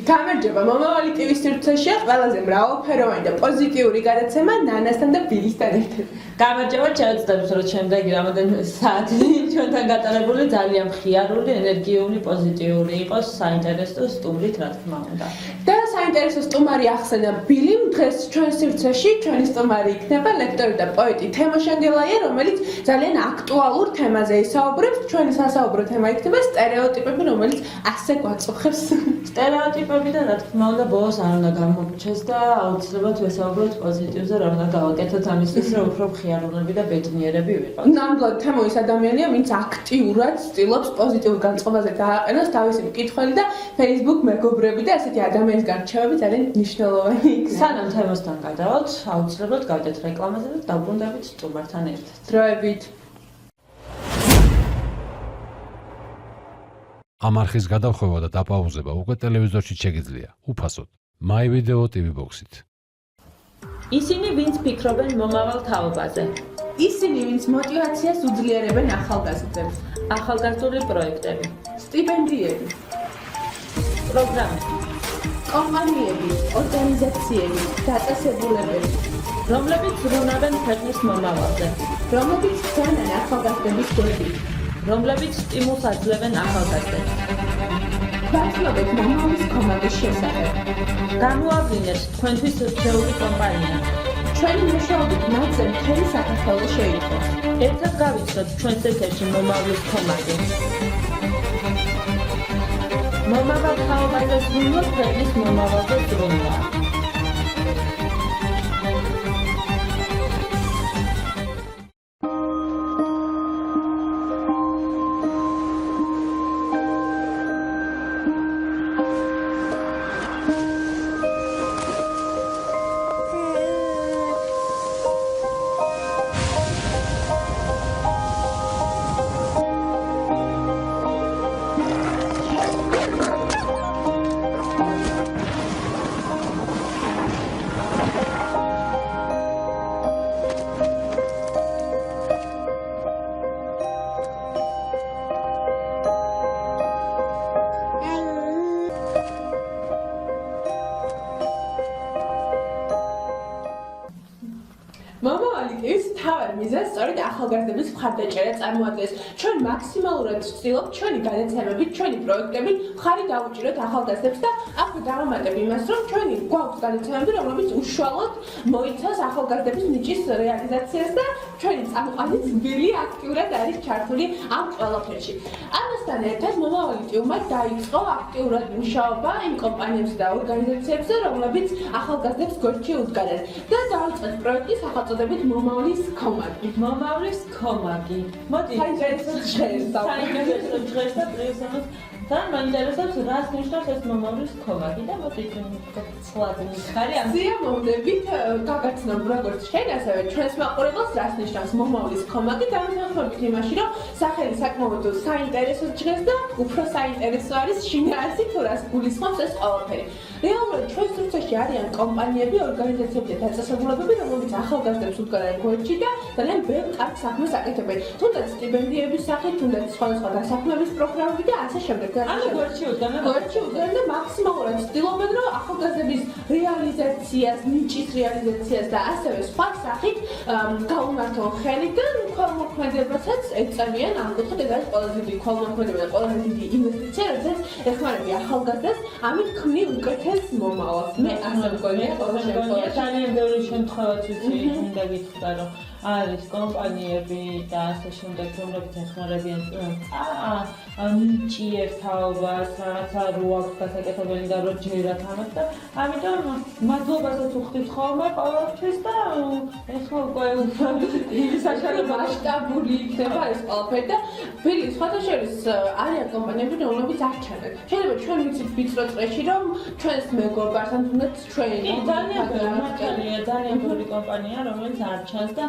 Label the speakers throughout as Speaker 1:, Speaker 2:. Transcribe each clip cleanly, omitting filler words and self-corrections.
Speaker 1: გამარჯობა, მომავალი ტივის სივრცეშია ყველაზე მრავალფეროვანი და პოზიტიური გადაცემა ნანასთან და ბილისთან ერთად.
Speaker 2: გამარჯობა, შევეცდებით, რომ შემდეგი რამოდენიმე საათი ჩვენთან გატარებული ძალიან მხიარული, ენერგიული, პოზიტიური იყოს, საინტერესო სტუმრით, რა თქმა უნდა.
Speaker 1: და საინტერესო სტუმარი ახსენა ბილიმ, დღეს ჩვენ სივრცეში ჩვენი სტუმარი იქნება ლექტორი და პოეტი თემო შენგელაია, რომელიც ძალიან აქტუალურ თემაზე ისაუბრებს. ჩვენი სასაუბრო თემა იქნება სტერეოტიპები, რომელიც ასე გვაწუხებს.
Speaker 2: სტერეოტიპებიდან რა თქმა უნდა ბოლოს არ უნდა გამოგვჩეს და აუცილებლად ვესაუბროთ პოზიტივზე, რა უნდა გავაკეთოთ ამისთვის, რომ უფრო მხიარულები და ბედნიერები ვიყოთ.
Speaker 1: ნამდვილად თემო ის ადამიანია, ვინც აქტიურად ცდილობს პოზიტიურ განწყობაზე გააყენოს თავისი მკითხველი და Facebook მეგობრები და ასეთი ადამიანის გარჩევები ძალიან მნიშვნელოვანი იქნება.
Speaker 2: სანამ თემასთან გადავალთ, აუცილებლად გავდეთ რეკლამაზე და დავბრუნდებით სტუმართან ერთად.
Speaker 1: დროებით.
Speaker 3: ამ არხის გადახვევა და დაპაუზება უკვე ტელევიზორში შეგიძლია, უფასოდ. My Video TV Box-ით.
Speaker 2: ისინი, ვინც ფიქრობენ მომავალ თაობაზე,
Speaker 1: ისინი, ვინც მოტივაციას უძლიერებენ ახალგაზრდებს,
Speaker 2: ახალგაზრდული პროექტები,
Speaker 1: სტიპენდიები,
Speaker 2: პროგრამები,
Speaker 1: კომპანიები, ორგანიზაციები, დაწესებულებები,
Speaker 2: რომლებიც ზრუნავენ ქვეყნის მომავალზე,
Speaker 1: რომლებიც გზავნიან ახალგაზრდების გვერდით,
Speaker 2: რომლებიც სტიმულს აძლევენ ახალგაზრდებს.
Speaker 1: გვაცნობთ მომავლის კომანდის შესახებ.
Speaker 2: გამოავლინეთ თქვენთვის რჩეული კომპანია.
Speaker 1: ჩვენი მუშაობით მათზე მთელი საქართველო შეიცვალა.
Speaker 2: ერთად გავიცნოთ ჩვენს ეთერში მომავლის კომანდი. მომავალ თაობაზე ზრუნვა ქვეყნის მომავალზე ზრუნვა.
Speaker 1: მომავალი ტივის მთავარ მიზანს სწორედ ახალგაზრდების მხარდაჭერა წარმოადგენს. ჩვენ მაქსიმალურად ვცდილობთ ჩვენი გადაცემებით, ჩვენი პროექტებით მხარი დავუჭიროთ ახალგაზრდებს და აქვე დავამატებ იმას, რომ ჩვენი გვაქვს გადაცემები, რომლებიც უშუალოდ მოიცავს ახალგაზრდების ნიჭის რეალიზაციას და ჩვენი წამყვანი ძველი აქტიურად არის ჩართული ამ ყველაფერში. ამასთან ერთად მომავალი ტივმა დაიწყო აქტიურად მუშაობა იმ კომპანიებზე და ორგანიზაციებზე, რომლებიც ახალგაზრდებს გვერდში უდგნენ და დაიწყეს პროექტი სახელწოდებით მომავლის კომაგი.
Speaker 2: მომავლის კომაგი. მოდი,
Speaker 1: საინტერესო დღეს
Speaker 2: საინტერესო დღეს და პრიზმს და მაინტერესებს რას ნიშნავს ეს მომავლის კომაგი და მოდი ცლად მიხარი ამ
Speaker 1: სიამოვნებით გაგაცნობ როგორც შენ ასევე ჩვენს მაყურებელს რას ნიშნავს მომავლის კომაგი და მithანხმებით იმაში რომ სახელი საკმაოდ საინტერესო დღეს და უფრო საინტერესო არის შინაარსი თუ რას გულისხმობს ეს ყველაფერი. რეალურად ჩვენ სივრცეში არიან კომპანიები, ორგანიზაციები და დაწესებულებები, რომლებიც ახალგაზრდებს უდგნენ გვერდში და ძალიან ბევრ კარგ საქმეს აკეთებენ. თუნდაც სტიპენდიების სახით, თუნდაც სხვადასხვა დასაქმების პროგრამები და ასე შემდეგ.
Speaker 2: ანუ გვერდში
Speaker 1: უდგნენ და მაქსიმალურად ცდილობენ, რომ ახალგაზრდების რეალიზაციას, ნიჭის რეალიზაციას და ასევე სხვა სახით გაუმართონ ხელი და ქველმოქმედებასაც ეწევიან. ამ კუთხით ეს არის ყველაზე დიდი ქველმოქმედება და ყველაზე დიდი ინვესტიცია, როდესაც ეხმარები ახალგაზრდას, ამით ქმნი უკეთეს მომავალს. მე ასე მგონია ყოველ შემთხვევაში.
Speaker 2: ძალიან ბევრი შემთხვევაც ვიცი, მინდა გითხრა, რომ არის კომპანიები და ასე შემდეგ, რომლებიც ეხმარებიან ნიჭი ერთაობას, რაღაცა რო აქვს გასაკეთებელი და რო ჯერათ ამას და ამიტომ მადლობასაც ვუხდით ხოლმე ყოველთვის და ეხლა უკვე
Speaker 1: საშუალო მასშტაბური იქნება ეს ყველაფერი და ბილი სხვათა შორის არიან კომპანიები, რომლებიც არ ჩანენ. შეიძლება ჩვენ ვიცით ვიწრო წრეში, რომ ჩვენს მეგობართან თუნდაც ჩვენი
Speaker 2: ძალიან ბევრი კომპანია, რომელიც არ ჩანს და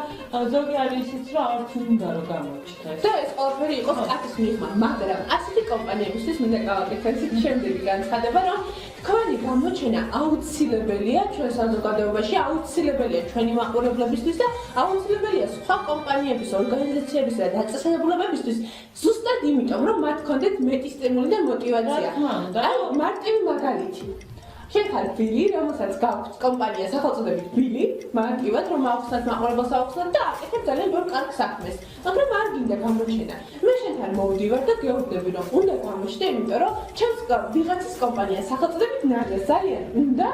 Speaker 2: ზოგი არის ისიც, რომ არც უნდა რომ გამოჩნდეს.
Speaker 1: და ეს ყველაფერი იყოს კაცის მიღმა, მაგრამ ასეთი კომპანიების ახალგაზრდებისთვის მინდა გავაკეთოთ შემდეგი განცხადება, რომ თქვენი გამოჩენა აუცილებელია ჩვენ საზოგადოებაში, აუცილებელია ჩვენი მაყურებლებისთვის და აუცილებელია სხვა კომპანიების, ორგანიზაციების და დაწესებულებებისთვის, ზუსტად იმიტომ, რომ მათ ჰქონდეთ მეტი სტიმული და мотиваცია. აი, მარტივი მაგალითი. შეხარ ბილი, რომელსაც გაქვთ კომპანია სახელწოდებით ბილი, მაგივად რომ აუხსნათ მაყურებელს აუხსნათ და აკეთებ ძალიან ბევრ კარგ საქმეს. მაგრამ არ გინდა გამოჩენა. მე შენთან მოვდივარ და გეუბნები რომ უნდა გამოჩნდე, იმიტომ რომ ჩემს ვიღაცის კომპანია სახელწოდებით ნადა ძალიან უნდა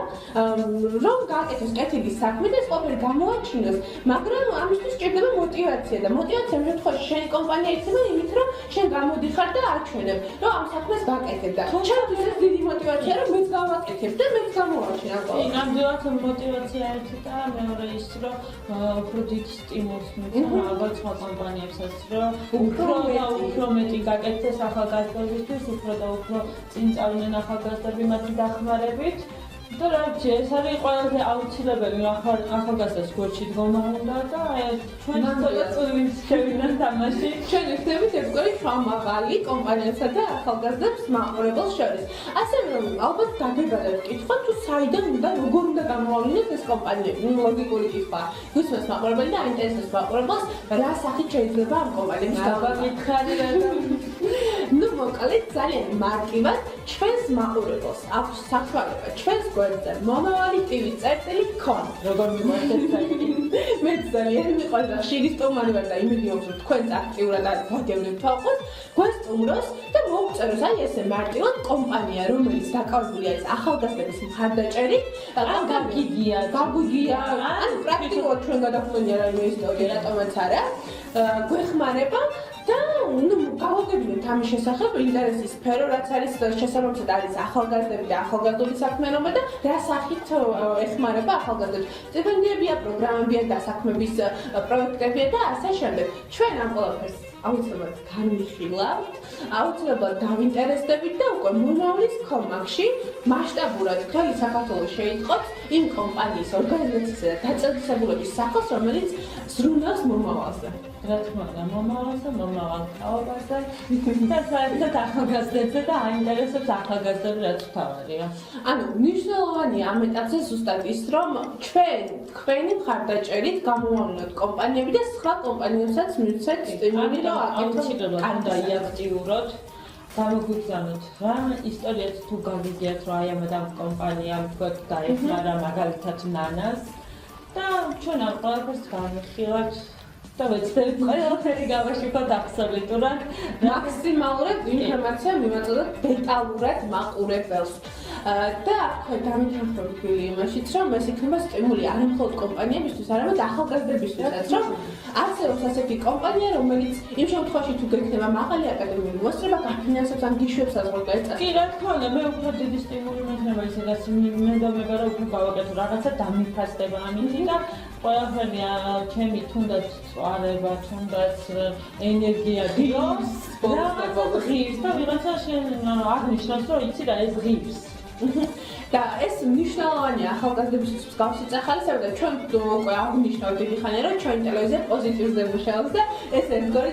Speaker 1: რომ გააკეთოს კეთილი საქმე და ეს ყველაფერი გამოაჩინოს, მაგრამ ამისთვის სჭირდება мотиваცია და мотиваცია ამ შემთხვევაში შენი კომპანია იქნება იმით რომ შენ გამოდიხარ და აჩვენებ რომ ამ საქმეს გაკეთებ და ჩემთვის ეს დიდი мотиваცია რომ მეც გავაკეთებ და მეც გამოაჩინე ამ ყველაფერს.
Speaker 2: ნამდვილად мотиваცია ერთი და მეორე ის რომ უფრო დიდ სტიმულს მიწევს ალბათ სხვა კომპანიებსაც რომ უფრო მეტი გაკეთდეს ახალგაზრდებისთვის, უფრო და უფრო წინ წავიდნენ ახალგაზრდები მათი დახმარებით. და რაც ეს არის ყველაზე აუცილებელი ახალგაზრდას გვერდში დგომა უნდა და ჩვენ ცოტა წვიმის შევიდან თამაში
Speaker 1: ჩვენ ვიხდებით ერთგვარი შრომაღალი კომპანიასა და ახალგაზრდებს მაყურებელს შორის. ასევე რომ ალბათ დაგებადეთ კითხვა თუ საიდან უნდა როგორ უნდა გამოავლინოთ ეს კომპანიები. ლოგიკური კითხვა. გისმენთ მაყურებელი და აინტერესებს მაყურებელს რა სახით შეიძლება ამ კომპანიებს
Speaker 2: გავაკითხარი რა
Speaker 1: ნუ მოკლედ ძალიან მარტივად ჩვენს მაყურებელს აქვს საშუალება ჩვენს გვერდზე მომავალი tv.com
Speaker 2: როგორ მიგვაქვს საიტი
Speaker 1: მე ძალიან მიყვარდა ხშირი სტუმარი ვარ და იმედი მაქვს რომ თქვენ აქტიურად დაგდევნებთ თვალყოს გვესტუმროს და მოგწეროს აი ესე მარტივად კომპანია რომელიც დაკავებულია ეს ახალგაზრდების მხარდაჭერი გაგვიგია ან პრაქტიკულად ჩვენ გადახვდენია რაიმე ისტორია რატომაც არა გვეხმარება და ნუ გავაგებინოთ ამის შესახებ ინტერესის სფერო რაც არის შესაბამისად არის ახალგაზრდები და ახალგაზრდული საქმიანობა და რა სახით ეხმარება ახალგაზრდებს სტიპენდიებია პროგრამებია დასაქმების პროექტებია და ასე შემდეგ ჩვენ ამ ყველაფერს აუცილებლად განვიხილავთ აუცილებლად დავინტერესდებით და უკვე მომავლის კომაქში მასშტაბურად მთელი საქართველოს შეიტყობს იმ კომპანიის ორგანიზაციისა და დაწესებულების სახელს რომელიც ზრუნავს მომავალზე
Speaker 2: რა თქმა უნდა მომავალზე მომავალ თაობაზე და საერთოდ ახალგაზრდებზე და აინტერესებს ახალგაზრდები რაც თავარია
Speaker 1: ანუ მნიშვნელოვანია ამ ეტაპზე ზუსტად ის რომ ჩვენ თქვენი მხარდაჭერით გამოვავლინოთ კომპანიები და სხვა კომპანიებსაც მივცეთ სტიმული რომ
Speaker 2: აუცილებლად უნდა იაქტიუროთ გამოგვიგზავნოთ რა ისტორიაც თუ გაგიგიათ რომ აი ამ კომპანიამ თქვათ დაეხმარა მაგალითად ნანას და ჩვენ ამ ყველაფერს განვიხილავთ და ვეცდებით ყველაფერი გავაშიფოთ აბსოლუტურად
Speaker 1: მაქსიმალურად ინფორმაცია მივაწოდოთ დეტალურად მაყურებელს და თქვენ დამითანხმდებით იმაშიც რომ ეს იქნება სტიმული არა მხოლოდ კომპანიებისთვის არამედ ახალგაზრდებისთვისაც რომ არსებობს ასეთი კომპანია რომელიც იმ შემთხვევაში თუ გექნება მაღალი აკადემიური მოსწრება გაფინანსებს ან გიშვებს საზღვარგარეთ წასვლას
Speaker 2: კი რა თქმა უნდა მე უფრო დიდი სტიმული მექნება ისედაც მეგონება რომ უფრო გავაკეთო რაღაცა დამიფასდება ამით და ყველაფერი ჩემი თუნდაც წვარება თუნდაც ენერგია გიოს და ვიღაცა შენ აღნიშნავს რომ იცი რა ეს ღირს
Speaker 1: და ეს მნიშვნელოვანია ახალგაზრდებისთვის მსგავსი წახალისება და ჩვენ უკვე აღნიშნავთ დიდი ხანია რომ ჩვენი ტელევიზია პოზიტივზე მუშაობს და ეს ერთგვარი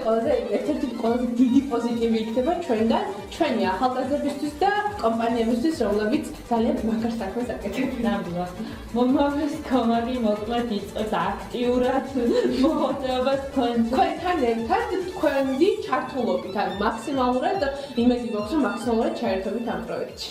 Speaker 1: ერთ-ერთი ყველაზე დიდი პოზიტივი იქნება ჩვენგან ჩვენი ახალგაზრდებისთვის და კომპანიებისთვის რომლებიც ძალიან მაგარ საქმეს აკეთებენ.
Speaker 2: ნამდვილად მომავლის კომანდი მოკლედ იწყებს აქტიურად მოღვაწეობას
Speaker 1: თქვენთან ერთად თქვენი ჩართულობით ან მაქსიმალურად იმედი გვაქვს რომ მაქსიმალურად ჩაერთობით ამ პროექტში.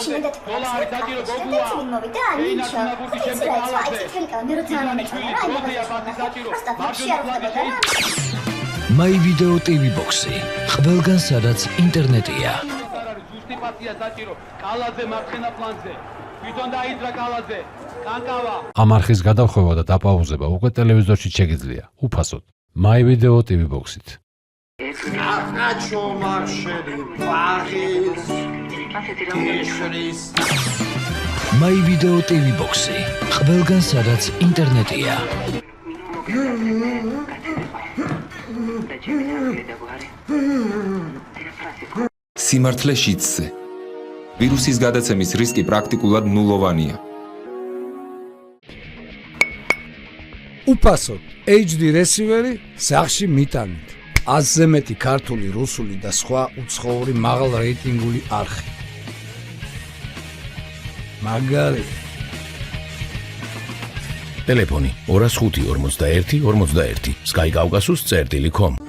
Speaker 4: გუშინ უნდა
Speaker 5: My Video TV Box-ი ყველგან სადაც ინტერნეტია.
Speaker 6: ჯუსტიფაცია საჭირო კალაძე მარცხენა ფლანგზე. თვითონ დაიძრა კალაძე. კანკავა.
Speaker 3: ამ არხის გადავხვევა და დაპაუზება უკვე ტელევიზორში შეგიძლია, უფასოდ. My Video TV Box-ით. My Video TV Box-ი ყველგან სადაც ინტერნეტია.
Speaker 7: სიმართლე შიდსზე. ვირუსის გადაცემის რისკი პრაქტიკულად ნულოვანია.
Speaker 8: უფასოდ HD რესივერი სახში მიტანით. 100-ზე მეტი ქართული, რუსული და სხვა უცხოური მაღალ რეიტინგული არხი. მაგარი
Speaker 5: ტელეფონი 205 41 41 Sky Caucasus.com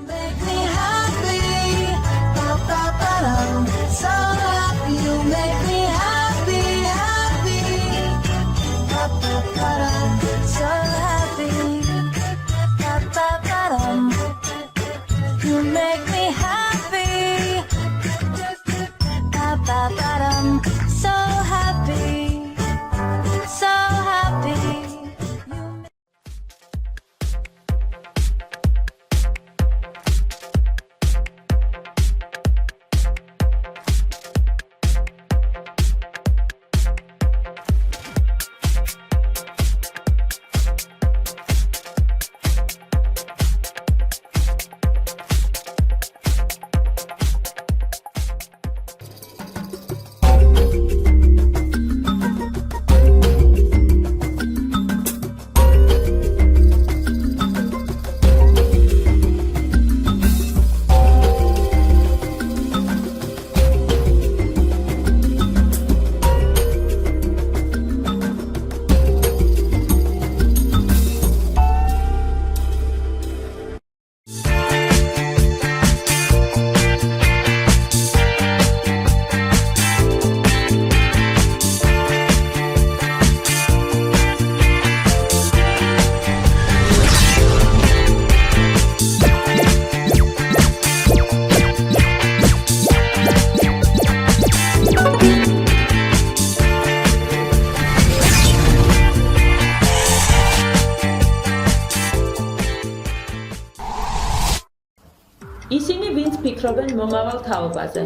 Speaker 2: ისინი ვინც ფიქრობენ მომავალ თაობაზე,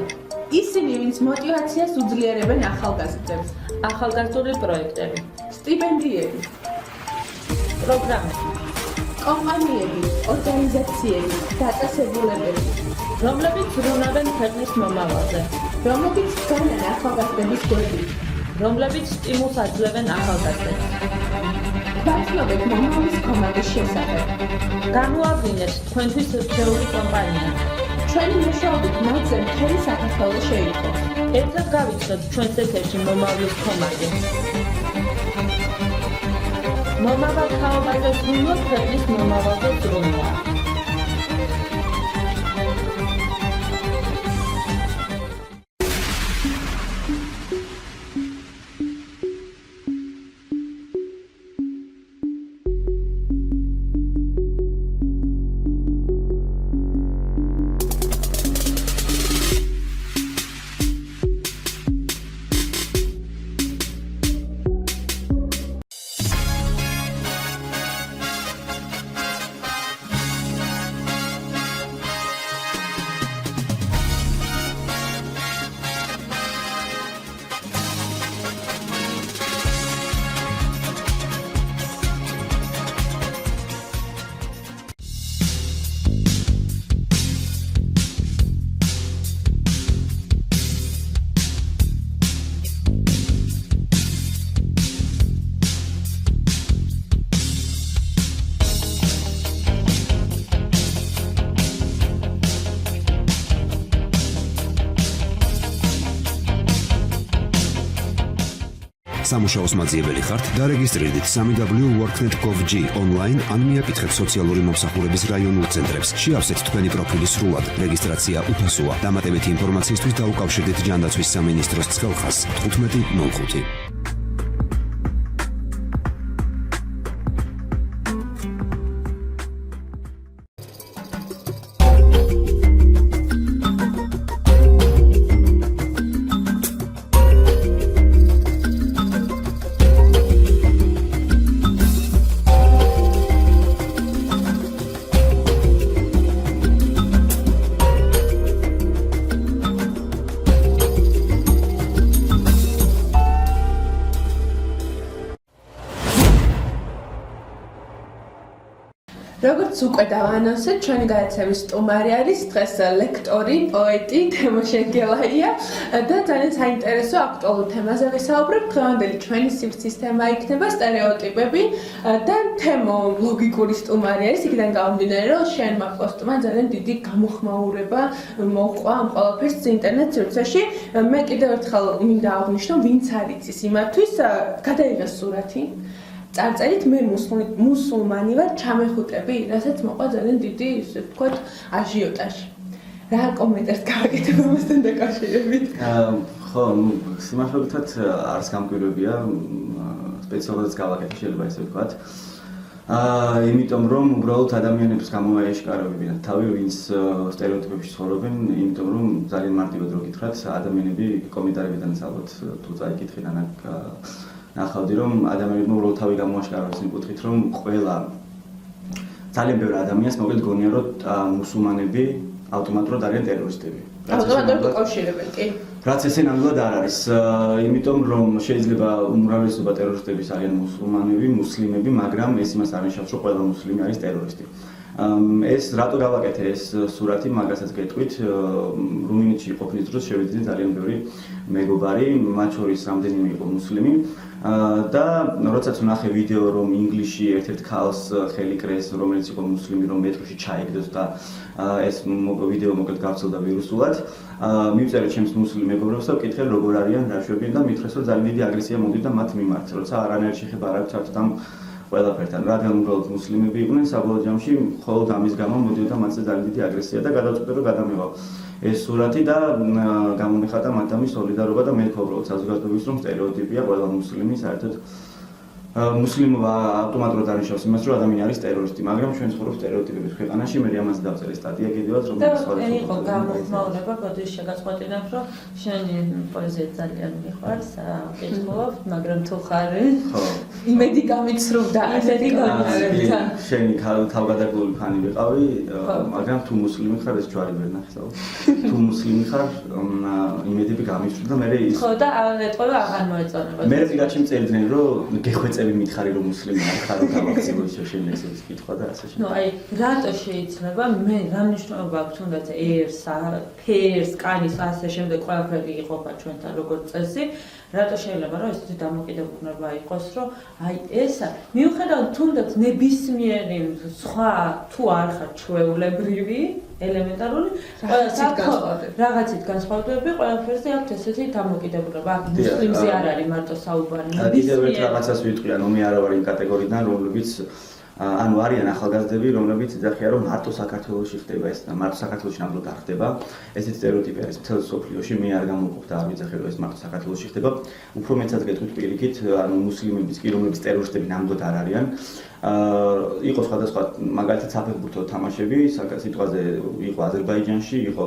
Speaker 1: ისინი ვინც мотиваციას უძლიერებენ ახალგაზრდებს,
Speaker 2: ახალგაზრდული პროექტები,
Speaker 1: სტიპენდიები,
Speaker 2: პროგრამები,
Speaker 1: კომპანიები, ორგანიზაციები, დაწესებულებები,
Speaker 2: რომლებიც ზრუნავენ ქვეყნის მომავალზე,
Speaker 1: რომლებიც გონენ ახალგაზრდების გვერდით,
Speaker 2: რომლებიც სტიმულს აძლევენ ახალგაზრდებს.
Speaker 1: ბატონობთ მომავლის კომანდის შესახებ.
Speaker 2: გამოავლინეთ თქვენთვის რჩეული კომპანია.
Speaker 1: ჩვენი მუშაობით მათზე მთელი საქართველო შეითხოვს.
Speaker 2: ერთად გავიცნოთ ჩვენს ეთერში მომავლის კომანდი. მომავალ თაობაზე ზრუნვა ქვეყნის მომავალზე ზრუნვა.
Speaker 4: სამუშაოს მაძიებელი ხართ, დარეგისტრირდით www.worknet.gov.g ონლაინ ან მიაკითხეთ სოციალური მომსახურების რაიონულ ცენტრებს. შეავსეთ თქვენი პროფილი სრულად. რეგისტრაცია უფასოა. დამატებითი ინფორმაციისთვის დაუკავშირდით ჯანდაცვის სამინისტროს ცხელხას 1505.
Speaker 1: როგორც უკვე დავანონსეთ, ჩვენი გადაცემის სტუმარი არის დღეს ლექტორი, პოეტი თემოშენ გელაია და ძალიან საინტერესო აქტუალურ თემაზე ვისაუბრებთ. დღევანდელი ჩვენი სივრცის თემა იქნება სტერეოტიპები და თემო ლოგიკური სტუმარი არის. იქიდან გამომდინარე, რომ შენმა პოსტმა ძალიან დიდი გამოხმაურება მოჰყვა ამ ყველაფერს ინტერნეტ სივრცეში. მე კიდევ ერთხელ მინდა აღვნიშნო, ვინც არ იცის იმათვის, გადაიღეს სურათი. წარწერით მე მუსულმანი ვარ, ჩამეხუტები, რასაც მოყვა ძალიან დიდი, ისე ვთქვათ, აჟიოტაჟი. რა კომენტარს გავაკეთებ ამასთან დაკავშირებით?
Speaker 9: ხო, სიმართლეობითად არც გამკვირვებია, სპეციალურად გავაკეთე, შეიძლება ესე ვთქვათ. იმიტომ რომ უბრალოდ ადამიანებს გამოაეშკარავებინათ თავი, ვინც სტერეოტიპებში ცხოვრობენ, იმიტომ რომ ძალიან მარტივად რო გითხრათ, ადამიანები კომენტარებიდანაც ალბათ თუ წაიკითხიდან ნახავდი, რომ ადამიანებმა უბრალოდ თავი გამოაშკარავეს იმ კუთხით, რომ ყველა ძალიან ბევრი ადამიანს მოკლედ გონია, რომ მუსულმანები ავტომატურად არიან ტერორისტები.
Speaker 1: ავტომატურად უკავშირებენ, კი.
Speaker 9: რაც ესე ნამდვილად არ არის, იმიტომ რომ შეიძლება უმრავლესობა ტერორისტების არიან მუსულმანები, მუსლიმები, მაგრამ ეს იმას არ ნიშნავს, რომ ყველა მუსლიმი არის ტერორისტი. ეს რატო გავაკეთე ეს სურათი, მაგასაც გეტყვით, რუმინეთში ყოფნის დროს შევეძინე ძალიან ბევრი მეგობარი, მათ შორის რამდენიმე იყო მუსლიმი და როდესაც ვნახე ვიდეო, რომ ინგლისში ერთ-ერთ ქალს ხელი კრეს, რომელიც იყო მუსლიმი, რომ მეტროში ჩაიგდეს და ეს ვიდეო მოკლედ გავრცელდა ვირუსულად, მივწერე ჩემს მუსლიმ მეგობრებს და ვკითხე როგორ არიან, რა შვებიან და მითხრეს, რომ ძალიან დიდი აგრესია მოდიდა მათ მიმართ, როცა არანაირი შეხება არ აქვს საერთოდ ამ ყველაფერთან, რადგან უბრალოდ მუსლიმები იყვნენ საბოლოო ჯამში, მხოლოდ ამის გამო მოდიოდა მათზე ძალიან დიდი აგრესია და გადავწყვიტე, რომ გადამევა ეს სურათი და გამომეხატა მათამის სოლიდარობა და მე ვქობრო საზოგადოების რომ სტერეოტიპია ყველა მუსლიმი საერთოდ მუსლიმობა ავტომატურად არნიშნავს იმას, რომ ადამიანი არის ტერორისტი, მაგრამ ჩვენ ცხოვრობთ სტერეოტიპების ქვეყანაში, მე ამაზე დავწერე სტატია კიდევაც, რომელიც
Speaker 2: სხვადასხვა იყო გამოხმაურება, ბოდიში შეგაწყვეტინებ, რომ შენი პოეზია ძალიან მიყვარს, კითხულობ, მაგრამ თუ ხარ
Speaker 1: იმედი გამიცრუდა ასეთი განმარტებიდან.
Speaker 9: შენი თავგადაკვლული ფანი ვიყავი, მაგრამ თუ მუსლიმი ხარ, ეს ჯვარი ვერ ნახსავ. თუ მუსლიმი ხარ, იმედები გამიცრუდა, მე ის
Speaker 2: ხო და ეტყობა აღარ მოეწონება.
Speaker 9: მე პირადად წერდნენ, რომ გეხვეწები მითხარი რომ მუსლიმი არ ხარ, გავაქცევი შენ ეს კითხვა და ასე შემდეგ.
Speaker 2: ნუ აი, რატო შეიძლება მე რა მნიშვნელობა აქვს თუნდაც ერს, ფერს, კანის ასე შემდეგ ყველაფერი იყოფა ჩვენთან როგორც წესი, რატო შეიძლება რომ ესეთი დამოკიდებულება იყოს, რომ აი ესა მიუხედავად თუნდაც ნებისმიერი სხვა თუ არ ხარ ჩვეულებრივი ელემენტარული რაღაცით განსხვავებები ყველაფერზე აქვს ესეთი დამოკიდებულება. მუსლიმზე არ არის მარტო საუბარი.
Speaker 9: კიდევ ერთ რაღაცას ვიტყვი, ანუ მე არა ვარ იმ კატეგორიიდან, რომლებიც ანუ არიან ახალგაზრდები, რომლებიც ეძახიან, რომ მარტო საქართველოში ხდება ეს და მარტო საქართველოში ნამდვილად არ ხდება. ესეთი სტერეოტიპი არის მთელ სოფლიოში, მე არ გამოვყოფ და არ ვიძახე, რომ ეს მარტო საქართველოში ხდება. უფრო მეცად გეტყვით პირიქით, ანუ მუსლიმების კი რომლებიც ტერორისტები ნამდვილად არ არიან. იყო სხვადასხვა მაგალითად საფეხბურთო თამაშები, სიტყვაზე იყო აზერბაიჯანში, იყო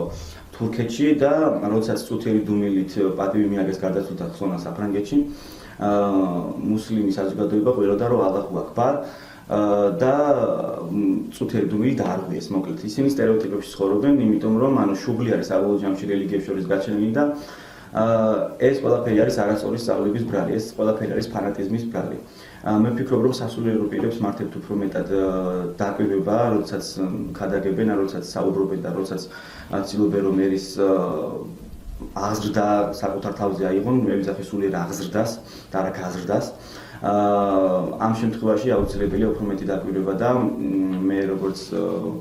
Speaker 9: თურქეთში და როდესაც წუთიერი დუმილით პატივი მიაგეს გარდაცვლილთა ხსოვნა საფრანგეთში, მუსლიმი საზოგადოება ყვიროდა, რომ ალლაჰუ აქბარ და წუთიერი დუმილი დაარღვიეს, მოკლედ. ისინი სტერეოტიპებში ცხოვრობენ, იმიტომ რომ ანუ შუბლი არის საბოლოო ჯამში რელიგიებს შორის გაჩენილი და ეს ყველაფერი არის არასწორი სწავლების ბრალი, ეს ყველაფერი არის ფანატიზმის ბრალი. მე ვფიქრობ, რომ სასულიერო პირებს მართებთ უფრო მეტად დაკვირვება, როდესაც ქადაგებენ, როდესაც საუბრობენ და როდესაც ცდილობენ რომ ერის აღზრდა საკუთარ თავზე აიღონ, მე ვიძახი სულიერ აღზრდას და არა გაზრდას. ამ შემთხვევაში აუცილებელია უფრო მეტი დაკვირვება და მე როგორც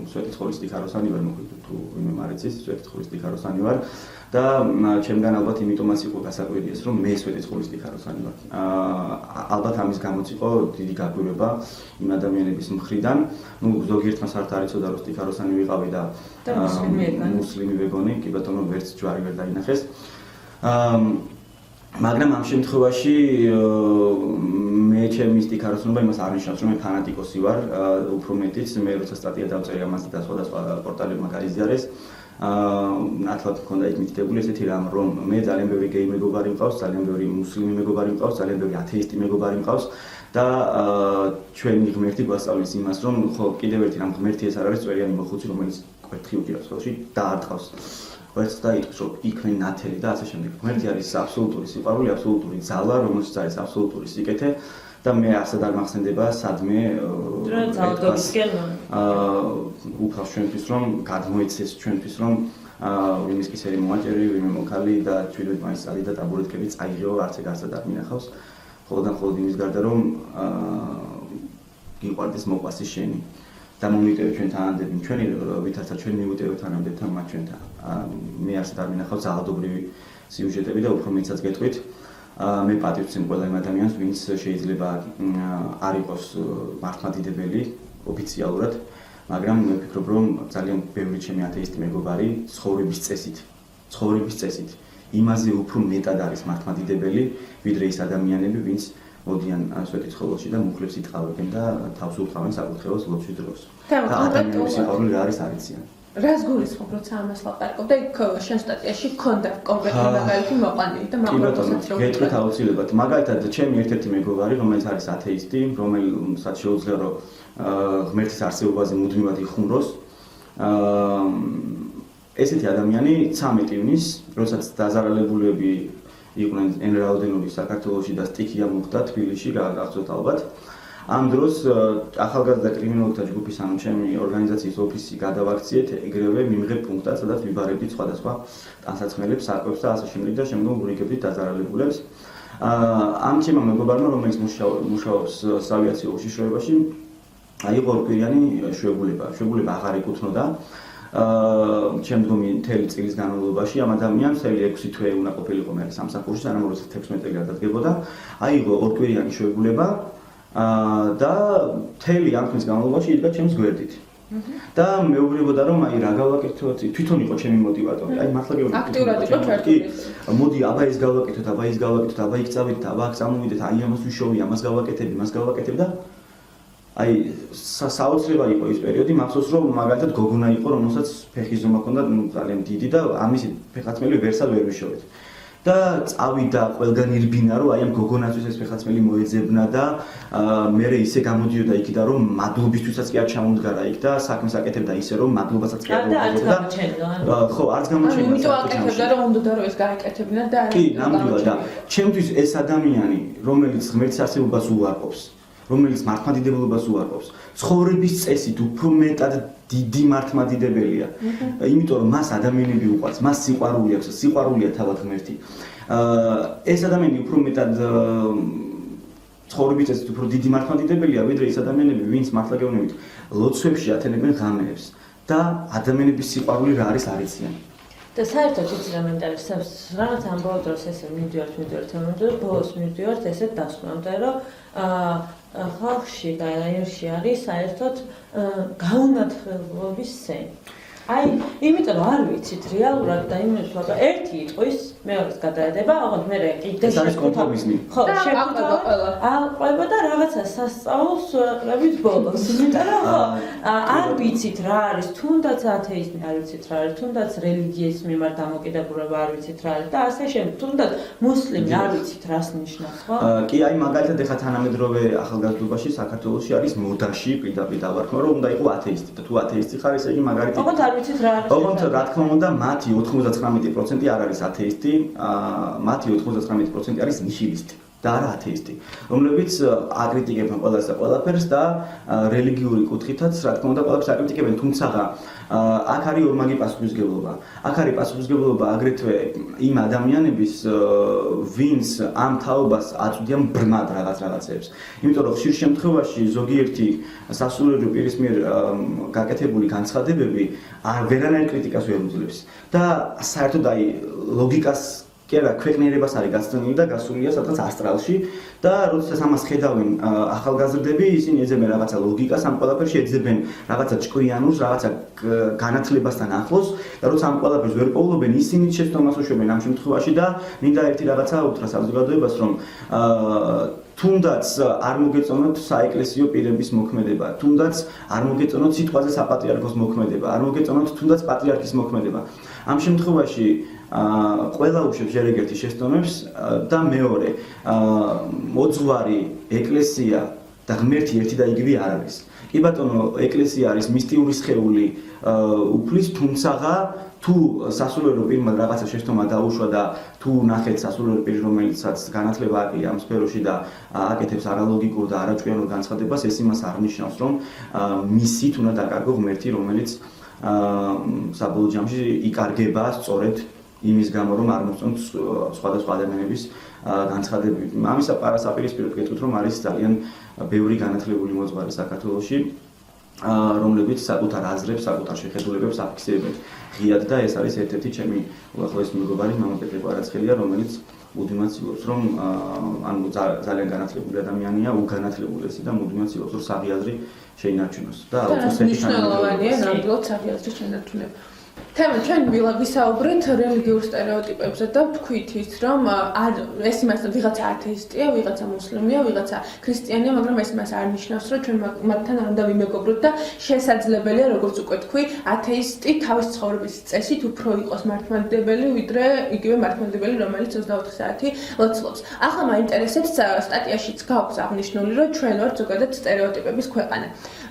Speaker 9: სვეტიცხოვლის დიქაროსანი ვარ, მოკლედ თუ ვინმე მარიცის, სვეტიცხოვლის დიქაროსანი ვარ და ჩემგან ალბათ იმიტომაც იყო გასაკვირი ეს, რომ მე სვეტიცხოვლის დიქაროსანი ვარ. ალბათ ამის გამოც იყო დიდი გაკვირვება იმ ადამიანების მხრიდან, ზოგიერთმა საერთოდ არ იცოდა რომ დიქაროსანი ვიყავი და მუსლიმი ვეგონი, კი ბატონო ვერც ჯვარი ვერ დაინახეს. მაგრამ ამ შემთხვევაში მე ჩემი დიქაროსნობა იმას არ ნიშნავს, რომ მე ფანატიკოსი ვარ, უფრო მეტიც მე როცა სტატია დავწერე ამაზე და სხვადასხვა პორტალებმა გაიზიარეს, ნათლად მქონდა იქ მითითებული ესეთი რამ, რომ მე ძალიან ბევრი გეი მეგობარი მყავს, ძალიან ბევრი მუსლიმი მეგობარი მყავს, ძალიან ბევრი ათეისტი მეგობარი მყავს და ჩვენი ღმერთი გვასწავლის იმას, რომ ხო კიდევ ერთი რამ ღმერთი ეს არ არის წვერიანი მოხუცი, რომელიც კვერთხი უჭირავს ხელში და არ ტყავს. ვერც დაიწყოს რომ იქმენ ნათელი და ასე შემდეგ. ღმერთი არის აბსოლუტური სიყვარული, აბსოლუტური ძალა, რომელშიც არის აბსოლუტური სიკეთე და მე ასად არ მახსენდება სადმე უფალს ჩვენთვის რომ გადმოიცეს ჩვენთვის რომ ვინმე კისერი მოაჭერი, ვინმე მოქალი და ჩვიდმეტ მაისალი და ტაბურეტკები წაიღეო, არც ეგ არსად არ მინახავს. მხოლოდ იმის გარდა რომ გიყვარდეს მოყვასი შენი. და მომიტევე ჩვენ თანანდები ჩვენი ვითარცა ჩვენ მივუტევეთ თანამდებთან მათ ჩვენთან. მე არსად არ მინახავს ძალადობრივი სიუჟეტები და უფრო მეცაც გეტყვით. მე პატივს ვცემ ყველა იმ ადამიანს, ვინც შეიძლება არ იყოს მართლმადიდებელი ოფიციალურად, მაგრამ მე ვფიქრობ, რომ ძალიან ბევრი ჩემი ათეისტი მეგობარი ცხოვრების წესით იმაზე უფრო მეტად არის მართლმადიდებელი, ვიდრე ის ადამიანები, ვინც მოდიან სვეტიცხოველში და მუხლებს იტყავებენ და თავს უყავენ საკურთხეველს ლოცვის დროს. და ადამიანების სიყვარული რა არის არ იციან.
Speaker 1: რას გულისხმობ, როცა ამას ლაპარაკობ და იქ შენ სტატიაში გქონდა კონკრეტული მაგალითი მოყვანილი და
Speaker 9: მაგრამ გეტყვით აუცილებლად. მაგალითად, ჩემი ერთ-ერთი მეგობარი, რომელიც არის ათეისტი, რომელსაც შეუძლია რომ ღმერთის არსებობაზე მუდმივად იხუმროს. ესეთი ადამიანი 13 ივნის, როდესაც დაზარალებულები იყვნენ εν რაოდენობის საქართველოში და სტიქია მოხდა თბილისში, გახსოვთ ალბათ. ამ დროს ახალგაზრდა კრიმინალთა ჯგუფის ანუ ჩემი ორგანიზაციის ოფისი გადავაქციეთ ეგრევე მიმღებ პუნქტად, სადაც ვიბარებდით სხვადასხვა ტანსაცმელებს, საკვებს და ასე შემდეგ და შემდგომ ვურიგებდით დაზარალებულებს. ამ ჩემმა მეგობარმა, რომელიც მუშაობს საავიაციო უშიშროებაში, იყო ორკვირიანი შვებულება აღარ ეკუთვნოდა. შემდგომი მთელი წლის განმავლობაში ამ ადამიანს მთელი 6 თვე უნდა ყოფილიყო მე სამსახურში, სანამ როცა 16 წელი გადადგებოდა. აიღო ორკვირიანი შვებულება და მთელი ამ ხნის განმავლობაში იდგა ჩემს გვერდით. და მეუბნებოდა რომ აი რა გავაკეთოთ, თვითონ იყო ჩემი მოტივატორი. აი მართლა გეუბნები.
Speaker 1: აქტიურად იყო ჩართული.
Speaker 9: მოდი, აბა ეს გავაკეთოთ, აბა ის გავაკეთოთ, აბა იქ წავიდეთ, აბა აქ წამოვიდეთ, აი ამას ვიშოვი, ამას გავაკეთებ, იმას გავაკეთებ და აი საოცრება იყო ის პერიოდი, მახსოვს რომ მაგალითად გოგონა იყო, რომელსაც ფეხის ზომა ჰქონდა ძალიან დიდი და ამის ფეხაცმელი ვერსად ვერ ვიშოვეთ. და წავიდა ყველგან ირბინა რომ აი ამ გოგონაცვის ეს ფეხაცმელი მოეძებნა და მე ისე გამოდიოდა იქიდან რომ მადლობისთვისაც კი არ ჩამოდგარა იქ და საქმეს აკეთებდა ისე რომ მადლობასაც კი არ მოუწოდა. ხო, არც გამოჩენდა.
Speaker 1: იმიტომ აკეთებდა რომ უნდა რომ ეს გააკეთებინა და
Speaker 9: კი, ნამდვილად და ჩემთვის ეს ადამიანი, რომელიც ღმერთის არსებობას უარყოფს, რომელიც მართლმადიდებლობას უარყოფს, ცხოვრების წესით უფრო მეტად დიდი მართლმადიდებელია. იმიტომ რომ მას ადამიანები უყვარს, მას სიყვარული აქვს, სიყვარულია თავად ღმერთი. ეს ადამიანი უფრო მეტად ცხოვრების წესით უფრო დიდი მართლმადიდებელია, ვიდრე ის ადამიანები, ვინც მართლა გეუბნებით, ლოცვებში ათენებენ ღამეებს და ადამიანების სიყვარული რა არის არ იციან.
Speaker 2: და საერთოდ იცი რა მეინტერესებს, რაღაც ამ ბოლო დროს ესე მივდივართ, ბოლოს მივდივართ ესეთ დასკვნამდე, რომ ხალხში და ერში არის საერთოდ გაუნათლებლობის სენი. აი, იმიტომ რომ არ ვიცით რეალურად და იმის ვაკა ერთი იტყვის, მეორეს გადაედება, აღარ მე კიდე
Speaker 9: კომპრომისი.
Speaker 2: ხო, შეგვიძლია და რაღაცა სასწაულს ყრების ბოლოს. იმიტომ რომ არ ვიცით რა არის, თუნდაც ათეიზმი არ ვიცით რა არის, თუნდაც რელიგიის მიმართ დამოკიდებულება არ ვიცით რა არის და ასე შემდეგ, თუნდაც მუსლიმი არ ვიცით რას ნიშნავს, ხო?
Speaker 9: კი, აი მაგალითად ეხლა თანამედროვე ახალგაზრდობაში საქართველოში არის მოდაში პირდაპირ დავარქვა რომ უნდა იყოს ათეისტი და თუ ათეისტი ხარ ესე იგი მაგალითად ოღონდ რა თქმა უნდა მათი 99% არ არის ათეისტი, მათი 99% არის ნიჰილისტი. და არა ათეისტი, რომლებიც აკრიტიკებენ ყველას და ყველაფერს და რელიგიური კუთხითაც, რა თქმა უნდა, ყველაფერს აკრიტიკებენ, თუმცა აქ არის ორმაგი პასუხისმგებლობა. აქ არის პასუხისმგებლობა აგრეთვე იმ ადამიანების, ვინც ამ თაობას აწვდიან ბრმად რაღაცეებს. იმიტომ რომ ხშირ შემთხვევაში ზოგიერთი სასულიერო პირის მიერ გაკეთებული განცხადებები ვერანაირ კრიტიკას ვერ უძლებს და საერთოდ აი ლოგიკას კი არა, ქვეყნიერებას არის გაცნილი და გასულია სადღაც ასტრალში და როდესაც ამას ხედავენ ახალგაზრდები, ისინი ეძებენ რაღაცა ლოგიკას, ამ ყველაფერში ეძებენ რაღაცა ჭკვიანურს, რაღაცა განათლებასთან ახლოს და როცა ამ ყველაფერს ვერ პოულობენ, ისინი შეცდომას უშვებენ ამ შემთხვევაში და მინდა ერთი რაღაცა უთხრა საზოგადოებას, რომ თუნდაც არ მოგეწონოთ საეკლესიო პირების მოქმედება, თუნდაც არ მოგეწონოთ სიტყვაზე საპატრიარქოს მოქმედება, არ მოგეწონოთ თუნდაც პატრიარქის მოქმედება. ამ შემთხვევაში ყველა უშვებს ჯერ ერთი შეცდომებს და მეორე მოძღვარი ეკლესია და ღმერთი ერთი და იგივე არ არის. კი ბატონო, ეკლესია არის მისტიური სხეული უფლის, თუმცა თუ სასულიერო პირმა რაღაცა შეცდომა დაუშვა და თუ ნახეთ სასულიერო პირი, რომელიცაც განათლება აქვს ამ სფეროში და აკეთებს არალოგიკურ და არაჭკვიანურ განცხადებას, ეს იმას არ ნიშნავს, რომ მისით უნდა დაკარგო ღმერთი, რომელიც საბოლოო ჯამში იკარგება სწორედ იმის გამო, რომ არ მოსწონთ სხვადასხვა ადამიანების განცხადებები. ამისა პარასაპირისპიროდ გეტყვით, რომ არის ძალიან ბევრი განათლებული მოძღვარი საქართველოში, რომლებიც საკუთარ აზრებს, საკუთარ შეხედულებებს აფიქსირებენ ღიად და ეს არის ერთ-ერთი ჩემი უახლოესი მეგობარი მამა პეტრე კვარაცხელია, რომელიც მუდმივად ცდილობს, რომ ანუ ძალიან განათლებული ადამიანია, უგანათლებულესი და მუდმივად ცდილობს, რომ საღი აზრი შეინარჩუნოს და
Speaker 1: მნიშვნელოვანია ნამდვილად საღი აზრის შენარჩუნება. თემა ჩვენ ვისაუბრეთ რელიგიურ სტერეოტიპებზე და ვთქვით ის, რომ ეს იმას ვიღაცა ათეისტია, ვიღაცა მუსლიმია, ვიღაცა ქრისტიანია, მაგრამ ეს იმას არ ნიშნავს, რომ ჩვენ მათთან არ უნდა ვიმეგობროთ და შესაძლებელია, როგორც უკვე თქვი, ათეისტი თავის ცხოვრების წესით უფრო იყოს მართლმადიდებელი, ვიდრე იგივე მართლმადიდებელი, რომელიც 24 საათი ლოცულობს. ახლა მაინტერესებს სტატიაშიც გაქვს აღნიშნული, რომ ჩვენ ვართ ზოგადად სტერეოტიპების ქვეყანა.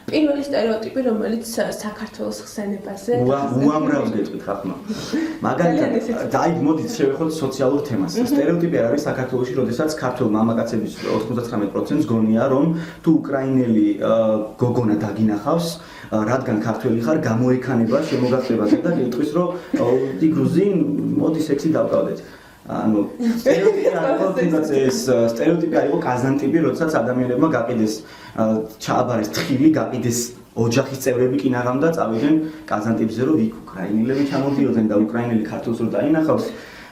Speaker 1: პირველი სტერეოტიპი, რომელიც საქართველოს ხსენებაზე
Speaker 9: უამრავს გეტყვით ხახმა. მაგალითად, აი მოდით შევეხოთ სოციალურ თემას. სტერეოტიპი არის საქართველოში, როდესაც ქართველ მამაკაცების 99%-ს გონია, რომ თუ უკრაინელი გოგონა დაგინახავს, რადგან ქართველი ხარ, გამოექანება, შემოგახდება და გეტყვის, რომ დი გრუზინ, მოდი სექსი დავყავდეთ. ანუ სტერეოტიპი არის კაზანტიპი, როდესაც ადამიანებმა გაყიდეს ჩააბარეს თხილი, გაყიდეს ოჯახის წევრები კინაღამ და წავიდნენ კაზანტიპზე, რომ იქ უკრაინელები ჩამოდიოდნენ და უკრაინელი ქართველს რო დაინახავს,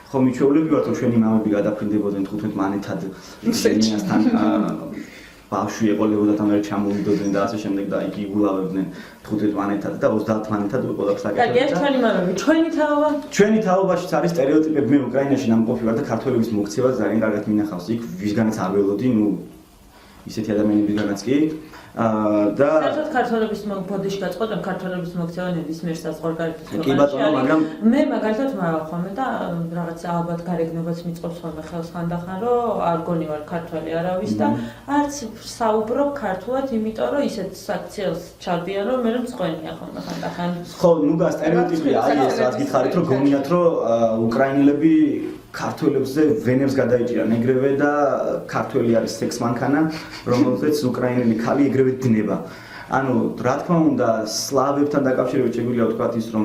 Speaker 9: ხო მიჩვეულები ვართ, რომ ჩვენი მამები გადაფრინდებოდნენ 15 მანეთად ისინიასთან ბავშვი ეყოლებოდა და მე ჩამოვიდოდნენ და ასე შემდეგ და იგი იგულავებდნენ 15 მანეთად და 30 მანეთად ყველაფერს აკეთებდნენ.
Speaker 2: კი, ერთმანი მამები, ჩვენი თაობა?
Speaker 9: ჩვენი თაობაშიც არის სტერეოტიპები, მე უკრაინაში ნამყოფი ვარ და ქართველების მოქცევა ძალიან კარგად მინახავს იქ, ვისგანაც არ ველოდი, ნუ ისეთი ადამიანებისგანაც კი და
Speaker 2: საერთოდ ქართველების ბოდიში გაწყობენ ქართველების მოქცევა ნებისმიერ საზღვარგარეთის
Speaker 9: კი ბატონო, მაგრამ
Speaker 2: მე მაგალითად მარავ ხოლმე და რაღაცა ალბათ გარეგნობაც მიწყობს ხოლმე ხელს ხანდახან, რომ არ გონი ვარ ქართველი არავის და არც საუბრობ ქართულად, იმიტომ რომ ისეთ საქციელს ჩავდიან, რომ მე მწყვენია ხოლმე ხანდახან.
Speaker 9: ხო, ნუ და სტერეოტიპი აი ეს რაც გითხარით, რომ გონიათ, რომ უკრაინელები ქართველებზე ვენებს გადაიჭირან ეგრევე და ქართველი არის სექსმანქანა, რომელზეც უკრაინელი ქალი ეგრევე დნება. ანუ რა თქმა უნდა, სლავებთან დაკავშირებით შეგვიძლია ვთქვათ ის, რომ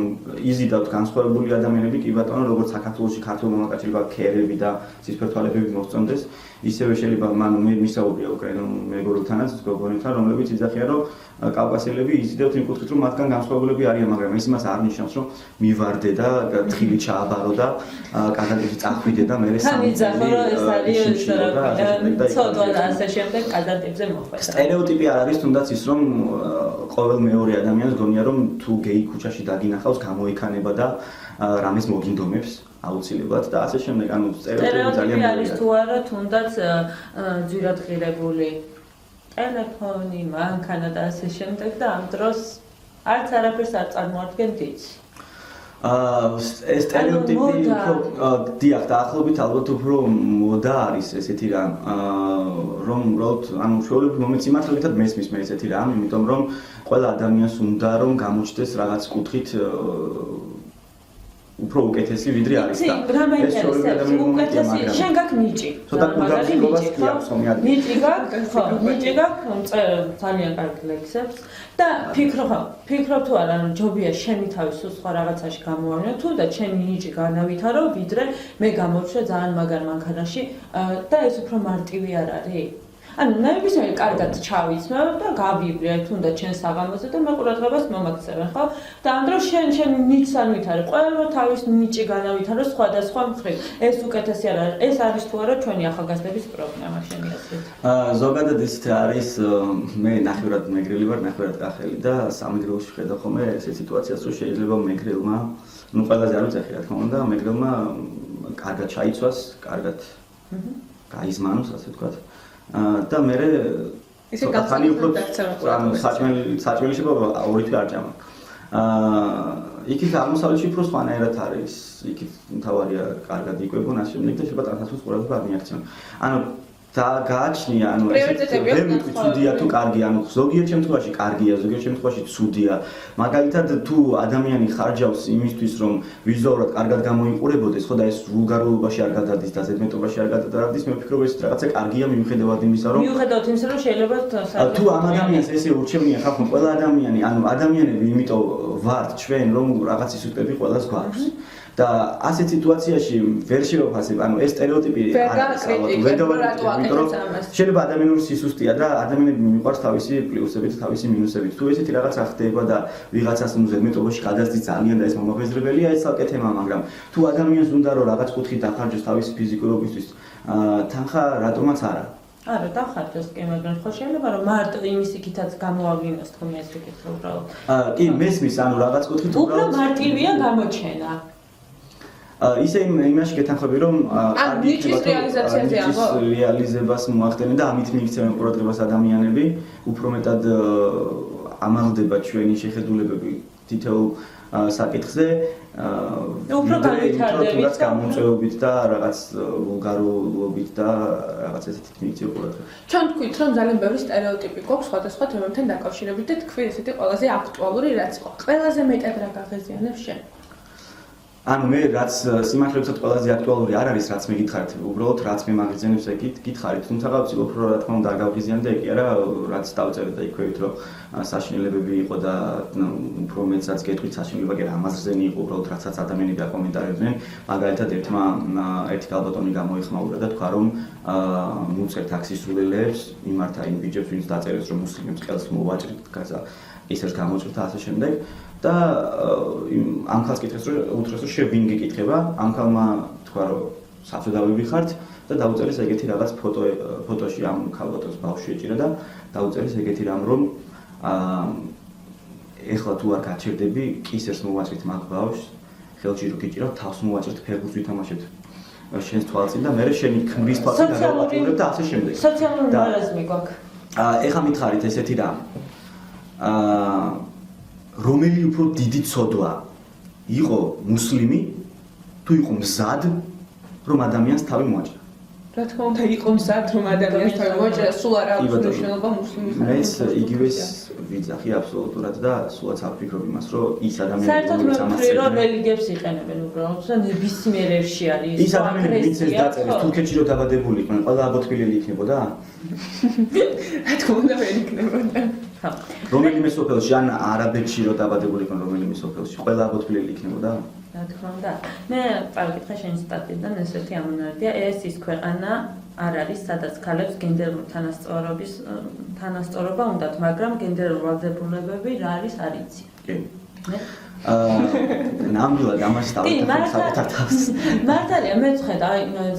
Speaker 9: იზიდავთ განსხვავებული ადამიანები, კი ბატონო, როგორც საქართველოში ქართულ მამაკაცები ქერები და ცისფერთვალებები მოსწონდეს, ისევე შეიძლება მან მისაუბრია უკრაინელ მეგობრებთანაც, გოგონებთან, რომლებიც იძახიან, რომ კავკასიელები იზიდავთ იმ კუთხით, რომ მათგან განსხვავებულები არიან, მაგრამ ეს იმას არ ნიშნავს, რომ მივარდე და თხილი ჩააბარო და კაზანტიპში წახვიდე და მე
Speaker 2: სამიძახო, რომ ეს არის ცოდვა და ასე შემდეგ კაზანტიპზე მოხვედა.
Speaker 9: სტერეოტიპი არ არის თუნდაც ის, რომ ყოველ მეორე ადამიანს გონია, რომ თუ გეი ქუჩაში დაგინახავს, გამოექანება და რამეს მოგინდომებს აუცილებლად და ასე შემდეგ. ანუ სტერეოტიპი ძალიან
Speaker 2: არის თუ არა, თუნდაც ძვირადღირებული ტელეფონი, მანქანა და ასე შემდეგ და ამ დროს არც არაფერს არ წარმოადგენთ იცი.
Speaker 9: ეს სტერეოტიპი უფრო დიახ, დაახლოებით ალბათ უფრო მოდა არის ესეთი რამ, რომ უბრალოდ ანუ ჩვეულებრივ მომეც იმართლებითად მესმის მე ესეთი რამ, იმიტომ რომ ყველა ადამიანს უნდა რომ გამოჩნდეს რაღაც კუთხით უფრო უკეთესი ვიდრე არის და
Speaker 2: რა მაინტერესებს უკეთესი შენ გაქვს ნიჭი
Speaker 9: ცოტა კურდამსიკობას კი აქვს ხომ მე
Speaker 2: ნიჭი გაქვს ხო ნიჭი გაქვს ძალიან კარგი ლექსებს და ფიქრობ თუ არა ჯობია შენი თავი სულ სხვა რაღაცაში გამოავლიო თუნდაც შენი ნიჭი განავითარო ვიდრე მე გამორჩა ძალიან მაგარ მანქანაში და ეს უფრო მარტივი არ არის ანუ ნებისმიერ კარგად ჩავიცმევ და გავივლია თუნდაც შენ საღამოზე და მე ყურადღებას მომაქცევენ ხო და ამ დროს შენ ნიჭს არ ვითარე ყველა თავის ნიჭი განავითარო სხვადასხვა მხრივ ეს უკეთესი არ არის ეს არის თუ არა ჩვენი ახალგაზრდების პრობლემა შენი აზრით
Speaker 9: ზოგადად ისეთ არის მე ნახევრად მეგრელი ვარ ნახევრად კახელი და სამეგრელოში ხედავ ხოლმე ესეთ სიტუაციას რომ შეიძლება მეგრელმა ну ყველაზე არ უწეხი რა თქმა უნდა მეგრელმა კარგად ჩაიცვას კარგად გაიზმანოს ასე ვთქვათ და მე
Speaker 1: ისე გახანი უფრო
Speaker 9: საჭმელი შეიძლება ორი თვე არ ჭამა. იქით აღმოსავლეთში უფრო სხვანაირად არის. იქით მთავარია კარგად იკვებონ ასე შემდეგ და შეიძლება ტრანსპორტის ყურადღება არ მიაქცევენ. ანუ და გააჩნია ანუ ეს ცუდია თუ კარგი ანუ ზოგიერთ შემთხვევაში კარგია ზოგიერთ შემთხვევაში ცუდია მაგალითად თუ ადამიანი ხარჯავს იმისთვის რომ ვიზუალურად კარგად გამოიყურებოდეს ხო და ეს ვულგარულობაში არ გადადის და ზედმეტობაში არ გადადის მე ვფიქრობ ეს რაღაცა კარგია მიუხედავად იმისა რომ
Speaker 2: შეიძლება
Speaker 9: თუ ამ ადამიანს ესე ურჩევნია ხალხო ყველა ადამიანი ანუ ადამიანები იმიტომ ვართ ჩვენ რომ რაღაც ისუტები ყველას გვაქვს და ასეთ სიტუაციაში ვერ შევაფასებ, ანუ ეს სტერეოტიპი არის ვერ დავაკეთებ, იმიტომ რომ შეიძლება ადამიანური სისუსტეა და ადამიანები მიყვარს თავისი პლუსებით, თავისი მინუსებით. თუ ესეთი რაღაცა ხდება და ვიღაცას ზედმეტობაში გადასდის ძალიან და ეს მომაღვიძრებელია, ეს ცალკე თემა, მაგრამ თუ ადამიანს უნდა რომ რაღაც კუთხით დახარჯოს თავისი ფიზიკურობისთვის, თანხა რატომაც არა.
Speaker 2: არა, დახარჯოს კი, მაგრამ ხო შეიძლება რომ მარტო იმის იქითაც გამოავლინოს თქო მე ესე ვკითხე უბრალოდ.
Speaker 9: კი, მესმის, ანუ რაღაც კუთხით
Speaker 2: უბრალოდ მარტივია გამოჩენა.
Speaker 9: ისე იმაში გეთანხმები რომ
Speaker 1: ნიჭის რეალიზაციაზე ამბობ?
Speaker 9: რეალიზებას მოახდენენ და ამით მიიქცევენ ყურადღებას ადამიანები, უფრო მეტად ამალდება ჩვენი შეხედულებები თითოეულ საკითხზე.
Speaker 2: უფრო განვითარდებით
Speaker 9: გამოწვევებით და რაღაც ვულგარულობით და რაღაც ესეთი მიიქცევ ყურადღებას.
Speaker 1: ჩვენ თქვით რომ ძალიან ბევრი სტერეოტიპი გვაქვს სხვადასხვა თემებთან დაკავშირებით და თქვი ესეთი ყველაზე აკტუალური რაც ხო. ყველაზე მეტად რა გაღიზიანებს შენ?
Speaker 9: ანუ მე რაც სიმართლეებსაც ყველაზე აქტუალური არ არის რაც მე გითხარით უბრალოდ რაც მე მაგიზიანებს ეგით გითხარით თუმცა ვცდილობ რომ რა თქმა უნდა არ გავღიზიანო და ეგ კი არა რაც დავწერეთ და იქვე ვით რომ საშინელებები იყო და უფრო მეცაც გეტყვით საშინელება კი არა ამაზრზენი იყო უბრალოდ რასაც ადამიანები აკომენტარებდნენ მაგალითად ერთი კალბატონი გამოიხმაურა და თქვა რომ მუწერ ტაქსისრულელებს იმართა იმ ბიჭებს ვინც დაწერეს რომ მუსლიმებს ყელს მოვაჭრით ისერს გამოწვევთ და ასე შემდეგ და ამ ხალხს კითხეს რომ უთხრეს რომ შე ვინ გიკითხება ამ ხალხმა თქვა რომ საწოდავები ხართ და დაუწერეს ეგეთი რაღაც ფოტოში ამ ქალბატონს ბავშვი ეჭირა და დაუწერეს ეგეთი რამ რომ ეხლა თუ არ გაჩერდები კისერს მოვაჭრით მაგ ბავშვს ხელში რო გიჭირავ თავს მოვაჭრით ფეხბურთს ვითამაშებთ შენს თვალწინ და მე შენი ქმრის თვალწინ გადავაჭირებ და ასე შემდეგ
Speaker 2: სოციალური მარაზმი გვაქვს
Speaker 9: ეხლა მითხარით ესეთი რამ რომელი უფრო დიდი ცოდვა იყო მუსლიმი თუ იყო მზად რომ ადამიანს თავი მოაჭრა.
Speaker 1: რა თქმა უნდა იყო მზად რომ ადამიანს თავი მოაჭრა, სულ არ აქვს მნიშვნელობა მუსლიმის.
Speaker 9: მეც იგივეს ვიძახი აბსოლუტურად და სულაც არ ვფიქრობ იმას რომ ის ადამიანები
Speaker 2: საერთოდ მე ვფიქრობ რომ რელიგიებს იყენებენ უბრალოდ და ნებისმიერ ერში არის
Speaker 9: ის ადამიანები ვინც ეს დაწერეს თურქეთში რომ დაბადებული იყვნენ ყველა აბოთფილელი იქნებოდა?
Speaker 1: რა თქმა უნდა ვერ იქნებოდა.
Speaker 9: რომელიმე სოფელში ან არაბეთში რომ დაბადებული იყვნენ რომელიმე სოფელში ყველა აბოთფილელი იქნებოდა?
Speaker 2: რა თქმა უნდა. მე წავიკითხე შენ სტატიიდან ესეთი ამონარდია ეს ის ქვეყანა არ არის სადაც ქალებს გენდერული თანასწორობა უნდათ, მაგრამ გენდერული ვალდებულებები რა არის არ იცი.
Speaker 9: კი. ნამდვილად ამაში დავთვალე.
Speaker 2: მართალია მე ვხედა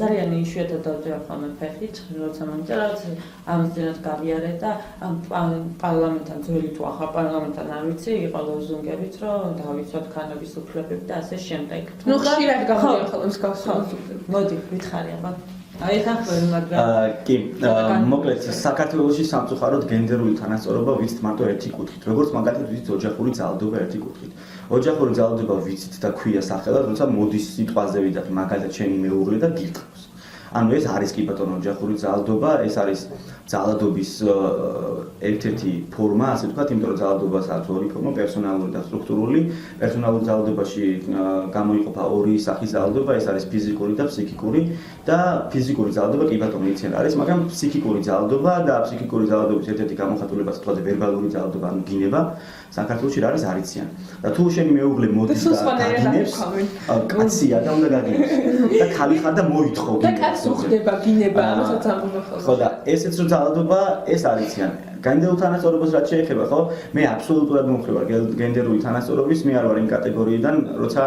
Speaker 2: ძალიან იშვიათად დავწერა ხოლმე ფეხით, როცა მომწერა ამისთანაც გავიარე და პარლამენტთან ძველი თუ ახალ პარლამენტთან არ ვიცი, იყო ლოზუნგებით, რომ დავიცვათ ქანების უფლებები და ასე შემდეგ.
Speaker 1: ნუ ხშირად გამოდიან ხოლმე მსგავსი ლოზუნგები.
Speaker 2: მოდი, ვითხარი აბა. აი თანხმები მაგრამ
Speaker 9: კი, მოკლედ საქართველოში სამწუხაროდ გენდერული თანასწორობა ვიცით მარტო ერთი კუთხით. როგორც მაგალითად ვიცით ოჯახური ძალადობა ერთი კუთხით. ოჯახური ძალადობა ვიცით და ქვია სახელად, როცა მოდის სიტყვაზე ვიდათ მაგალითად შენი მეუღლე და გილყავს. ანუ ეს არის კი ბატონო ოჯახური ძალადობა, ეს არის ძალადობის ერთ-ერთი ფორმა, ასე ვთქვათ, იმიტომ რომ ძალადობას აქვს ორი ფორმა, პერსონალური და სტრუქტურული. პერსონალურ ძალადობაში გამოიყოფა ორი სახის ძალადობა, ეს არის ფიზიკური და ფსიქიკური და ფიზიკური ძალადობა კი ბატონო იციან არის, მაგრამ ფსიქიკური ძალადობა და ფსიქიკური ძალადობის ერთ-ერთი გამოხატულება სიტყვაზე ვერბალური ძალადობა, ანუ გინება საქართველოში რა არის არ იციან. და თუ შენი მეუღლე მოდის და გაგინებს, კაცია და უნდა გაგინებს. და ხალი ხარ და მოითხოვ
Speaker 1: და კაცს უხდება გინება, ამასაც ამბობ ხოლმე.
Speaker 9: ხო და ესეც რო ძალადობა, ეს არ იციან. გენდერულ თანასწორობას რაც შეეხება, ხო? მე აბსოლუტურად მომხრე ვარ გენდერული თანასწორობის, მე არ ვარ იმ კატეგორიიდან, როცა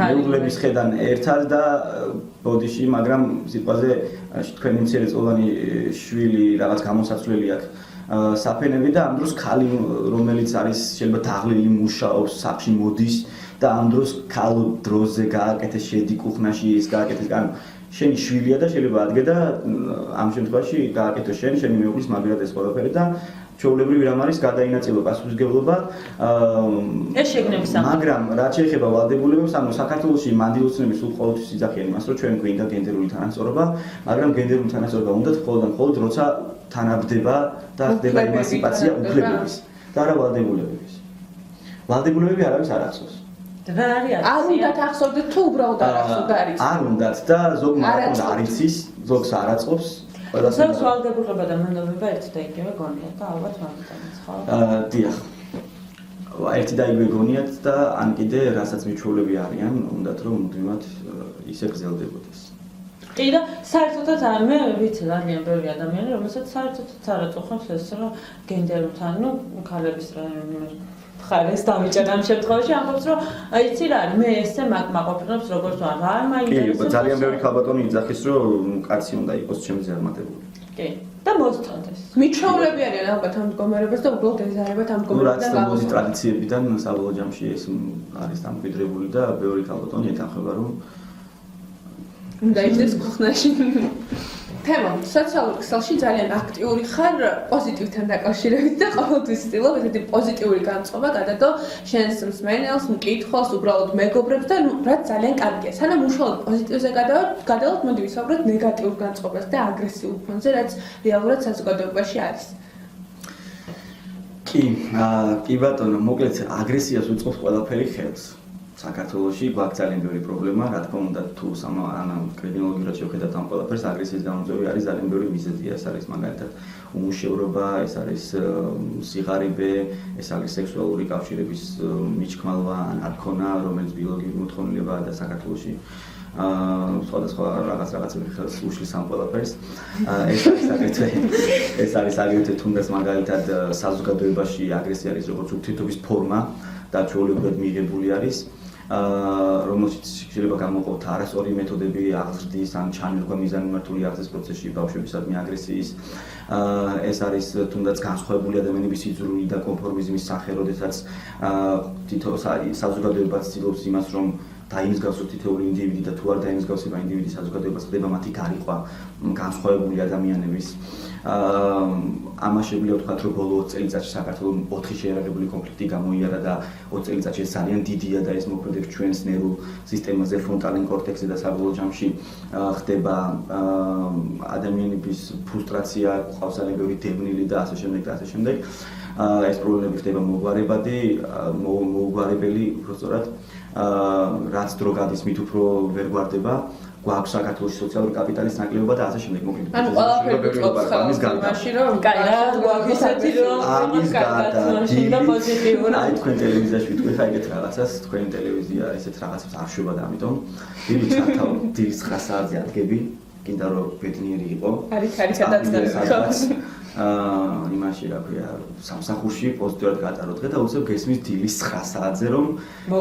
Speaker 9: მეუღლების ხედან ერთად და ბოდიში, მაგრამ სიტყვაზე თქვენი მცირეწლოვანი შვილი რაღაც გამოსაცვლელი აქვს. საფენები და ამ დროს ხალი რომელიც არის შეიძლება დაღლილი მუშაობს, სახში მოდის და ამ დროს ქალ დროზე გააკეთეს შედი კუხნაში ის გააკეთეს, ანუ შენი შვილია და შეიძლება ადგე და ამ შემთხვევაში გააკეთოს შენი მეუღლის მაგრად ეს ყველაფერი და ჩვეულებრივ რამ არის გადაინაწილო პასუხისმგებლობა.
Speaker 2: ეს შეგნების ამ.
Speaker 9: მაგრამ რაც შეეხება ვალდებულებებს, ანუ საქართველოში მანდილოსნები სულ ყოველთვის იძახიან იმას, რომ ჩვენ გვინდა გენდერული თანასწორობა, მაგრამ გენდერული თანასწორობა უნდა მხოლოდ და მხოლოდ როცა თანაბდება და ხდება ემანციპაცია უფლებების და არა ვალდებულებების. ვალდებულებები არავის არ ახსოვს.
Speaker 2: რა არის?
Speaker 1: არ უნდათ ახსოვდეთ თუ უბრალოდ არ ახსოვდა არის.
Speaker 9: არ უნდათ და ზოგ მაგას არ იცის, ზოგს არ აწყობს.
Speaker 2: ზოგს ვალდებულება და მანდობება ერთი და იგივე გონიათ და ალბათ მაგიტანიც ხო?
Speaker 9: დიახ. ერთი და იგივე გონიათ და ან კიდე რასაც მიჩვეულები არიან, უნდათ რომ მუდმივად ისე გრძელდებოდეს.
Speaker 2: კი და საერთოდაც მე ვიცი ძალიან ბევრი ადამიანი, რომელსაც საერთოდაც არ აწუხებს ეს რომ გენდერთან, ну, ქალების ხარეს დამიჭერა ამ შემთხვევაში ამბობს რომ იცი რა არის მე ესე მაყოფილებს როგორც ვარ არ მაინტერესებს.
Speaker 9: კი, ძალიან ბევრი ქალბატონი იძახის რომ კაცი უნდა იყოს ჩემი ზარმატებული.
Speaker 2: კი. და მოსწონდეს.
Speaker 1: მიჩვეულები არიან ალბათ ამ მდგომარეობას და უბრალოდ ეზარებათ ამ მდგომარეობიდან
Speaker 9: რაც მოდის ტრადიციებიდან საბოლოო ჯამში ეს არის დამკვიდრებული და ბევრი ქალბატონი ეთანხმება რომ
Speaker 1: უნდა იდეს კუხნაში. თემა სოციალურ ქსელში ძალიან აქტიური ხარ პოზიტივთან დაკავშირებით და ყოველთვის ვცდილობ ესეთი პოზიტიური განწყობა გადადო შენს მსმენელს, მკითხველს, უბრალოდ მეგობრებს და რაც ძალიან კარგია. სანამ უშუალოდ პოზიტივზე გადავალთ, მოდი ვისაუბროთ ნეგატიურ განწყობას და აგრესიულ ფონზე, რაც რეალურად საზოგადოებაში არის.
Speaker 9: კი ბატონო, მოკლედ აგრესიას უწყობს ყველაფერი ხელს. საქართველოში გვაქვს ძალიან ბევრი პრობლემა, რა თქმა უნდა, თუ კრიმინოლოგიურად შევხედავთ ამ ყველაფერს, აგრესიის გამომწვევი არის ძალიან ბევრი მიზეზია, ეს არის მაგალითად უმუშევრობა, ეს არის სიღარიბე, ეს არის სექსუალური კავშირების მიჩქმალვა ან არ ქონა, რომელიც ბიოლოგიური მოთხოვნილებაა და საქართველოში სხვადასხვა რაღაცები ხელს უშლის ამ ყველაფერს. ეს არის აგრეთვე თუნდაც მაგალითად საზოგადოებაში აგრესია არის როგორც ურთიერთობის ფორმა და ჩვეულებრივად მიღებული არის. რომელშიც შეიძლება გამოყოფთ არასწორი მეთოდები აღზრდის ან ჩანერგვა მიზანმიმართული აღზრდის პროცესში ბავშვებისადმი აგრესიის. ეს არის თუნდაც განსხვავებული ადამიანების სიძულვილი და კონფორმიზმის სახე, როდესაც თითო საზოგადოება ცდილობს იმას, რომ დაიმსგავსოს თითოეული ინდივიდი და თუ არ დაიმსგავსება ინდივიდი საზოგადოებას ხდება მათი გარიყვა განსხვავებული ადამიანების. ამას შეგვიძლია ვთქვათ, რომ ბოლო 20 წელიწადში საქართველოს 4 შეერაგებული კონფლიქტი გამოიარა და 20 წელიწადში ეს ძალიან დიდია და ეს მოქმედებს ჩვენს ნერვულ სისტემაზე, ფრონტალურ კორტექსზე და საბოლოო ჯამში ხდება ადამიანების ფრუსტრაცია, ყავს ძალიან ბევრი დევნილი და ასე შემდეგ და ასე შემდეგ. ეს პრობლემები ხდება მოუგვარებელი, უბრალოდ რაც დრო გადის, მით უფრო ვერ გვარდება. გვაქვს საქართველოს სოციალური კაპიტალის ნაკლებობა და ასე შემდეგ მოკლედ.
Speaker 1: ანუ ყველაფერი გვწევს ხალხში რომ
Speaker 2: კაი რა გვაქვს ესეთი რომ და პოზიტიური.
Speaker 9: აი თქვენ ტელევიზიაში ვიტყვით აი ეგეთ რაღაცას, თქვენი ტელევიზია ესეთ რაღაცებს არ შვება და ამიტომ დიდი ჩართავ დილის 9 საათზე ადგები, კიდე რომ ბედნიერი იყო.
Speaker 1: არის გადაწყდა.
Speaker 9: იმაში რა ქვია, სამსახურში პოზიტიურად გატარო დღე და უცებ გესმის დილის 9 საათზე რომ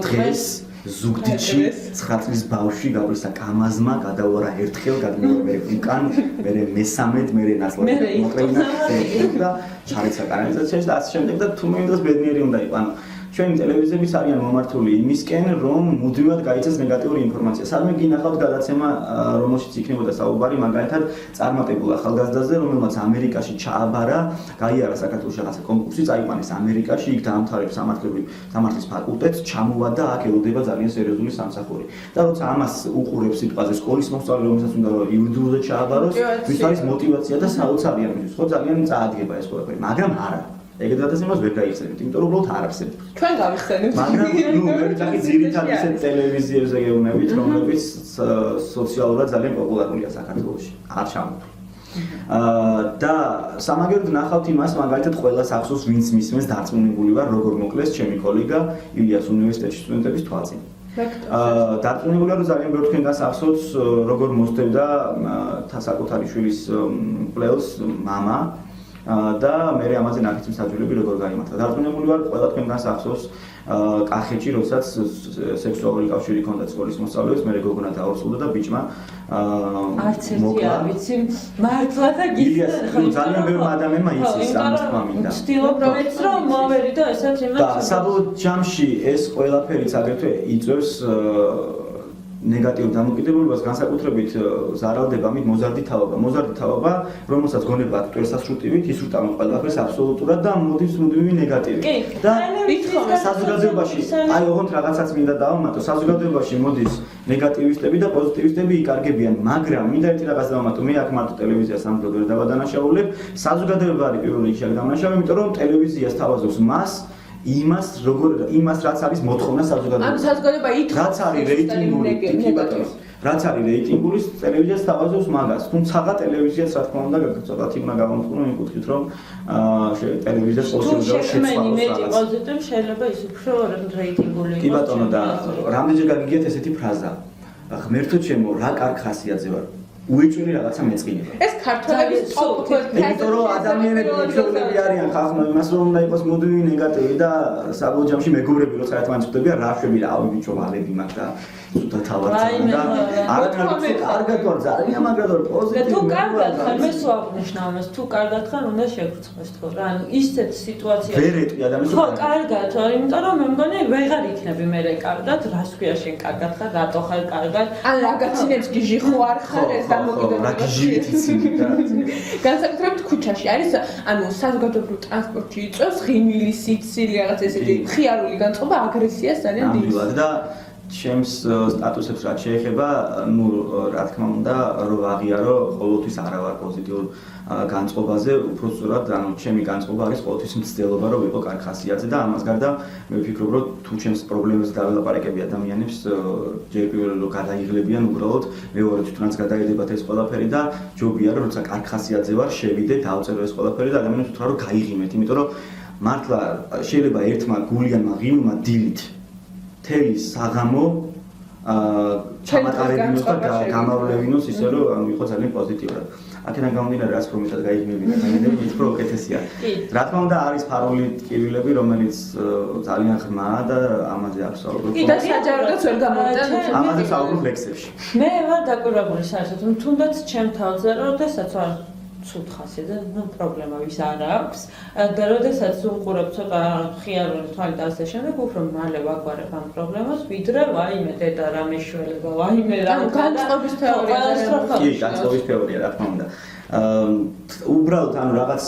Speaker 9: დღეს ზუგდიდში 9 წლის ბავშვი გავრისა კამაზმა გადაუარა ერთხელ გადმოვა უკან, მერე მესამედ, მერე ნაცვლად მოყრენა და ჩარეცა კანალიზაციაში და ასე შემდეგ და თუ მე იმდროს ბედნიერი უნდა იყო. ანუ ჩვენი ტელევიზიებიც არიან მომართული იმისკენ, რომ მუდმივად გაიცეს ნეგატიური ინფორმაცია. სადმე გინახავთ გადაცემა, რომელშიც იქნებოდა საუბარი მაგალითად წარმატებულ ახალგაზრდაზე, რომელმაც ამერიკაში ჩააბარა, გაიარა საქართველოს რაღაცა კონკურსი, წაიყვანეს ამერიკაში, იქ დაამთავრებს სამართლის ფაკულტეტს, ჩამოვა და აქ ელოდება ძალიან სერიოზული სამსახური. და როცა ამას უყურებს სიტყვაზე სკოლის მოსწავლე, რომელსაც უნდა იურიდიულად ჩააბაროს, ვის არის мотиваცია და საოცარი ამის, ხო ძალიან წაადგება ეს ყველაფერი, მაგრამ არა. ეგეთ გადაცემას ვერ გაიხსენებთ, იმიტომ რომ უბრალოდ არ არსებობს.
Speaker 1: ჩვენ გავიხსენებთ.
Speaker 9: მაგრამ მე ძირითადად ისეთ ტელევიზიებზე გეუბნებით, რომლებიც სოციალურად ძალიან პოპულარულია საქართველოში. არ ჩამოთვლი. და სამაგეროდ ნახავთ იმას, მაგალითად ყველას ახსოვს, ვინც მისმენს დარწმუნებული ვარ, როგორ მოკლეს ჩემი კოლეგა ილიას უნივერსიტეტში სტუდენტების თვალწინ. დარწმუნებული ვარ, რომ ძალიან ბევრი თქვენგანს ახსოვს, როგორ მოსდევდა საკუთარი შვილის კვლევს მამა და მე ამაზე ნაკითი მსაჯულები როგორ გაიმართა. დარწმუნებული ვარ, ყველა თქვენგანს ახსოვს კახეთში, როდესაც სექსუალური კავშირი ჰქონდა სკოლის მოსწავლეებს, მე გოგონა დაორსულდა და ბიჭმა
Speaker 2: არც ერთი არ ვიცი, მართლა და გიცნო.
Speaker 9: ძალიან ბევრი ადამიანმა იცის ამის თქმა მინდა.
Speaker 2: ვცდილობ რომ მოვერიდო ესეც იმას.
Speaker 9: და საბოლოო ჯამში ეს ყველაფერიც აგრეთვე იწვევს ნეგატიურ დამოკიდებულებას, განსაკუთრებით ზარალდება მით მოზარდი თავობა, რომელსაც გონება აქვს ტვერსასრუტივით, ისრუტავენ ყველაფერს აბსოლუტურად და მოდის მუდმივი ნეგატივი. და საზოგადოებაში, აი ოღონდ რაღაცაც მინდა დავამატო, საზოგადოებაში მოდის ნეგატივისტები და პოზიტივისტები იკარგებიან, მაგრამ მინდა ერთი რაღაც დავამატო, მე აქ მარტო ტელევიზიას ამბობ ვერ დავადანაშაულებ, საზოგადოება არის პირველ რიგში აქ დამნაშავე, იმიტომ რომ ტელევიზია სთავაზობს იმას რაც არის მოთხოვნა საზოგადოებაში.
Speaker 1: ამ საზოგადოება ითხოვს
Speaker 9: რაც არის რეიტინგული, რაც არის რეიტინგული ტელევიზია სთავაზობს მაგას. თუმცა ტელევიზიას რა თქმა უნდა ცოტათი უნდა გამოვხსნო იმ კუთხით, რომ ტელევიზიას პოზიტიურად შეცვალოს.
Speaker 2: პოზიტივი შეიძლება ის უფრო რეიტინგული იყოს.
Speaker 9: კი ბატონო და რამდენჯერ გაგიგიათ ესეთი ფრაზა. ღმერთო ჩემო, რა კარგ ხასიათზე ვარ. უეჭველი რაღაცა მეწყინება.
Speaker 1: ეს ქართველების
Speaker 9: იმიტომ რომ ადამიანები უჩვეულები არიან ხალხმა იმას რომ უნდა იყოს მუდმივი ნეგატივი და საბოლოო ჯამში მეგობრები როცა ერთმანეთს ხვდებიან რა შვები რა ბიჭო ვალები მაგ და სუთა თავად და კარგად ვარ ძალიან მაგრად ვარ პოზიტივი.
Speaker 2: თუ კარგად ხარ მე სულ აღნიშნავ ამას თუ კარგად ხარ უნდა შეგრცხვეს თქო რა ანუ ისეთ სიტუაციაში
Speaker 9: ვერ ეტყვი ადამიანს
Speaker 2: ხო კარგად იმიტომ რომ მე მგონი ვეღარ იქნები მე კარგად რას ქვია შენ კარგად ხარ რატო ხარ კარგად
Speaker 1: ან რაღაცინებს გიჟი ხო არ ხარ ეს განსაკუთრებით ქუჩაში არის ანუ საზოგადოებრივ ტრანსპორტში იწვევს ღიმილი, სიცილი, რაღაც ესეთი მხიარული განწყობა, აგრესიას ძალიან დიდ.
Speaker 9: და ჩემს სტატუსებს რაც შეეხება, ну, რა თქმა უნდა, რომ აღიარო, ყოველთვის არა ვარ პოზიტიურ განწყობაზე, უფრო სწორად, ანუ ჩემი განწყობა არის ყოველთვის მცდელობა, რომ ვიყო კარგ ხასიათზე და ამას გარდა მე ვფიქრობ, რომ თუ ჩემს პრობლემებს დაველაპარაკები ადამიანებს, ჯერ პირველად რომ გადაიღლებიან უბრალოდ, მეორე თვითონაც გადაედებათ ეს ყველაფერი და ჯობია რომ როცა კარგ ხასიათზე ვარ, შევიდე, დავწერო ეს ყველაფერი და ადამიანებს უთხრა რომ გაიღიმეთ, იმიტომ რომ მართლა შეიძლება ერთმა გულიანმა ღიმმა დილით თელის საღამო ჩამატარებინოს და გამავლევინოს ისე რომ ანუ იყო ძალიან პოზიტიურად. აქედან გამომდინარე რაც რომ მეტად გაიგებინა ადამიანები უფრო უკეთესია. რა თქმა უნდა არის ფარული ტკივილები რომელიც ძალიან ღრმაა და ამაზე არ ვსაუბრობ.
Speaker 1: კი და საჯაროდაც ვერ გამოვიდა.
Speaker 9: ამაზე ვსაუბრობ ლექსებში.
Speaker 2: მე ვარ დაკვირვებული საერთოდ თუნდაც ჩემ თავზე რომ შესაძაც ვარ ცუდ ხასიათზე, ну პრობლემა ვის არ აქვს და როდესაც უყურებ ცოტა ხიარული თვალი და ასე შემდეგ, უფრო მალე ვაგვარებ ამ პრობლემას, ვიდრე ვაიმე დედა რა მეშველება, ვაიმე რა
Speaker 1: განწყობის თეორია.
Speaker 9: კი, განწყობის თეორია, რა თქმა უნდა. უბრალოდ ანუ რაღაც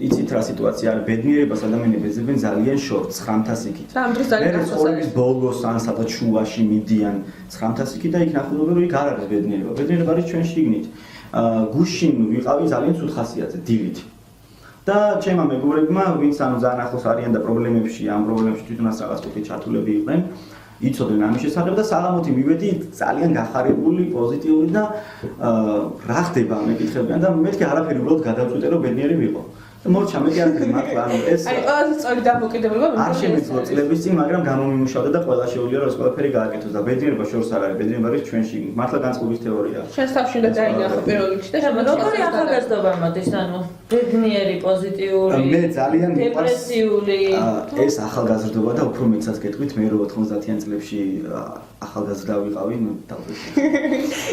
Speaker 9: იცით რა სიტუაცია არის ბედნიერებას ადამიანები ეძებენ ძალიან შორტ 900-ით.
Speaker 1: ამ დროს ძალიან
Speaker 9: გასწორების ბოლოს ან სადაც შუაში მიდიან 900-ით და იქ ნახულობენ რომ იქ არ არის ბედნიერება. ბედნიერება არის ჩვენ შიგნით. გუშინ ვიყავი ძალიან ცუდ ხასიათზე დილით. და ჩემმა მეგობრებმა, ვინც ანუ ძალიან ახლოს არიან და პრობლემებში, ამ პრობლემებში თვითონაც რაღაც კუთხით ჩართულები იყვნენ, იცოდნენ ამის შესახებ და საღამოთი მივედი ძალიან გახარებული, პოზიტიური და რა ხდება მეკითხებიან და მეთქი არაფერი უბრალოდ გადავწყვიტე რომ ბედნიერი ვიყო. მორჩა მე კი არ მართლა ანუ ეს
Speaker 1: აი ყველაზე სწორი დამოკიდებულება
Speaker 9: არ შემიძლია წლების წინ, მაგრამ გამომიმუშავდა და ყველა შეუძლია რომ ეს ყველაფერი გააკეთოს და ბედნიერება შორს არ არის, ბედნიერება არის ჩვენში. მართლა განწყობის თეორია.
Speaker 1: შენს თავში უნდა დაინახო პირველ რიგში და
Speaker 2: როგორი ახალგაზრდობა მოდის ანუ ბედნიერი, პოზიტიური,
Speaker 9: მე ძალიან
Speaker 2: დეპრესიული
Speaker 9: ეს ახალგაზრდობა და უფრო მეცაც გეტყვით მე რო 90-იან წლებში ახალგაზრდა ვიყავი, ну დავწერე.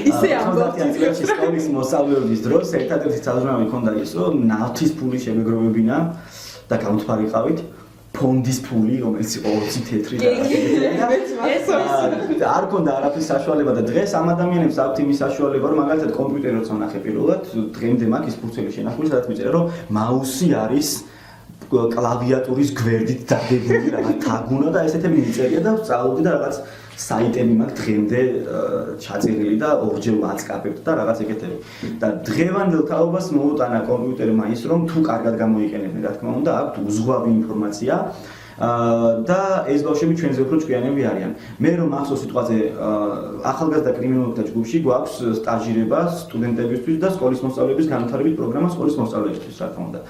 Speaker 1: ისე ამბობ
Speaker 9: 90-იან წლებში სკოლის მოსავლეობის დროს ერთადერთი საზრუნავი მქონდა ის რომ ნავთის ფული შემეგროვებინა და გამთბარიყავით ფონდის ფული, რომელიც იყო 20 თეთრი და არ ქონდა არაფრის საშუალება და დღეს ამ ადამიანებს აქვთ იმის საშუალება, რომ მაგალითად კომპიუტერი როცა ნახე პირველად, დღემდე მაქვს ის ფურცელი შენახული, სადაც მიწერა, რომ მაუსი არის კლავიატურის გვერდით დაგებული რაღაც თაგუნა და ესეთები მიწერია და ვსწავლობდი და რაღაც საიტები მაქვს დღემდე ჩაწერილი და ორჯერ ვაწყაბებთ და რაღაც ეგეთები. და დღევანდელ თაობას მოუტანა კომპიუტერმა ის, რომ თუ კარგად გამოიყენებენ, რა თქმა უნდა, აქვთ უზღვავი ინფორმაცია და ეს ბავშვები ჩვენზე უფრო ჭკვიანები არიან. მე რომ მახსოვს სიტყვაზე ახალგაზრდა კრიმინოლოგთა ჯგუფში გვაქვს სტაჟირება სტუდენტებისთვის და სკოლის მოსწავლეების განვითარების პროგრამა სკოლის მოსწავლეებისთვის, რა თქმა უნდა.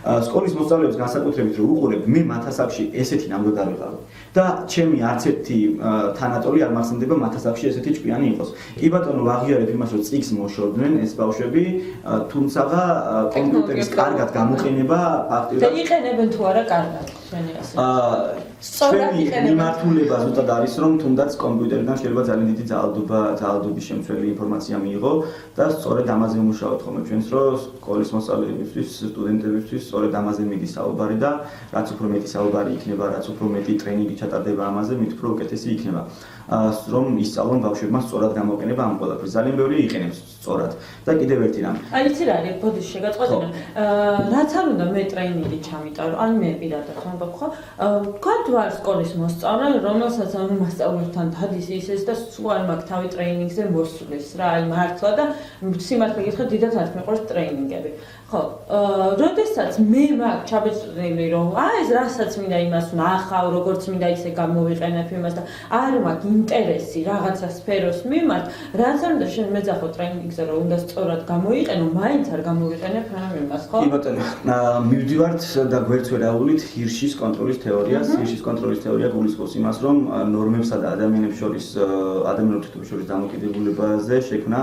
Speaker 9: სკოლის მოსწავლეებს განსაკუთრებით რო უყურებ, მე მათასაკში ესეთი ნამდვილად არ ვიყავი. და ჩემი არც ერთი თანატოლი არ მახსენდება მათასაკში ესეთი ჭკვიანი იყოს. კი ბატონო, ვაღიარებ იმას, რომ წიგს მოშორდნენ ეს ბავშვები, თუმცა კომპიუტერის კარგად გამოყენება ფაქტიურად
Speaker 2: და იყენებენ თუ არა კარგად, შენი ასე.
Speaker 9: ჩვენი მიმართულება ზუსტად არის, რომ თუნდაც კომპიუტერიდან შეიძლება ძალიან დიდი ძალადობის შემცველი ინფორმაცია მიიღო და სწორედ ამაზე ვმუშაობთ ხოლმე ჩვენს დროს სკოლის მოსწავლეებისთვის, სტუდენტებისთვის, სწორედ ამაზე მიდის საუბარი და რაც უფრო მეტი საუბარი იქნება, რაც უფრო მეტი ტრენინგი ჩატარდება ამაზე, მით უფრო უკეთესი იქნება. რომ ისწავლონ ბავშვებმა სწორად გამოყენება ამ ყველაფერს. ძალიან ბევრი იყენებს სწორად. და კიდევ ერთი რამ.
Speaker 2: აი იცი რა არის, ბოდიში შეგაწყვეტინა. რაც არ უნდა მე ტრეინინგი ჩამიტარო, ან მე პირადად ვამბობ ხო? თქვათ ვარ სკოლის მოსწავლე, რომელსაც ამ მასწავლებელთან დადის ისეს და სულ არ მაქვს თავი ტრეინინგზე მოსulis რა, აი მართლა და სიმართლე გითხრათ, დიდად არ მიყვარს ტრეინინგები. ხო, როდესაც მე მაქვს ჩაბეჭდილი რომ ეს რასაც მინდა იმას ვნახავ, როგორც მინდა ისე გამოვიყენებ იმას და არ მაქვს ინტერესი რაღაცა სფეროს მიმართ, რაც არ უნდა შენ მეძახო ტრეინინგზე რომ უნდა სწორად გამოიყენო, მაინც არ გამოვიყენებ რამე იმას, ხო?
Speaker 9: კი ბატონო, მივდივართ და გვერდს ვერაუვლით ჰირშის კონტროლის თეორიას. ჰირშის კონტროლის თეორია გულისხმობს იმას, რომ ნორმებსა და ადამიანებს შორის ადამიანურ თვითონ შორის დამოკიდებულებაზე შექმნა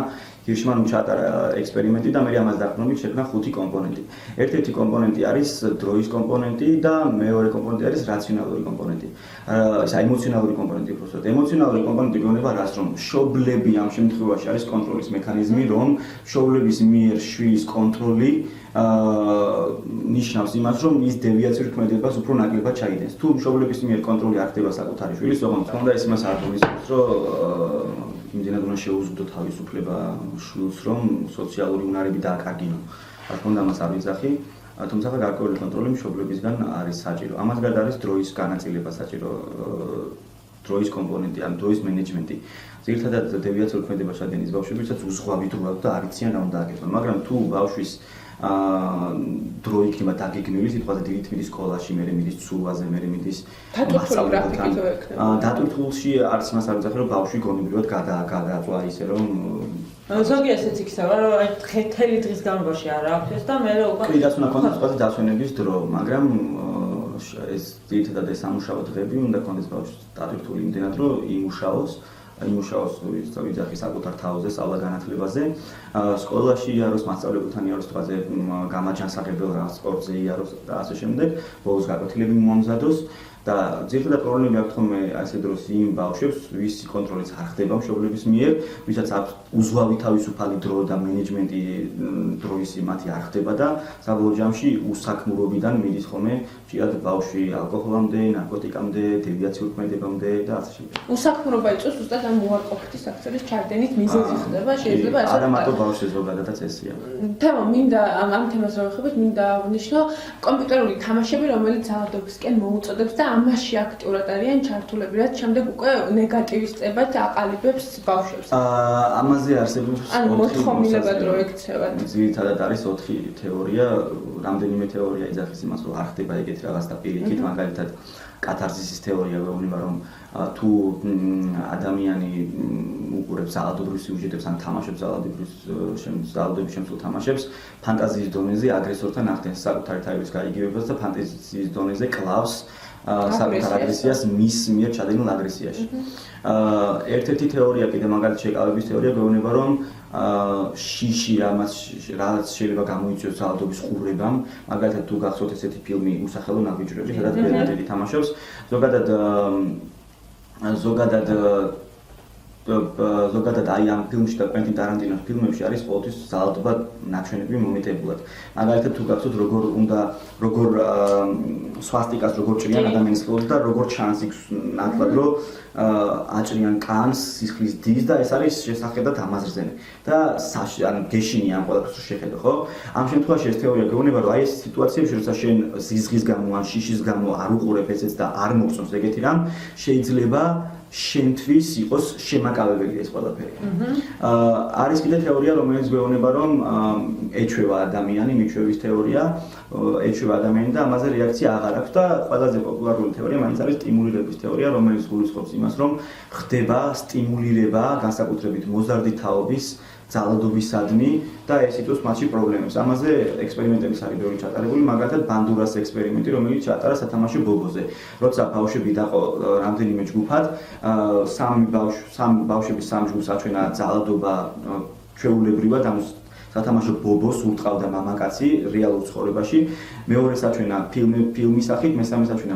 Speaker 9: ჰირშმა ჩაატარა ექსპერიმენტი და მე ამას დაყრდნობით შექმნა 5 კომპონენტი. ერთ-ერთი კომპონენტი არის დროის კომპონენტი და მეორე კომპონენტი არის რაციონალური კომპონენტი. ეს ემოციონალური კომპონენტი უბრალოდ. ემოციონალური კომპონენტი გეუბნება რას, რომ მშობლები ამ შემთხვევაში არის კონტროლის მექანიზმი, რომ მშობლების მიერ შვილის კონტროლი ნიშნავს იმას, რომ ის დევიაციურ ქმედებას უფრო ნაკლებად ჩაიდენს. თუ მშობლების მიერ კონტროლი არ ხდება საკუთარი შვილის, ოღონდ თქონდა ეს იმას არ გულისხმობს, რომ იმდენად უნდა შეუზღუდო თავისუფლება შვილს, რომ სოციალური უნარები დააკარგინო. რა თქმა უნდა, ამას არ ვიძახი, თუმცა გარკვეული კონტროლი მშობლებისგან არის საჭირო. ამას გარდა არის დროის განაწილება საჭირო, დროის კომპონენტი, ან დროის მენეჯმენტი. ძირითადად დევიაციურ ქმედებას ჩადენის ბავშვები, ვისაც უზღვავი დრო აქვს და არ იციან რა უნდა აკეთონ, მაგრამ თუ ბავშვის დრო იქნება დაგეგმილი, სიტყვაზე დილით მიდის სკოლაში, მერე მიდის ცულვაზე, მერე მიდის
Speaker 1: მასწავლებელთან.
Speaker 9: დატვირთულში არც იმას არ ვიძახი, რომ ბავშვი გონებრივად გადააწვა ისე რომ
Speaker 2: ზოგი ესეც იქცევა, რომ აი თელი დღის განმავლობაში არ აქვს და მე უკვე
Speaker 9: კიდაც უნდა ქონდეს სიტყვაზე დასვენების დრო, მაგრამ ეს ძირითადად ეს სამუშაო დღეები უნდა ქონდეს ბავშვს დატვირთული იმდენად, რომ იმუშაოს ვიძახი საკუთარ თავზე, სწავლა-განათლებაზე, სკოლაში იაროს, მასწავლებელთან იაროს, სიტყვაზე გამაჯანსაღებელ რაღაც სპორტზე იაროს და ასე შემდეგ, ბოლოს გაკვეთილები მომზადოს. და ძირითადად პრობლემები აქვს ხოლმე ასე დროს იმ ბავშვებს, ვისი კონტროლიც არ ხდება მშობლების მიერ, ვისაც აქვს უზღვავი თავისუფალი დრო და მენეჯმენტი დროის მათი არ ხდება და საბოლოო ჯამში უსაქმურობიდან მიდის ხოლმე ჭირად ბავშვი ალკოჰოლამდე, ნარკოტიკამდე, დევიაციურ ქმედებამდე და ასე შემდეგ.
Speaker 1: უსაქმურობა იწვევს ზუსტად ამ უარყოფითი საქციელის ჩარდენის მიზეზი ხდება, შეიძლება ასე.
Speaker 9: არა მარტო ბავშვი ზოგადადაც ესეა.
Speaker 1: თემა მინდა ამ თემას რა ვიხებთ, მინდა ვნიშნო კომპიუტერული თამაშები, რომელიც ძალადობისკენ მოუწოდებს და ამაში აქტიურად არიან ჩართულები, რაც შემდეგ უკვე ნეგატივისტებად აყალიბებს ბავშვებს.
Speaker 9: ამაზე არსებობს
Speaker 1: 4 მოთხოვნილებად რო ექცევათ.
Speaker 9: ძირითადად არის 4 თეორია, რამდენიმე თეორია იძახის იმას, რომ არ ხდება ეგეთი რაღაც და პირიქით, მაგალითად კათარზისის თეორია გვეუბნება, რომ თუ ადამიანი უყურებს ძალადობრივ სიუჟეტებს ან თამაშობს ძალადობის შემცველ თამაშებს, ფანტაზიის დონეზე აგრესორთან ახდენს საკუთარი თავის გაიგივებას და ფანტაზიის დონეზე კლავს საკუთარ აგრესიას მის მიერ ჩადენილ აგრესიაში. ერთ-ერთი თეორია კიდე მაგალითად შეკავების თეორია გვეუბნება, რომ შიში რაც შეიძლება გამოიწვიოს ძალადობის ყურებამ, მაგალითად თუ გახსოვთ ესეთი ფილმი უსახელო ნაბიჯვრები, სადაც ბერნადეტი თამაშობს, ზოგადად ზოგადად აი ამ ფილმში და კვენტინ ტარანტინოს ფილმებში არის ყოველთვის ძალადობა ნაჩვენები მომიტებულად. მაგალითად თუ გახსოვთ როგორ სვასტიკას როგორ ჭრიან ადამიანის ხელს და როგორ ჩანს იქ ნათლად რომ აჭრიან კანს, სისხლის დის და ეს არის შესახედად ამაზრზენი. და ანუ გეშინია ამ ყველაფერს შეხედო, ხო? ამ შემთხვევაში ეს თეორია გეუბნება რომ აი ეს სიტუაციებში როცა შენ ზიზღის გამო ან შიშის გამო არ უყურებ ესეც და არ მოგწონს ეგეთი რამ, შეიძლება შენთვის იყოს შემაკავებელი ეს ყველაფერი. არის კიდე თეორია, რომელიც გვეუბნება, რომ ეჩვევა ადამიანი, მიჩვევის თეორია, ეჩვევა ადამიანი და ამაზე რეაქცია აღარ აქვს და ყველაზე პოპულარული თეორია მაინც არის სტიმულირების თეორია, რომელიც გულისხმობს იმას, რომ ხდება სტიმულირება განსაკუთრებით მოზარდი თაობის ძალადობისადმი და ეს იწვევს მათში პრობლემებს. ამაზე ექსპერიმენტებიც არის ბევრი ჩატარებული, მაგალითად ბანდურას ექსპერიმენტი, რომელიც ჩატარა სათამაშო ბობოზე. როცა ბავშვები დაყო რამდენიმე ჯგუფად, სამი ბავშვების სამ ჯგუფს აჩვენა ძალადობა ჩვეულებრივად, ანუ სათამაშო ბობოს ურტყავდა მამაკაცი რეალურ ცხოვრებაში. მეორეს აჩვენა ფილმის სახით, მესამეს აჩვენა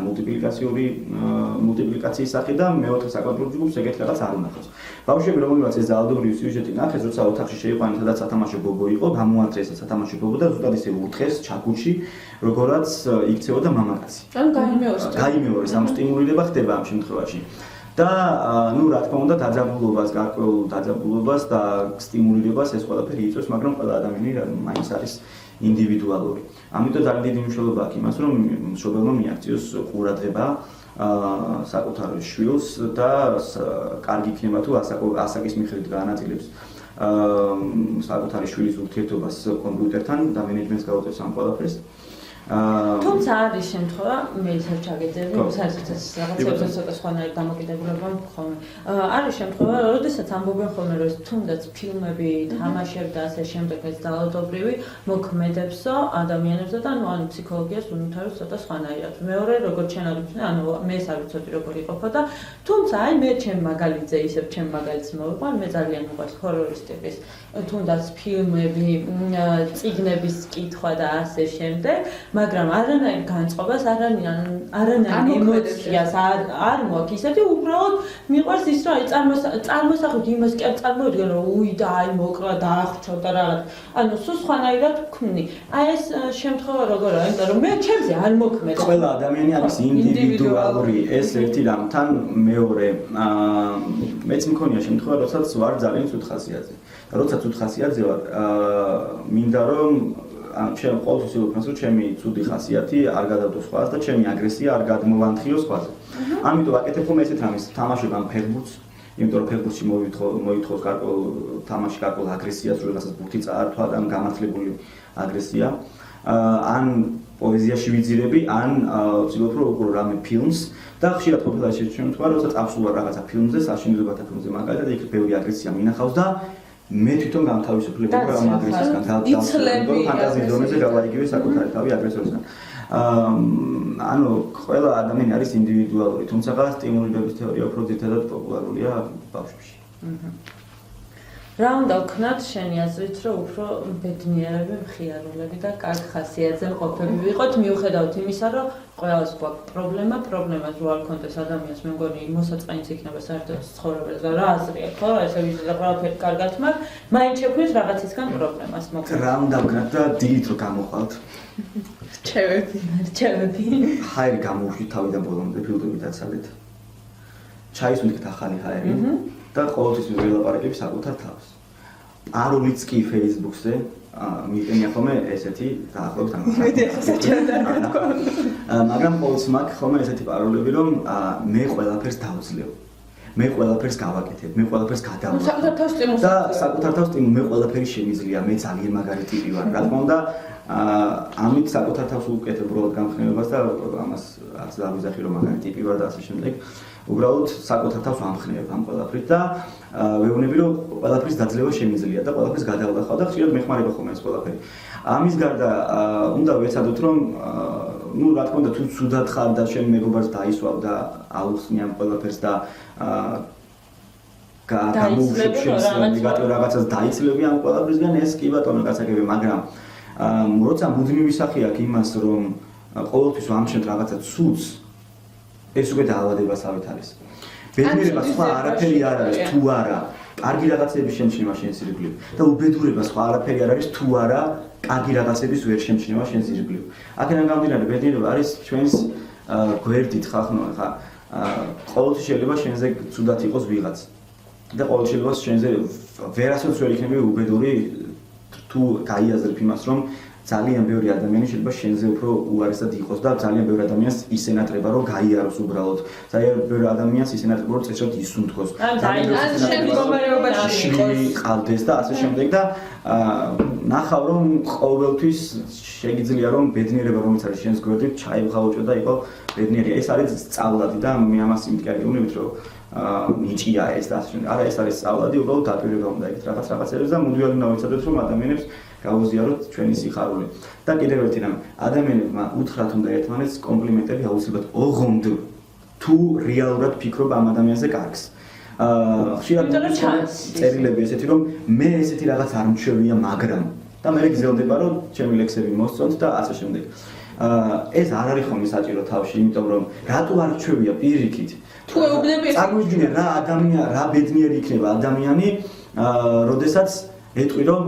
Speaker 9: მულტიპლიკაციის სახით და მეოთხე საკონტროლო ჯგუფს ეგეთ რაღაც არ უნახავს. ბავშვები რომელსაც ეს ძალადობრივი სიუჟეტი ნახეს, როცა ოთახში შეიყვანეს, სადაც სათამაშო ბობო იყო, გამოართეს ეს სათამაშო ბობო და ზუსტად ისე ურტყეს ჩაქუჩი, როგორაც იქცეოდა მამაკაცი.
Speaker 1: ანუ
Speaker 9: გაიმეორეს, ამ სტიმულირება ხდება ამ შემთხვევაში. და ნუ რა თქმა უნდა დაძაბულობას, გარკვეულ დაძაბულობას და სტიმულირებას ეს ყველაფერი იწვევს, მაგრამ ყველა ადამიანი მაინც არის ინდივიდუალური. ამიტომ ძალიან დიდი მნიშვნელობა აქვს იმას, რომ მშობელმა მიაქციოს ყურადღება საკუთარ შვილს და კარგი იქნება თუ ასაკის მიხედვით გაანაწილებს საკუთარი შვილის ურთიერთობას კომპიუტერთან და მენეჯმენტს გაუწევს ამ ყველაფერს.
Speaker 2: თუმცა არის შემთხვევა, მე ისევ ჩაგეძები, საერთოდ რაღაცებზე ცოტა სხვანაირი დამოკიდებულება მქონე. არის შემთხვევა, როდესაც ამბობენ ხოლმე, რომ თუნდაც ფილმები, თამაშები და ასე შემდეგ ეს ძალადობრივი მოქმედებსო ადამიანებზე და ანუ ფსიქოლოგიას უნითაროს ცოტა სხვანაირად. მეორე, როგორც შენ არ ვიცი, ანუ მე ეს არ ვიცოდი როგორ იყოფა და თუმცა აი მე ჩემ მაგალითზე ისევ ჩემ მაგალითს მოვიყვან, მე ძალიან მიყვარს ჰორორის ტიპის თუნდაც ფილმები, წიგნების კითხვა და ასე შემდეგ. მაგრამ არანაირ განწყობას, არანაირ ემოციას არ მოაქვს ისეთი, უბრალოდ მიყვარს ის, რომ აი წარმოსახვით იმას კი არ წარმოვიდგენ, რომ უი და აი მოკლა დაახრჩო და რაღაც. ანუ სულ სხვანაირად ვქმნი. აი ეს შემთხვევა როგორ არის? იმიტომ რომ მე ჩემზე არ მოქმედებს.
Speaker 9: ყველა ადამიანი არის ინდივიდუალური, ეს ერთი რამ, თან მეორე, მეც მქონია შემთხვევა, როდესაც ვარ ძალიან ცუდ ხასიათზე. და როცა ცუდ ხასიათზე ვარ, მინდა რომ ჩემ ყოველთვის ვფიქრობ, რომ ჩემი ცუდი ხასიათი არ გადავდო სხვას და ჩემი აგრესია არ გადმოვანთხრიო სხვაზე. ამიტომ აკეთებ ხოლმე ესეთ რამეს, თამაშობ ამ ფეხბურთს, იმიტომ რომ ფეხბურთში მოითხოვს გარკვეულ თამაში გარკვეულ აგრესიას, რომელსაც ბურთი წაართვა და გამართლებული აგრესია. ან პოეზიაში ვიძირები, ან ვცდილობ რომ უყურო რამე ფილმს და ხშირად ყოფილა შემთხვევა, როცა წავსულვარ რაღაცა ფილმზე, საშინელებათა ფილმზე მაგალითად, იქ ბევრი აგრესია მინახავს და მე თვითონ გამთავისუფლებ ამ აგრესიისგან, ფანტაზიის დონეზე გავაიგივე საკუთარი თავი აგრესორისგან. ანუ ყველა ადამიანი არის ინდივიდუალური, თუმცა სტიმულირების თეორია უფრო ძირითადად პოპულარულია ბავშვებში.
Speaker 2: რა უნდა ვქნათ შენი აზრით, რომ უფრო ბედნიერები, მხიარულები და კარგ ხასიათზე მყოფები ვიყოთ, მიუხედავად იმისა, რომ ყველას გვაქვს პრობლემას რო არ ქონდეს ადამიანს, მე მგონი მოსაწყენიც იქნება საერთოდ ცხოვრებაზე და რა აზრია, ხო? ესე ვიცი და ყველაფერი კარგად მაქვს, მაინც შექმნის რაღაცისგან პრობლემას მოკლედ.
Speaker 9: რა უნდა ვქნათ და დილით რო გამოყავთ?
Speaker 2: რჩევები.
Speaker 9: ჰაერი გამოვშვით თავიდან ბოლომდე ფილტრები დაცალეთ. ჩაის უნდათ ახალი ჰაერი და ყოველთვის ველაპარაკები საკუთარ თავს. პაროლიც კი Facebook-ზე მიყენია ხოლმე ესეთი დაახლოებით ამ. მაგრამ ყოველთვის მაქვს ხოლმე ესეთი პაროლები, რომ მე ყველაფერს დავძლევ. მე ყველაფერს გავაკეთებ, მე ყველაფერს გადავაკეთებ.
Speaker 1: საკუთარ თავს სტიმულს
Speaker 9: და საკუთარ თავს სტიმულ, მე ყველაფერი შემიძლია, მე ძალიან მაგარი ტიპი ვარ. რა თქმა უნდა, ამით საკუთარ თავს უკეთებ უბრალოდ გამხნევებას და ამას არც დავიზახი რომ მაგარი ტიპი ვარ და ასე შემდეგ. უბრალოდ საკუთარ თავს ვამხნევებ ამ ყველაფრით და ვეუბნები რომ ყველაფრის დაძლევა შემიძლია და ყველაფერს გადავდახავ და ხშირად მეხმარება ხოლმე ეს ყველაფერი. ამის გარდა უნდა ვეცადოთ რომ ну, რა თქმა უნდა, თუ ცუდად ხარ და შენ მეგობარს დაისვავ და აუხსნი ამ ყველაფერს და გამოუშვებ შენს ნეგატიურ რაღაცას დაიცლები ამ ყველაფრისგან, ეს კი ბატონო გასაგებია, მაგრამ როცა მუდმივი ვისახი აქვს იმას, რომ ყოველთვის ვამჩნევთ რაღაცა ცუდს, ეს უკვე დაავადებასავით არის. ბედნიერება სხვა არაფერი არ არის თუ არა კარგი რაღაცების შემჩნევა შენს ირგვლივ და უბედურება სხვა არაფერი არ არის თუ არა კარგი რაღაცების ვერ შემჩნევა შენს ირგვლივ. აქედან გამომდინარე ბედნიერება არის ჩვენს გვერდით ხახნო ხა ყოველთვის შეიძლება შენზე ცუდად იყოს ვიღაც და ყოველთვის შეიძლება შენზე ვერასოდეს ვერ იქნები უბედური თუ გაიაზრებ იმას რომ ძალიან ბევრი ადამიანი შეიძლება შენზე უფრო უარესად იყოს და ძალიან ბევრი ადამიანს ისენატრება რომ გაიაროს უბრალოდ. ძალიან ბევრი ადამიანს ისენატრება რომ წესრიგად ისუნთქოს.
Speaker 2: ან შენ მდგომარეობაში
Speaker 9: ყავდეს და ასე შემდეგ და ნახავ რომ ყოველთვის შეგიძლია რომ ბედნიერება რომელიც არის შენს გვერდით ჩაივღალოჭო და იყო ბედნიერია. ეს არის სწავლადი და მე ამას იმტკიარებუნებით რომ ნიჭია ეს და ასე შემდეგ. არა ეს არის სწავლადი, უბრალოდ დაპირება უნდა იქით რაღაცებს და მუდმივად უნდა ვიცოდეთ რომ ადამიანებს გავუზიაროთ ჩვენი სიხარული. და კიდევ ერთი რამ, ადამიანებმა უთხრათ უნდა ერთმანეთს კომპლიმენტები აუცილებლად ოღონდ თუ რეალურად ფიქრობ ამ ადამიანზე კარგს. ხშირად წერილები ესეთი რომ მე ესეთი რაღაც არ მჩვევია, მაგრამ და მე გრძელდება რომ ჩემი ლექსები მოსწონთ და ასე შემდეგ. ეს არ არის ხოლმე საჭირო თავში, იმიტომ რომ რატო არ მჩვევია პირიქით?
Speaker 1: თუ ეუბნები ეს
Speaker 9: წარმოიდგინე რა ადამიანი, რა ბედნიერი იქნება ადამიანი, როდესაც ეტყვი რომ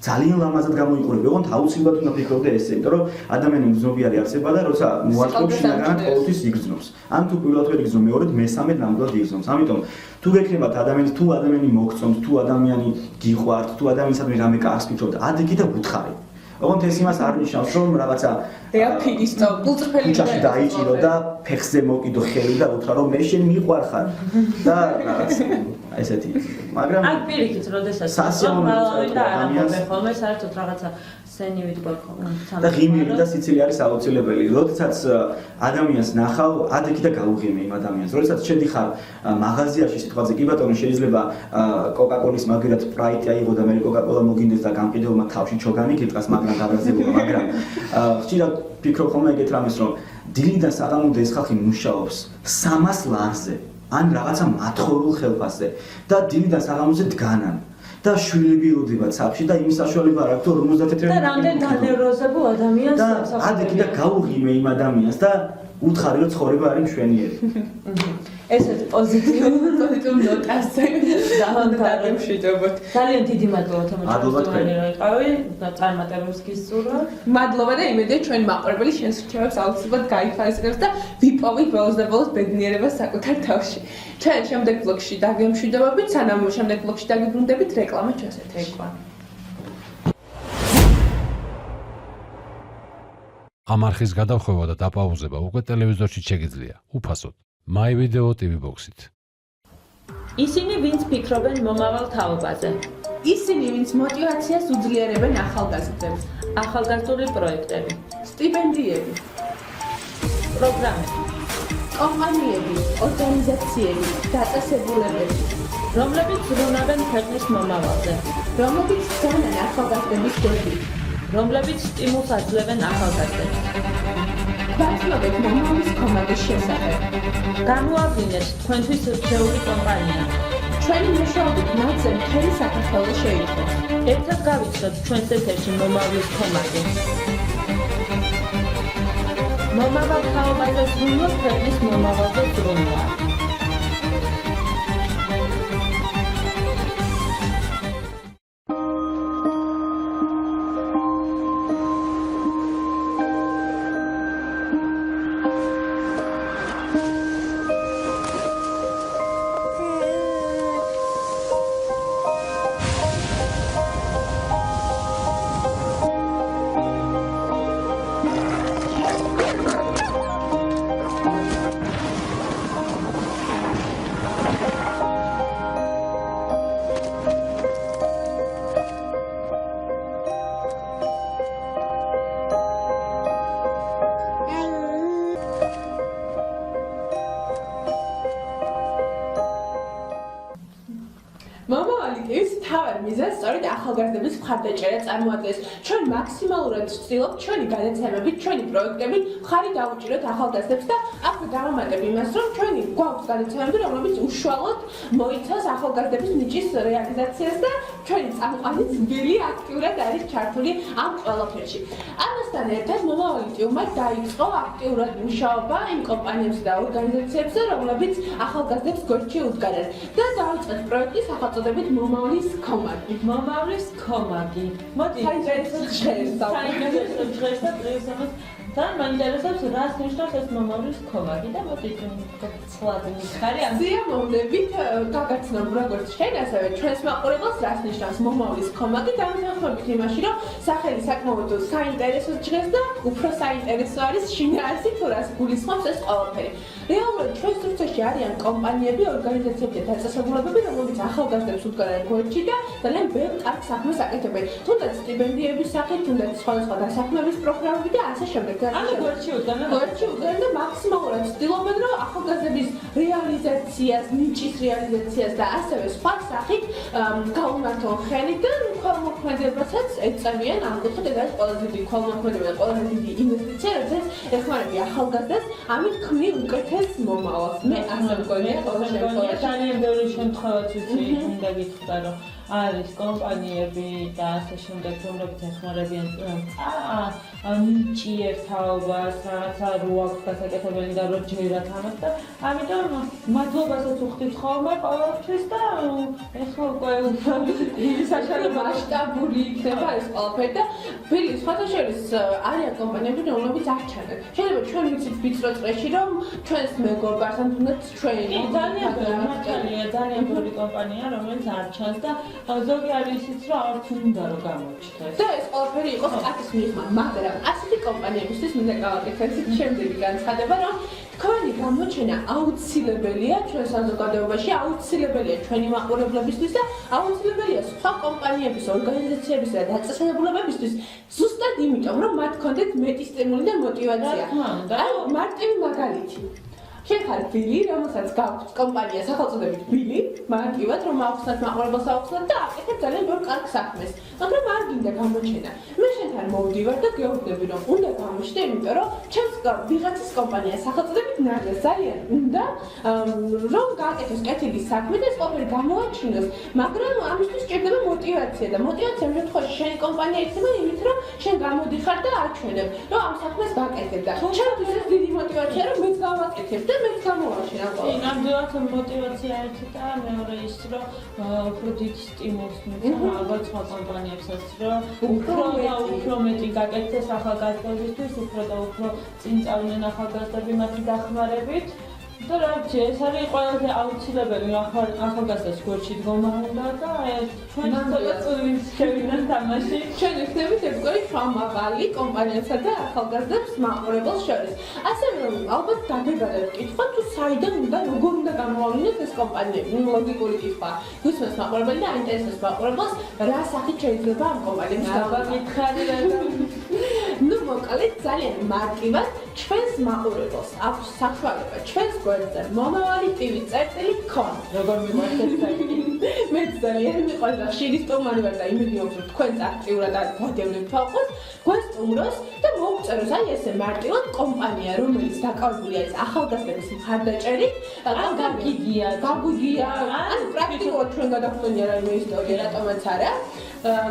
Speaker 9: ძალიან ლამაზად გამოიყურები, ოღონდ აუცილებლად უნდა ფიქრობდე ესე, იმიტომ რომ ადამიანი მგრძნობიარე არსება და როცა მოაწყობს შინაგანად ყოველთვის იგრძნობს. ან თუ პირველად ვერ იგრძნობს, მეორედ მესამედ ნამდვილად იგრძნობს. ამიტომ თუ გექნებათ ადამიანს, თუ ადამიანი მოგწონთ, თუ ადამიანი გიყვართ, თუ ადამიანისადმი რამე კარგს ფიქრობთ, ადეგი და უთხარი. ოღონდ ეს იმას არ ნიშნავს, რომ რაღაცა
Speaker 1: რეალფიგის წულწრფელი
Speaker 9: ქუჩაში დაიჭირო და ფეხზე მოკიდო ხელი და უთხრა რომ მე შენ მიყვარხარ და რაღაც ესეთი. მაგრამ
Speaker 2: აქ პირიქით, როდესაც მალავი და არამობე ხოლმე საერთოდ რაღაცა სენივით გვაქვს.
Speaker 9: და ღიმილი და სიცილი არის აუცილებელი. როდესაც ადამიანს ნახავ, ადეგი და გაუღიმე იმ ადამიანს. როდესაც შედიხარ მაღაზიაში, სიტყვაზე კი ბატონო, შეიძლება კოკაკოლის მაგერად სპრაიტი აიღო და მე კოკაკოლა მოგინდეს და გამყიდველმა თავში ჩოგანი გიტყას, მაგრამ გადაგზებულა, მაგრამ ხშირად ფიქრობ ხოლმე ეგეთ რამეს, რომ დილიდან საღამომდე ეს ხალხი მუშაობს 300 ლარზე, ან რაღაცა მათხოვრულ ხელფასზე და დილიდან საღამომდე დგანან. და შვილები ელოდებათ საფში და იმის საშუალება არ აქვს რომ 51
Speaker 2: და რამდენ განევროზებულ ადამიანს
Speaker 9: და ადეგი და გაუღიმე იმ ადამიანს და უთხარი რომ ცხოვრება არის მშვენიერი.
Speaker 2: ესეთი პოზიტიური
Speaker 1: ნოტაზე დავამშვიდობოთ.
Speaker 2: ძალიან დიდი მადლობა
Speaker 9: მადლობა
Speaker 2: თემატიკაზე რომ იყავი და წარმატებებს გისურვებ.
Speaker 1: მადლობა და იმედია ჩვენი მაყურებელი შენს რჩევებს აუცილებლად გაიფანტაზირებს და ვიპოვით ბოლოს და ბოლოს ბედნიერებას საკუთარ თავში. ჩვენ შემდეგ ბლოგში დაგემშვიდობებით, სანამ შემდეგ ბლოგში დაგიბრუნდებით, რეკლამა ჩვენს ეთერში.
Speaker 3: ამ არხის გადახვევა და დაპაუზება უკვე ტელევიზორში შეგიძლია, უფასოდ. My Video TV Box-ით.
Speaker 2: ისინი ვინც ფიქრობენ მომავალ თაობაზე.
Speaker 1: ისინი ვინც მოტივაციას უძლიერებენ ახალგაზრდებს.
Speaker 2: ახალგაზრდული პროექტები.
Speaker 1: სტიპენდიები.
Speaker 2: პროგრამები.
Speaker 1: კომპანიები, ორგანიზაციები, დაწესებულებები,
Speaker 2: რომლებიც ზრუნავენ ქვეყნის მომავალზე.
Speaker 1: რომლებიც გზავნიან ახალგაზრდების გვერდით.
Speaker 2: რომლებიც სტიმულს აძლევენ ახალგაზრდებს.
Speaker 1: გვაცნობთ მომავლის კომანდის შესახებ.
Speaker 2: განუავლინეთ თქვენთვის რჩეული კომპანია.
Speaker 1: ჩვენი მუშაობით მათზე მთელი საქართველოს შეიცვალა.
Speaker 2: ერთად გავიცნოთ ჩვენს ეთერში მომავლის კომანდი. მომავალ თაობაზე ზრუნვა ქვეყნის მომავალზე ზრუნვა.
Speaker 1: სწორედ ახალგაზრდების მხარდაჭერა წარმოადგენს. ჩვენ მაქსიმალურად ვცდილობთ ჩვენი გადაცემებით, ჩვენი პროექტებით ხარი დავუჭიროთ ახალგაზრდებს და აქვე დავამატებ იმას, რომ ჩვენი გვაქვს გადაცემები, რომლებიც უშუალოდ მოიცავს ახალგაზრდების ნიჭის რეალიზაციას და ჩვენი წამყვანი ძველი აქტიურად არის ჩართული ამ ყველაფერში. ამასთან ერთად მომავალი ტიუმმა დაიწყო აქტიურად მუშაობა იმ კომპანიებზე და ორგანიზაციებზე, რომლებიც ახალგაზრდებს გვერდში უდგნენ და დაიწყეს პროექტი სახელწოდებით მომავლის კომაგი.
Speaker 2: მომავლის კომაგი. მოდი,
Speaker 1: საინტერესო ჟღერს
Speaker 2: საინტერესო ჟღერს და პრეზენტებს და მაინტერესებს რას ნიშნავს ეს მომავლის კომაგი და მოდი ცლად მიხარი ამ
Speaker 1: სიამოვნებით გაგაცნობ როგორც შენ ასევე ჩვენს მაყურებელს რას ნიშნავს მომავლის კომაგი დამთავრებით იმაში რომ სახელი საკმაოდ საინტერესო ჟღერს და უფრო საინტერესო არის შინაარსი თუ რას გულისხმობს ეს ყველაფერი. რეალურად ჩვენს რუსეთში არიან კომპანიები, ორგანიზაციები და დაწესებულებები, რომლებიც ახალგაზრდებს უდგნენ გვერდში და ძალიან ბევრ კარგ საქმეს აკეთებენ. თუნდაც სტიპენდიების სახით, თუნდაც სხვადასხვა დასაქმების პროგრამები და ასე შემდეგ.
Speaker 2: ანუ გვერდში
Speaker 1: უდგნენ და მაქსიმალურად ცდილობენ, რომ ახალგაზრდების რეალიზაციას, ნიჭის რეალიზაციას და ასევე სხვა სახით გაუმართონ ხელი და ქველმოქმედებასაც ეწევიან ამ კუთხით. ეს არის ყველაზე დიდი ქველმოქმედება და ყველაზე დიდი ინვესტიცია, როდესაც ეხმარები ახალგაზრდას, ამით ქმნიან უკეთეს მომავალს. მე ასე მგონია ყოველ შემთხვევაში.
Speaker 2: ძალიან ბევრი შემთხვევაც ვიცი, მინდა გითხრა, რომ არის კომპანიები და ასე შემდეგ, რომლებიც ეხმარებიან ნიჭი ერთაობას, რაღაცა რო აქვს გასაკეთებელი და რო ჯერათ ამას და ამიტომ მადლობასაც უხდით ხოლმე ყოველთვის და ეხლა უკვე
Speaker 1: საშუალო მასშტაბური იქნება ეს ყველაფერი და ვილი სხვათა შორის არიან კომპანიები, რომლებიც არ ჩანენ. შეიძლება ჩვენ ვიცით ვიწრო წრეში, რომ ჩვენს მეგობარს ან თუნდაც ჩვენი
Speaker 2: ძალიან ბევრი კომპანია, რომელიც არ ჩანს და ზოგი არის ისიც, რომ არც უნდა რომ გამოჩნდეს.
Speaker 1: და ეს ყველაფერი იყოს კაცის მიღმა, მაგრამ ასეთი კომპანიებისთვის მინდა გავაკეთოთ შემდეგი განცხადება, რომ თქვენი გამოჩენა აუცილებელია ჩვენ საზოგადოებაში, აუცილებელია ჩვენი მაყურებლებისთვის და აუცილებელია სხვა კომპანიების, ორგანიზაციების და დაწესებულებებისთვის, ზუსტად იმიტომ, რომ მათ ჰქონდეთ მეტი სტიმული და мотиваცია. აი, მარტივი მაგალითი. შენ ხარ ბილი, რომელსაც გაქვს კომპანია სახელწოდებით ბილი, მაგალითად, რომ აუხსნათ მაყურებელს აუხსნათ და აკეთებ ძალიან ბევრ კარგ საქმეს. მაგრამ არ გინდა გამოჩენა. მე შენთან მოვდივარ და გეუბნები, რომ უნდა გამოჩნდე, იმიტომ რომ ჩემს ვიღაცის კომპანია სახელწოდებით ნადა ძალიან უნდა რომ გააკეთოს კეთილი საქმე და ეს ყველაფერი გამოაჩინოს, მაგრამ ამისთვის სჭირდება мотиваცია და мотиваცია ამ შემთხვევაში შენი კომპანია იქნება იმით, რომ შენ გამოდიხარ და აჩვენებ, რომ ამ საქმეს გაკეთებ და ჩემთვის ეს დიდი мотиваცია, რომ მეც გავაკეთებ და მეც გამოვაჩინე ამ ყველაფერს.
Speaker 2: ნამდვილად მოტივაცია ერთი და მეორე ის, რომ უფრო დიდ სტიმულს მიწევს ალბათ სხვა კომპანიებსაც, რომ უფრო მეტი გაკეთდეს ახალგაზრდებისთვის, უფრო და უფრო წინ წავდნენ ახალგაზრდები მათი დახმარებით. და რა ვიცი, ეს არის ყველაზე აუცილებელი, ახალგაზრდას გვერდში დგომა უნდა და ჩვენ წვივის შევიდნენ თამაში.
Speaker 1: ჩვენ ვიქნებით ერთგვარი შუამაღალი კომპანიებსა და ახალგაზრდებს მაყურებელს შორის. ასევე რომ ალბათ დაგეგმარებთ კითხვა, თუ საიდან უნდა, როგორ უნდა გამოავლინოთ ეს კომპანიები. ლოგიკური კითხვა. გისმენთ მაყურებელი და აინტერესებს მაყურებელს, რა სახით შეიძლება ამ კომპანიებს
Speaker 2: გავაკითხარი და
Speaker 1: ნუ მოკლედ ძალიან მარტივად ჩვენს მაყურებელს აქვს საშუალება ჩვენს გვერდზე momavali.tv.com
Speaker 2: როგორ მიგვარდეთ საქმე.
Speaker 1: მე ძალიან მიყვარდა ხშირი სტუმარი ვარ და იმედი მაქვს რომ თქვენ აქტიურად გადავლით თვალყოს გვესტუმროს და მოგწეროს აი ესე მარტივად კომპანია რომელიც დაკავებული არის ახალგაზრდების მხარდაჭერით გაგიგია ან პრაქტიკულად ჩვენ გადავხდენია რაიმე ისტორია რატომაც არა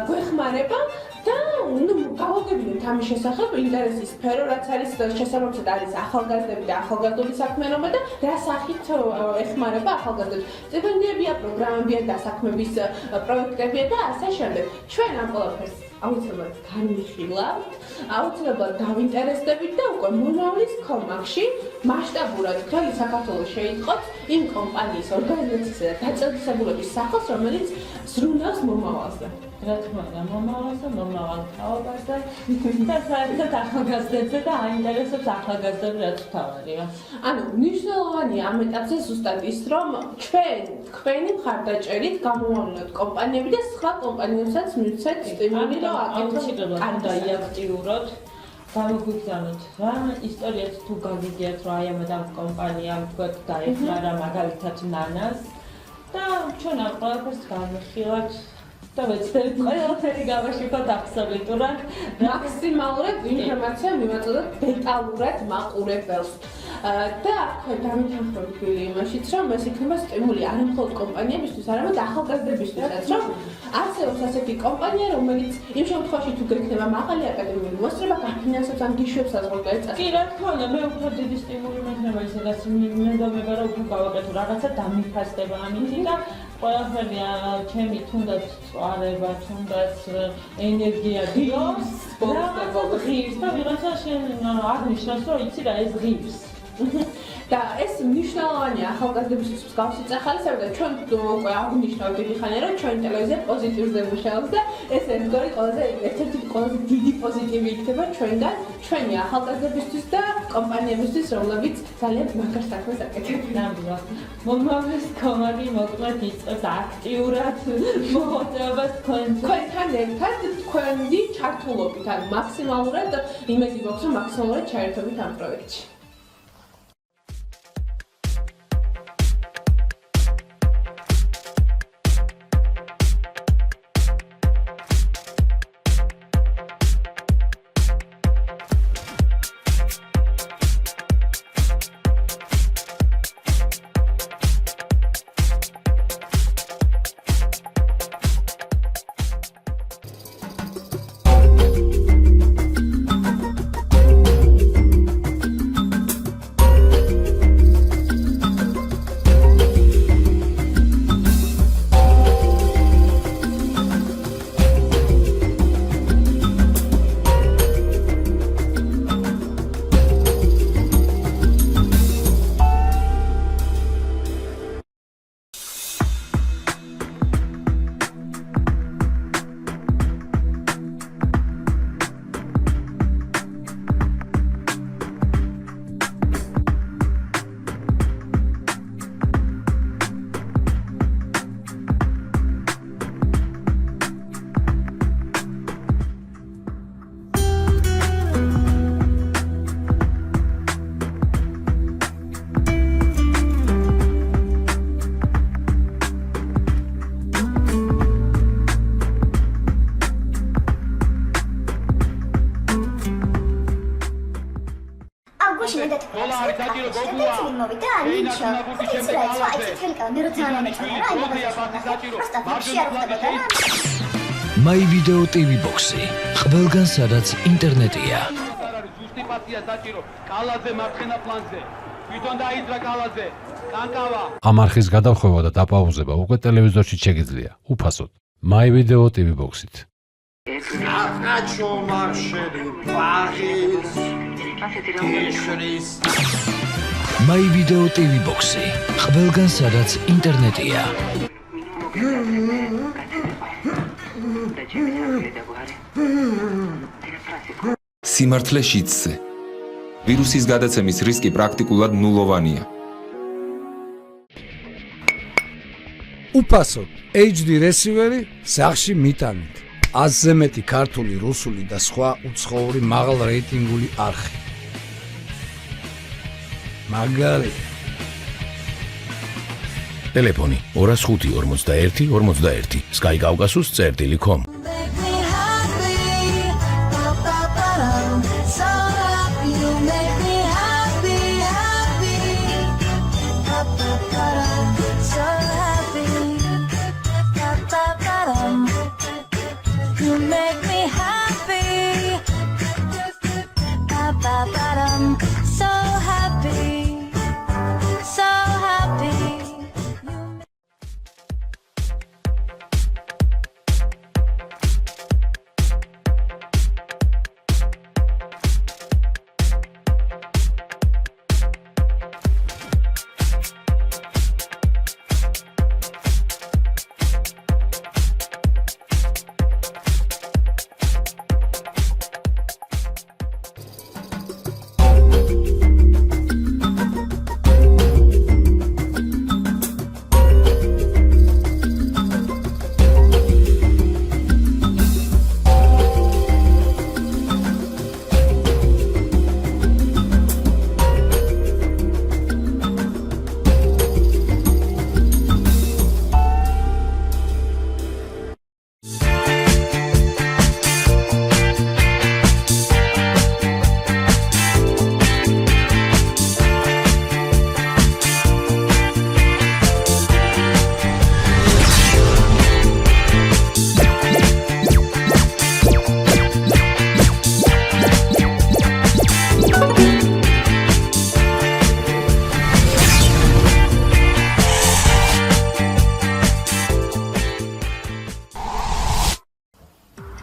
Speaker 1: გვეხმარება და ნუ გავაგებინებთ ამის შესახებ ინტერესის სფერო რაც არის შესაბამისად არის ახალგაზრდები და ახალგაზრდული საქმიანობა და რა სახით ეხმარება ახალგაზრდებს სტიპენდიებია პროგრამებია დასაქმების პროექტებია და ასე შემდეგ ჩვენ ამ ყველაფერს აუცილებლად განვიხილავთ აუცილებლად დავინტერესდებით და უკვე მომავლის კომაგში მასშტაბურად მთელი საქართველოს შეიტყოთ იმ კომპანიის ორგანიზაციისა და დაწესებულების სახელს რომელიც ზრუნავს მომავალზე
Speaker 2: რა თქმა უნდა, მომავალს და მომავალ თაობაზე და საერთოდ ახალგაზრდებზე და აინტერესებს ახალგაზრდები რაც თავარია.
Speaker 1: ანუ მნიშვნელოვანია ამ ეტაპზე ზუსტად ის, რომ ჩვენ თქვენი მხარდაჭერით გამოვავლინოთ კომპანიები და სხვა კომპანიებსაც მივცეთ სტიმული და
Speaker 2: აუცილებლად უნდა იაქტიუროთ. გამოგვიგზავნოთ რა ისტორიაც თუ გაგიგიათ რომ აი ამ კომპანიამ თქვათ დაეხმარა მაგალითად ნანას და ჩვენ ამ ყველაფერს განვიხილავთ და ვეცდებით ყველაფერი გავაშიფოთ აბსოლუტურად
Speaker 1: მაქსიმალურად ინფორმაცია მივაწოდოთ დეტალურად მაყურებელს. და აქვე დამეთანხმებული იმაშიც, რომ ეს იქნება სტიმული არა მხოლოდ კომპანიებისთვის, არამედ ახალგაზრდებისთვისაც, რომ არსებობს ასეთი კომპანია, რომელიც იმ შემთხვევაში თუ გექნება მაღალი აკადემიური მოსწრება, გაფინანსებს ან გიშვებს საზღვარგარეთ წასვლას.
Speaker 2: კი, რა თქმა უნდა, მე უფრო დიდი სტიმული მექნება ისედაც მეგონება რომ უფრო გავაკეთო რაღაცა დამიფასდება ამით და ყველაფერი ჩემი თუნდაც წვარება, თუნდაც ენერგია გიოს, ღირს და ვიღაცა შენ აღნიშნავს, რომ იცი რა ეს ღირს.
Speaker 1: და ეს მნიშვნელოვანია ახალგაზრდებისთვის მსგავსი წახალისება და ჩვენ უკვე აღნიშნავთ დიდი ხანია, რომ ჩვენი ტელევიზია პოზიტივზე მუშაობს და ეს ერთ-ერთი ყველაზე დიდი პოზიტივი იქნება ჩვენგან, ჩვენი ახალგაზრდებისთვის და კომპანიებისთვის, რომლებიც ძალიან მაგარ საქმეს აკეთებენ.
Speaker 2: ნამდვილად. მომავლის კომანდი მოკლედ იწყებს აქტიურად მოღვაწეობას
Speaker 1: თქვენთან ერთად თქვენი ჩართულობით, ან მაქსიმალურად იმედი გვაქვს, რომ მაქსიმალურად ჩაერთობით ამ პროექტში.
Speaker 5: My Video TV Box-ი ყველგან სადაც ინტერნეტია.
Speaker 6: ზუსტიფაცია საჭირო კალაძე მარცხენა ფლანგზე. თვითონ დაიძრა კალაძე. კანკავა.
Speaker 3: ამ არხის გადახვევა და დაპაუზება უკვე ტელევიზორში შეგიძლია, უფასოდ. My Video TV Box-ით. My Video TV Box-ი ყველგან სადაც ინტერნეტია.
Speaker 7: სიმართლე შიდსზე. ვირუსის გადაცემის რისკი პრაქტიკულად ნულოვანია.
Speaker 8: უფასოდ HD რესივერი სახში მიტანით. 100-ზე მეტი ქართული, რუსული და სხვა უცხოური მაღალ რეიტინგული არხი. მაგარი
Speaker 10: ტელეფონი 205 41 Sky Caucasus წერტილი.com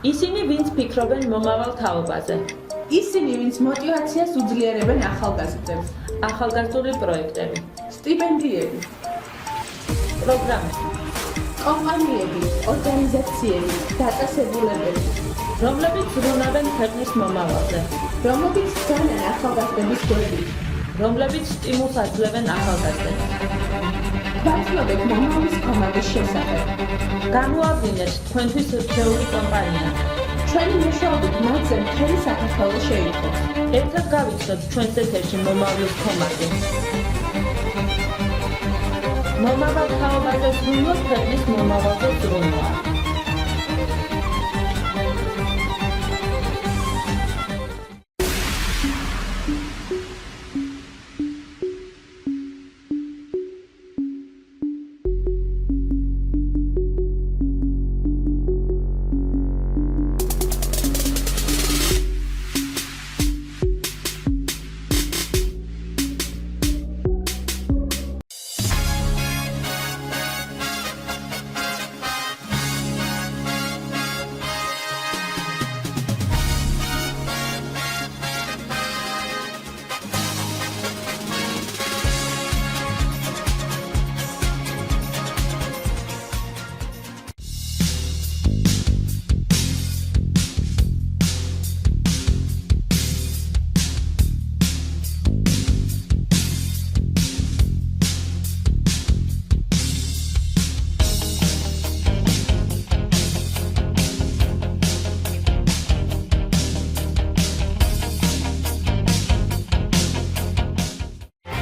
Speaker 2: ისინი ვინც ფიქრობენ მომავალ თაობაზე,
Speaker 1: ისინი ვინც мотиваციას უძლიერებენ ახალგაზრდებს,
Speaker 2: ახალგაზრდული პროექტები,
Speaker 1: სტიპენდიები,
Speaker 2: პროგრამები,
Speaker 1: კომპანიები, ორგანიზაციები, დაწესებულებები,
Speaker 2: რომლებიც ზრუნავენ ქვეყნის მომავალზე,
Speaker 1: რომლებიც ძანენ ახალგაზრდების გვერდით,
Speaker 2: რომლებიც სტიმულს აძლევენ ახალგაზრდებს.
Speaker 1: გვაცნობთ მომავლის კომანდის შესახებ.
Speaker 2: გამოავლინეთ თქვენთვის რჩეული კომპანია.
Speaker 1: ჩვენი მეშვეობით მათზე მთელი საქართველო შეითხოვს.
Speaker 2: ერთად გავიცნოთ ჩვენს ეთერში მომავლის კომანდი. მომავალ თაობაზე ზრუნვა ქვეყნის მომავალზე ზრუნვა.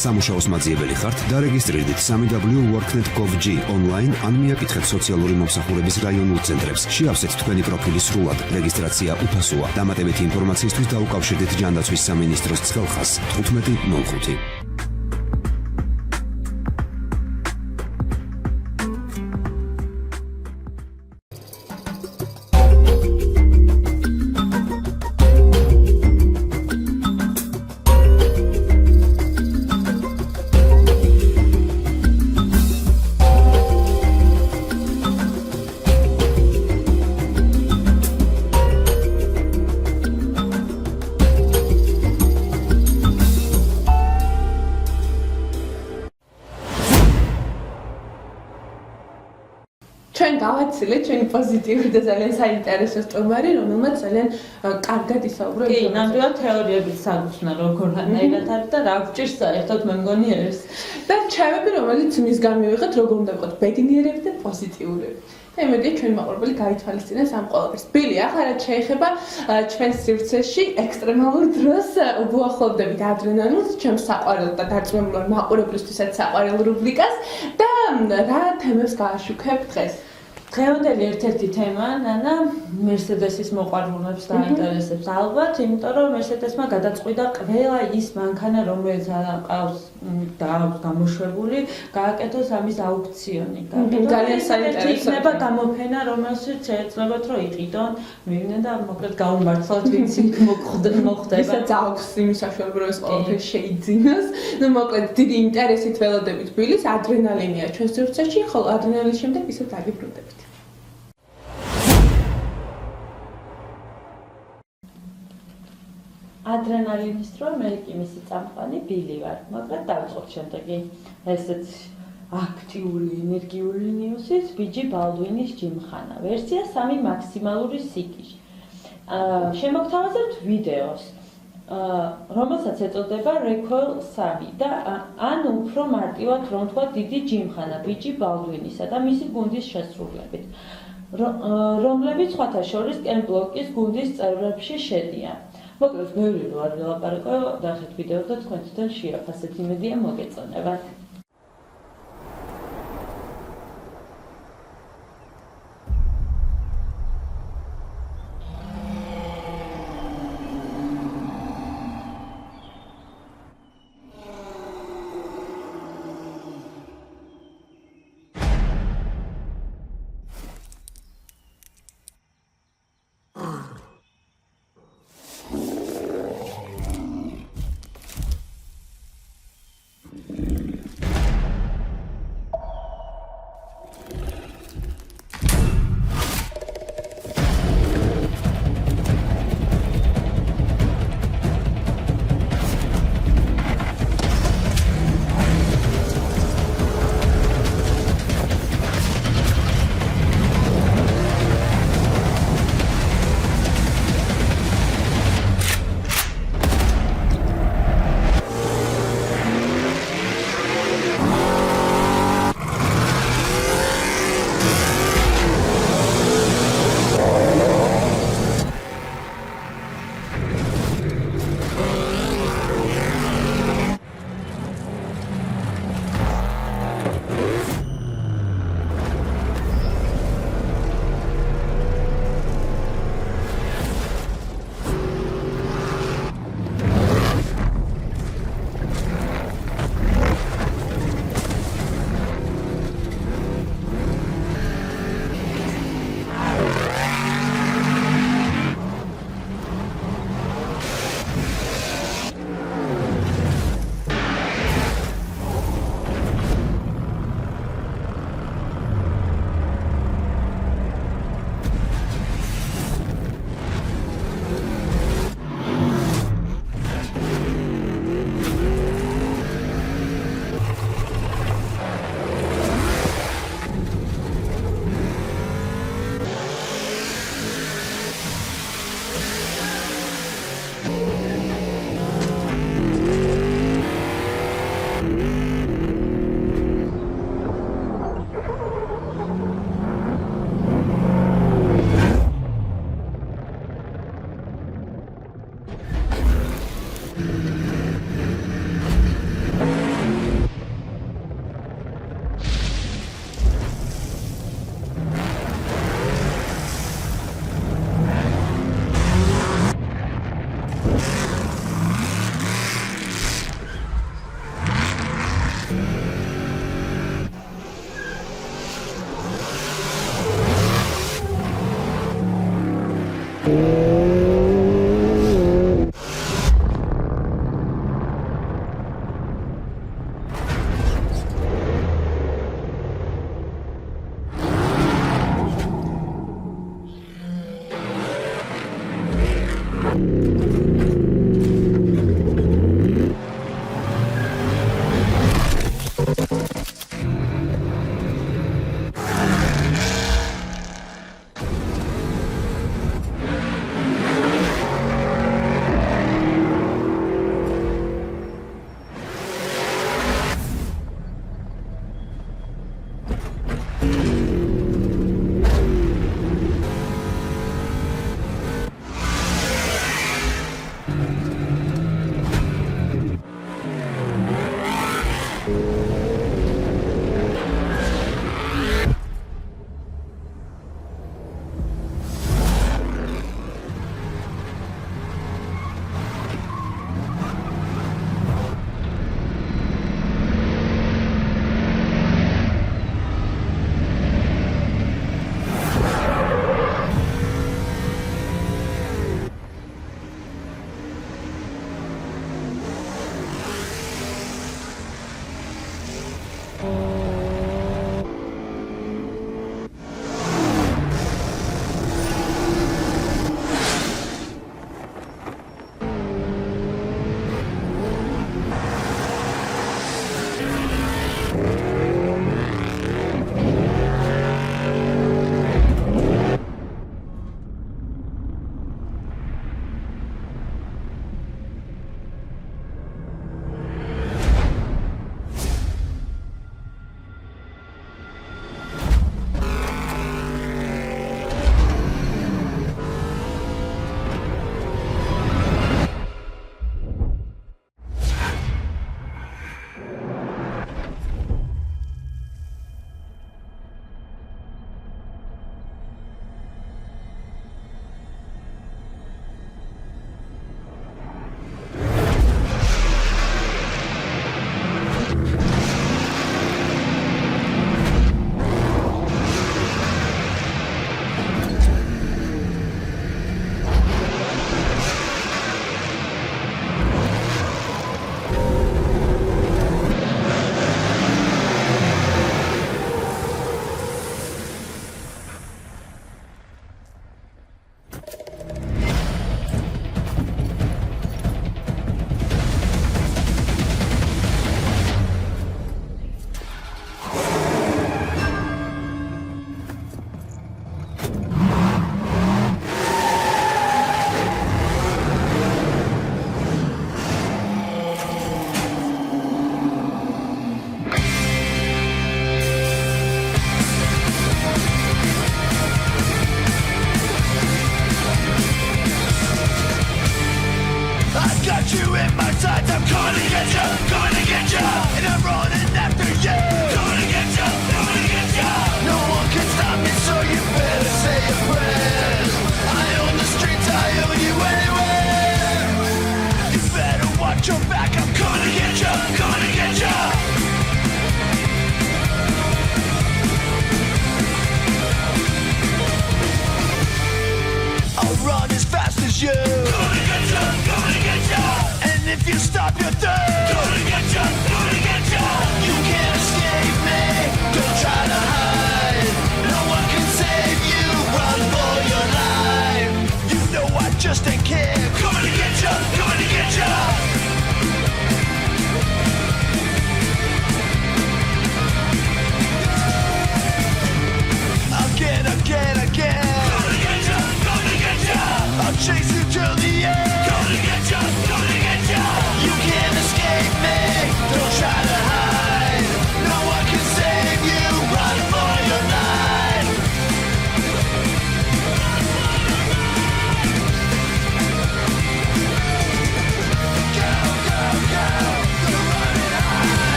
Speaker 4: სამუშაოს მაძიებელი ხართ, დარეგისტრირდით www.worknet.gov.g ონლაინ ან მიაკითხეთ სოციალური მომსახურების რაიონულ ცენტრებს. შეავსეთ თქვენი პროფილი სრულად. რეგისტრაცია უფასოა. დამატებითი ინფორმაციისთვის დაუკავშირდით ჯანდაცვის სამინისტროს ცხელხას 1505.
Speaker 1: ჩვენ გავაცილეთ ჩვენი პოზიტიური და ძალიან საინტერესო სტუმარი, რომელმაც ძალიან კარგად ისაუბრა.
Speaker 2: კი, ნამდვილად თეორიებით საგუხსნა როგორღანაირად არის და რა გვჭირს საერთოდ მე მგონი ეს.
Speaker 1: და რჩევები, რომელიც მისგან მივიღეთ, როგორ უნდა ვიყოთ ბედნიერები და პოზიტიურები. და იმედია ჩვენ მაყურებელი გაითვალისწინეს ამ ყველაფერს. ბილი, ახლა შეეხება ჩვენს სივრცეში ექსტრემალურ დროს უახლოვდებით ადრენალინს, ჩემს საყვარელ და დარწმუნებულ მაყურებლისთვისაც საყვარელ რუბრიკას და რა თემებს გააშუქებ დღეს.
Speaker 2: დღევანდელი ერთ-ერთი თემაა ნანა მერსედესის მოყვარულებს დაინტერესებს ალბათ, იმიტომ რომ მერსედესმა გადაწყვიტა ყველა ის მანქანა, რომელიც ყავს გამოშვებული, გააკეთოს ამის აუქციონი.
Speaker 1: ძალიან საინტერესო
Speaker 2: იქნება გამოფენა, რომელშიც შეეძლებათ რომ იყიდონ, მივიდნენ და მოკლედ გაუმართლოთ ვინც იქ მოხდება.
Speaker 1: ვისაც აქვს იმის საშუალება რომ ეს ყველაფერი შეიძინოს. ნუ მოკლედ დიდი ინტერესით ველოდებით ბილის, ადრენალინია ჩვენს სივრცეში, ხოლო ადრენალინის შემდეგ ისევ დაგიბრუნდებით.
Speaker 2: ადრენალინის დრო მე კი მისი წამყვანი ბილი ვარ, მაგრამ დავიწყოთ შემდეგი ესეც აქტიური ენერგიული ნიუსის ბიჯი ბალდვინის ჯიმხანა ვერსია 3 მაქსიმალური სიკიში. შემოგთავაზებთ ვიდეოს, რომელსაც ეწოდება Recoil 3 და ან უფრო მარტივად რომ თქვა დიდი ჯიმხანა ბიჯი ბალდვინისა და მისი გუნდის შესრულებით, რომლებიც სხვათა შორის Ken Block-ის გუნდის წევრებში შედიან. მოკლედ ბევრი რო არ ვილაპარაკო, ნახეთ ვიდეოს და თქვენთან შეაფასეთ, იმედია მოგეწონებათ.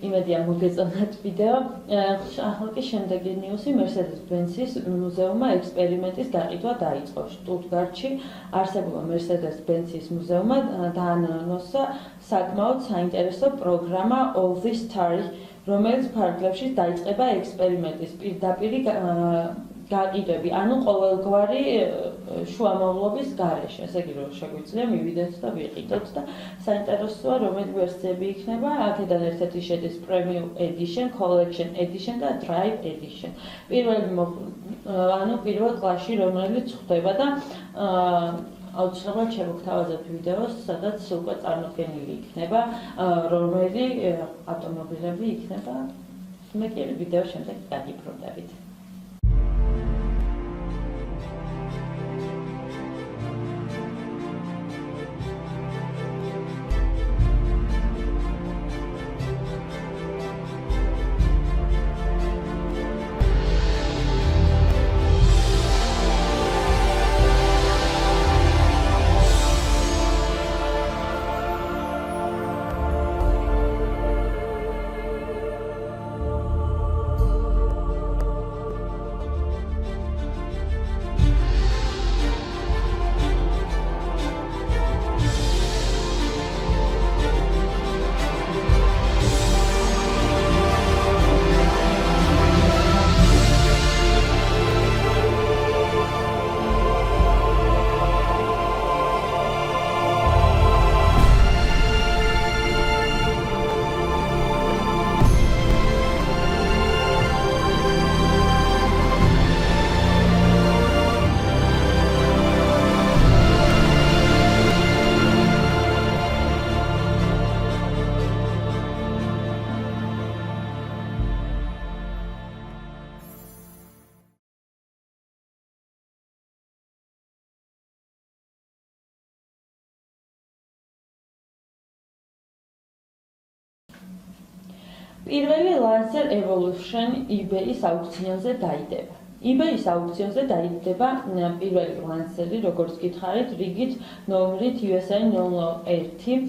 Speaker 2: იმედია მოგეწონათ ვიდეო. ახლა შემდეგი ნიუსი Mercedes-Benz-ის მუზეუმმა ექსპერიმენტის გაყიდვა დაიწყო. შტუტგარტში არსებულმა Mercedes-Benz-ის მუზეუმმა დაანონსა საკმაოდ საინტერესო პროგრამა All This Story, რომელიც ფარგლებში დაიწყება ექსპერიმენტის პირდაპირი გაყიდვები, ანუ ყოველგვარი შუამავლობის გარეშე. ესე იგი, რომ შეგვიძლია მივიდეთ და ვიყიდოთ და საინტერესოა, რომელი ვერსიები იქნება. აქედან ერთ-ერთი შედის Premium Edition, Collection Edition და Drive Edition. პირველ კლასში, რომელიც ხვდება და აუცილებლად შევგთავაზებთ ვიდეოს, სადაც უკვე წარმოდგენილი იქნება, რომელი ავტომობილები იქნება. მე კი ვიდეო შემდეგ დაგიბრუნდებით. პირველი Lancer Evolution eBay-ის აუქციონზე დაიდება. eBay-ის აუქციონზე დაიდება პირველი Lancer-ი, როგორც გითხარით, რიგით ნომრით USA 001.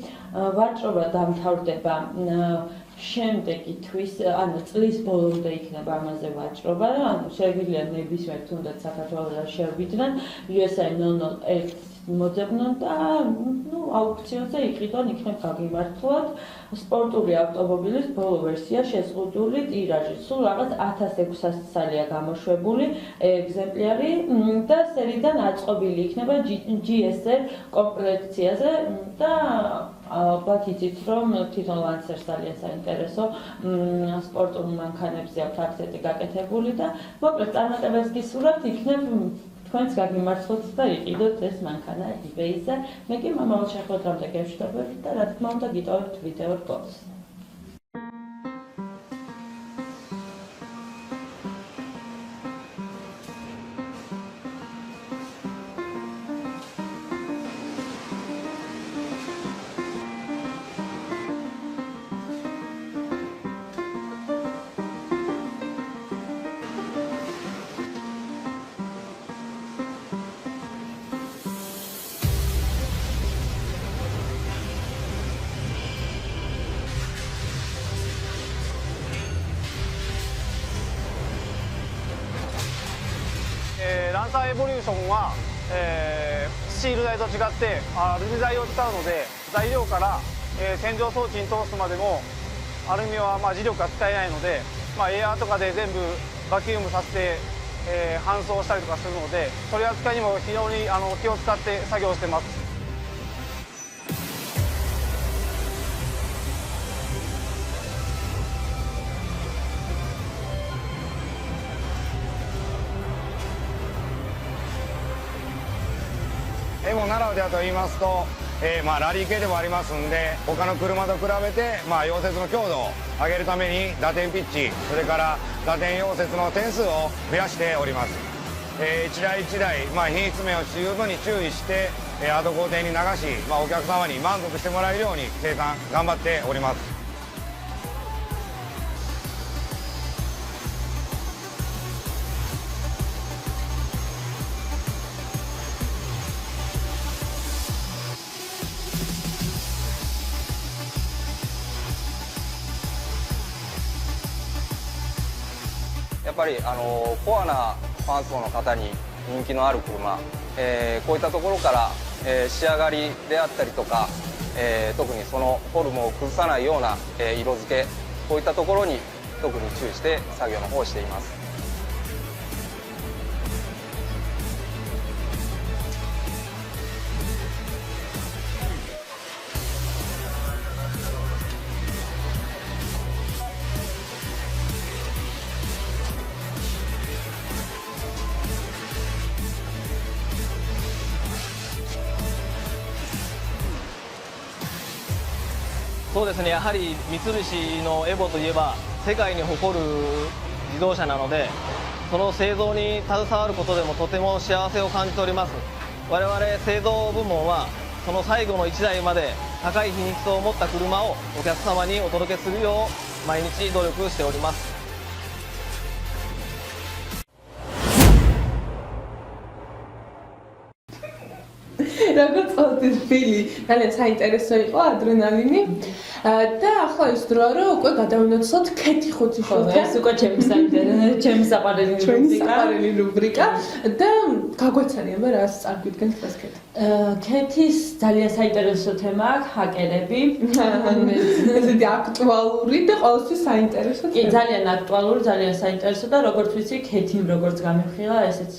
Speaker 2: ვაჭრობა დამთავრდება შემდეგი თვის, ანუ წლის ბოლომდე იქნება ამაზე ვაჭრობა, ანუ შეგვიძლია ნებისმიერ თუნდაც საქართველოს შევიდნენ USA 001 მოძებნონ და აუქციონზე იყიდონ იქნებ გაგიმართლოთ სპორტული ავტომობილის ბოლო ვერსია შეზღუდული ტირაჟით. სულ რაღაც 1600 სალია გამოშვებული ეგზემპლარი და სერიდან აწყობილი იქნება GSR კომპლექციაზე და ალბათ იცით, რომ თვითონ Lancer ძალიან საინტერესო სპორტულ მანქანებზე აქვს აქცენტი გაკეთებული და მოკლედ წარმატებას გისურვებთ, იქნებ თქვენც გაგიმართლოთ და იყიდოთ ეს მანქანა eBay-ზე. მე კი მომავალ შეხვედრამდე გეშვიდობებით და რა თქმა უნდა გიტოვებთ ვიდეო ბოლოს.
Speaker 6: ランサーエボリューションは、スチール材と違ってアルミ材を使うので材料から、洗浄装置に通すまでもアルミは磁力が使えないので、エアーとかで全部バキュームさせて、搬送したりとかするので取り扱いにも非常に気を使って作業してます。
Speaker 11: エモならではと言いますと、ラリー系でもありますんで他の車と比べて、溶接の強度を上げるために打点ピッチそれから打点溶接の点数を増やしております。一台一台、品質面を十分に注意して、アド工程に流し、お客様に満足してもらえるように生産頑張っております。
Speaker 12: ぱりコアなファン層の方に人気のある車、こういったところから、仕上がりであったりとか、特にそのフォルムを崩さないような、色付け、こういったところに特に注意して作業の方をしています。そうですね、やはり三菱のエボといえば世界に誇る自動車なので、その製造に携わることでもとても幸せを感じております。我々製造部門はその最後の1台まで高い品質を持った車をお客様にお届けするよう毎日努力しております。
Speaker 1: როგორც ყოველთვის ბილი ძალიან საინტერესო იყო ადრენალინი და ახლა ის დროა რომ უკვე გადავინოცოთ ქეთი 5-7.
Speaker 2: ეს უკვე ჩემი საყვარელი რუბრიკა
Speaker 1: და გაგვეცანიან რა წარგვიდგენთ დღეს ქეთი.
Speaker 2: ქეთის ძალიან საინტერესო თემა აქვს ჰაკერები.
Speaker 1: ესეთი აქტუალური და ყოველთვის საინტერესო.
Speaker 2: კი, ძალიან აქტუალური, ძალიან საინტერესო და როგორც ვიცი, ქეთიმ როგორც გამიხილა, ესეც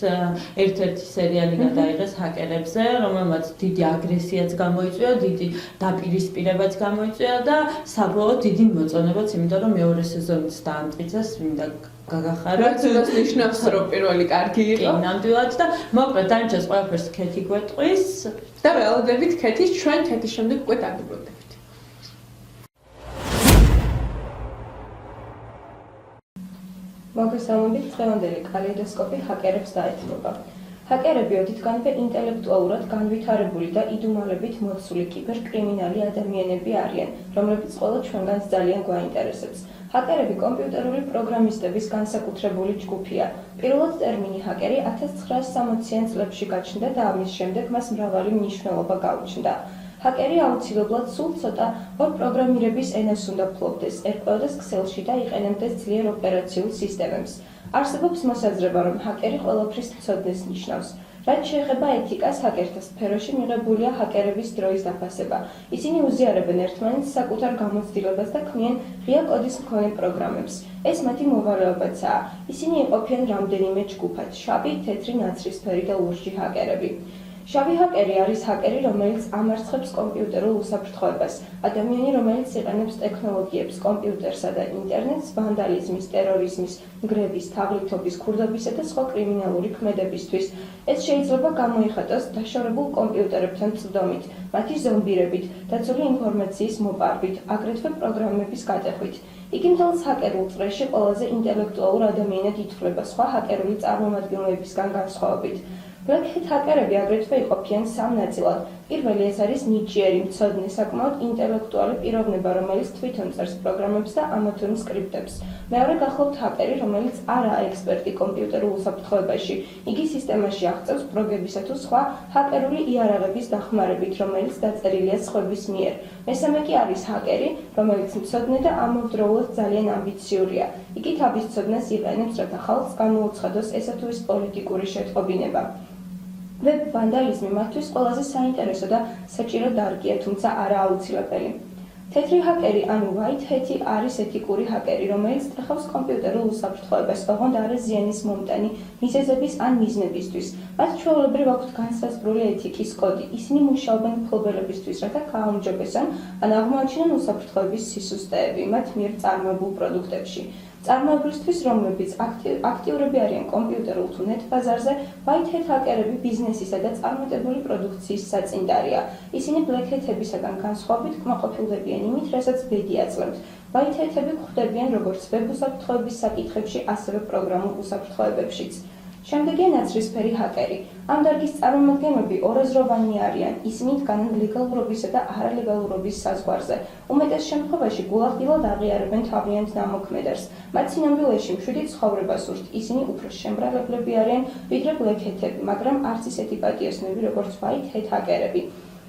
Speaker 2: ერთ-ერთი სერიალი გადაიღეს ჰაკერებზე, რომელმაც დიდი აგრესიაც გამოიწვია, დიდი დაპირისპირებაც გამოიწვია და საბოლოოდ დიდი მოწონებაც, იმიტომ რომ მეორე სეზონიც დაამტკიცეს, მინდა გაგახაროთ.
Speaker 1: რაც იმას ნიშნავს, რომ პირველი კარგი იყო.
Speaker 2: კი, ნამდვილად და მოკლედ დანარჩენს ყველაფერს ქეთი გვეტყვის
Speaker 1: და ველოდებით ქეთის ჩვენ ქეთის შემდეგ უკვე დაგუბრუნდებით.
Speaker 13: მოგესალმებით, დღევანდელი კალეიდოსკოპი ჰაკერებს დაეთმობა. ჰაკერები ოდითგანვე ინტელექტუალურად განვითარებული და იდუმალებით მოცული კიბერკრიმინალი ადამიანები არიან, რომლებიც ყველა ჩვენგანს ძალიან გვაინტერესებს. ჰაკერები კომპიუტერული პროგრამისტების განსაკუთრებული ჯგუფია. პირველად ტერმინი ჰაკერი 1960-იან წლებში გაჩნდა და ამის შემდეგ მას მრავალი მნიშვნელობა გაუჩნდა. ჰაკერი აუცილებლად სულ ცოტა ორ პროგრამირების ენას უნდა ფლობდეს, ერკვევდეს ქსელში და იყენებდეს ძლიერ ოპერაციულ სისტემებს. არსებობს მოსაზრება, რომ ჰაკერი ყველაფრის მცოდნეს ნიშნავს. რაც შეეხება ეთიკას, ჰაკერთა სფეროში მიღებულია ჰაკერების დროის დაფასება. ისინი უზიარებენ ერთმანეთს საკუთარ გამოცდილებას და ქმნიან ღია კოდის მქონე პროგრამებს. ეს მათი მოვალეობაცაა. ისინი იყოფიან რამდენიმე ჯგუფად: შავი, თეთრი, ნაცრისფერი და ლურჯი ჰაკერები. შავი ჰაკერი არის ჰაკერი, რომელიც ამარცხებს კომპიუტერულ უსაფრთხოებას. ადამიანი, რომელიც იყენებს ტექნოლოგიებს, კომპიუტერსა და ინტერნეტს ვანდალიზმის, ტერორიზმის, ნგრევის, თაღლითობის, ქურდობისა და სხვა კრიმინალური ქმედებისთვის. ეს შეიძლება გამოიხატოს დაშორებულ კომპიუტერებთან წვდომით, მათი ზომბირებით, დაცული ინფორმაციის მოპარვით, აგრეთვე პროგრამების გატეხვით. იგი მთელს ჰაკერულ წრეში ყველაზე ინტელექტუალურ ადამიანად ითვლება სხვა ჰაკერული წარმომადგენლებისგან განსხვავებით. Black Hat ჰაკერები აგრეთვე იყოფიან სამ ნაწილად. პირველი ეს არის ნიჭიერი, მცოდნე, საკმაოდ ინტელექტუალი პიროვნება, რომელიც თვითონ წერს პროგრამებს და ამათონ სკრიპტებს. მეორე გახლავთ ჰაკერი, რომელიც არაა ექსპერტი კომპიუტერულ უსაფრთხოებაში. იგი სისტემაში აღწევს პროგებისა თუ სხვა ჰაკერული იარაღების დახმარებით, რომელიც დაწერილია სხვების მიერ. მესამე კი არის ჰაკერი, რომელიც მცოდნე და ამავდროულად ძალიან ამბიციურია. იგი თავის ცოდნას იყენებს, რათა ხალხს გამოუცხადოს ესა თუ ის პოლიტიკური შეტყობინება. ვებ ვანდალიზმი მათთვის ყველაზე საინტერესო და საჭირო დარგია, თუმცა არა აუცილებელი. თეთრი ჰაკერი, ანუ white hat არის ეთიკური ჰაკერი, რომელიც ტრახავს კომპიუტერულ უსაფრთხოებას, ოღონდ არა ზიანის მომტანი მიზეზების ან მიზნებისთვის. მათ ჩვეულებრივ აქვთ განსაზღვრული ეთიკის კოდი. ისინი მუშაობენ მფლობელებისთვის, რათა გააუმჯობესონ ან აღმოაჩინონ უსაფრთხოების სისუსტეები მათ მიერ წარმოებულ პროდუქტებში. წარმოებლისთვის, რომლებიც აქტიურები არიან კომპიუტერულ თუ ნეტ ბაზარზე, white hat ჰაკერები ბიზნესისა და წარმატებული პროდუქციის საწინდარია. ისინი black hat-ებისაგან განსხვავებით კმაყოფილდებიან იმით, რასაც ბედი აძლევთ. white hat-ები გვხვდებიან როგორც ვებ უსაფრთხოების საკითხებში, ასევე პროგრამულ უსაფრთხოებებშიც. შემდეგია ნაცრისფერი ჰაკერი. ამ დარგის წარმომადგენლები ორაზროვანი არიან. ისინი დგანან ლეგალურობისა და არალეგალურობის საზღვარზე. უმეტეს შემთხვევაში გულახდილად აღიარებენ თავიანთ ნამოქმედებს. მათ სინამდვილეში მშვიდი ცხოვრება სურთ. ისინი უფრო შემბრალებლები არიან, ვიდრე black hat-ები, მაგრამ არც ისეთი პატიოსნები, როგორც white hat ჰაკერები.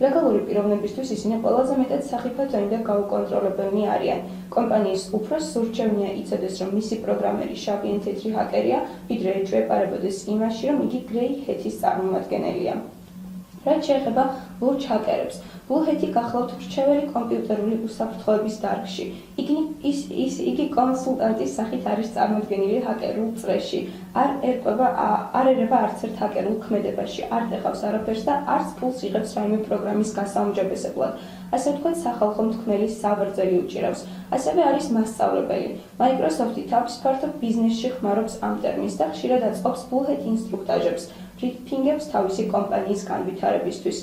Speaker 13: ლეგალური პიროვნებისთვის ისინი ყველაზე მეტად სახიფათოები და გაუკონტროლებელნი არიან. კომპანიის უფროს სურჩევნია იცოდეს, რომ მისი პროგრამერი შავი ან თეთრი ჰაკერია, ვიდრე ეჩვეპარებოდეს იმაში, რომ იგი გრეი ჰეთის წარმომადგენელია. რაც შეეხება ლურჯ ჰაკერებს, Blue Hat-ი გახლავთ მრჩეველი კომპიუტერული უსაფრთხოების დარგში. იგი კონსულტანტის სახით არის წარმოდგენილი ჰაკერულ წრეში. არ ერება არც ერთ ჰაკერულ ქმედებაში, არ ტეხავს არაფერს და არც ფულს იღებს რაიმე პროგრამის გასაუმჯობესებლად. ასე ვთქვათ, სახალხო მთქმელის საბრძელი უჭირავს. ასევე არის მასწავლებელი. Microsoft-ი თავის ფართო ბიზნესში ხმარობს ამ ტერმინს და ხშირად აწყობს Blue Hat ინსტრუქტაჟებს, ბრიფინგებს თავისი კომპანიის განვითარებისთვის.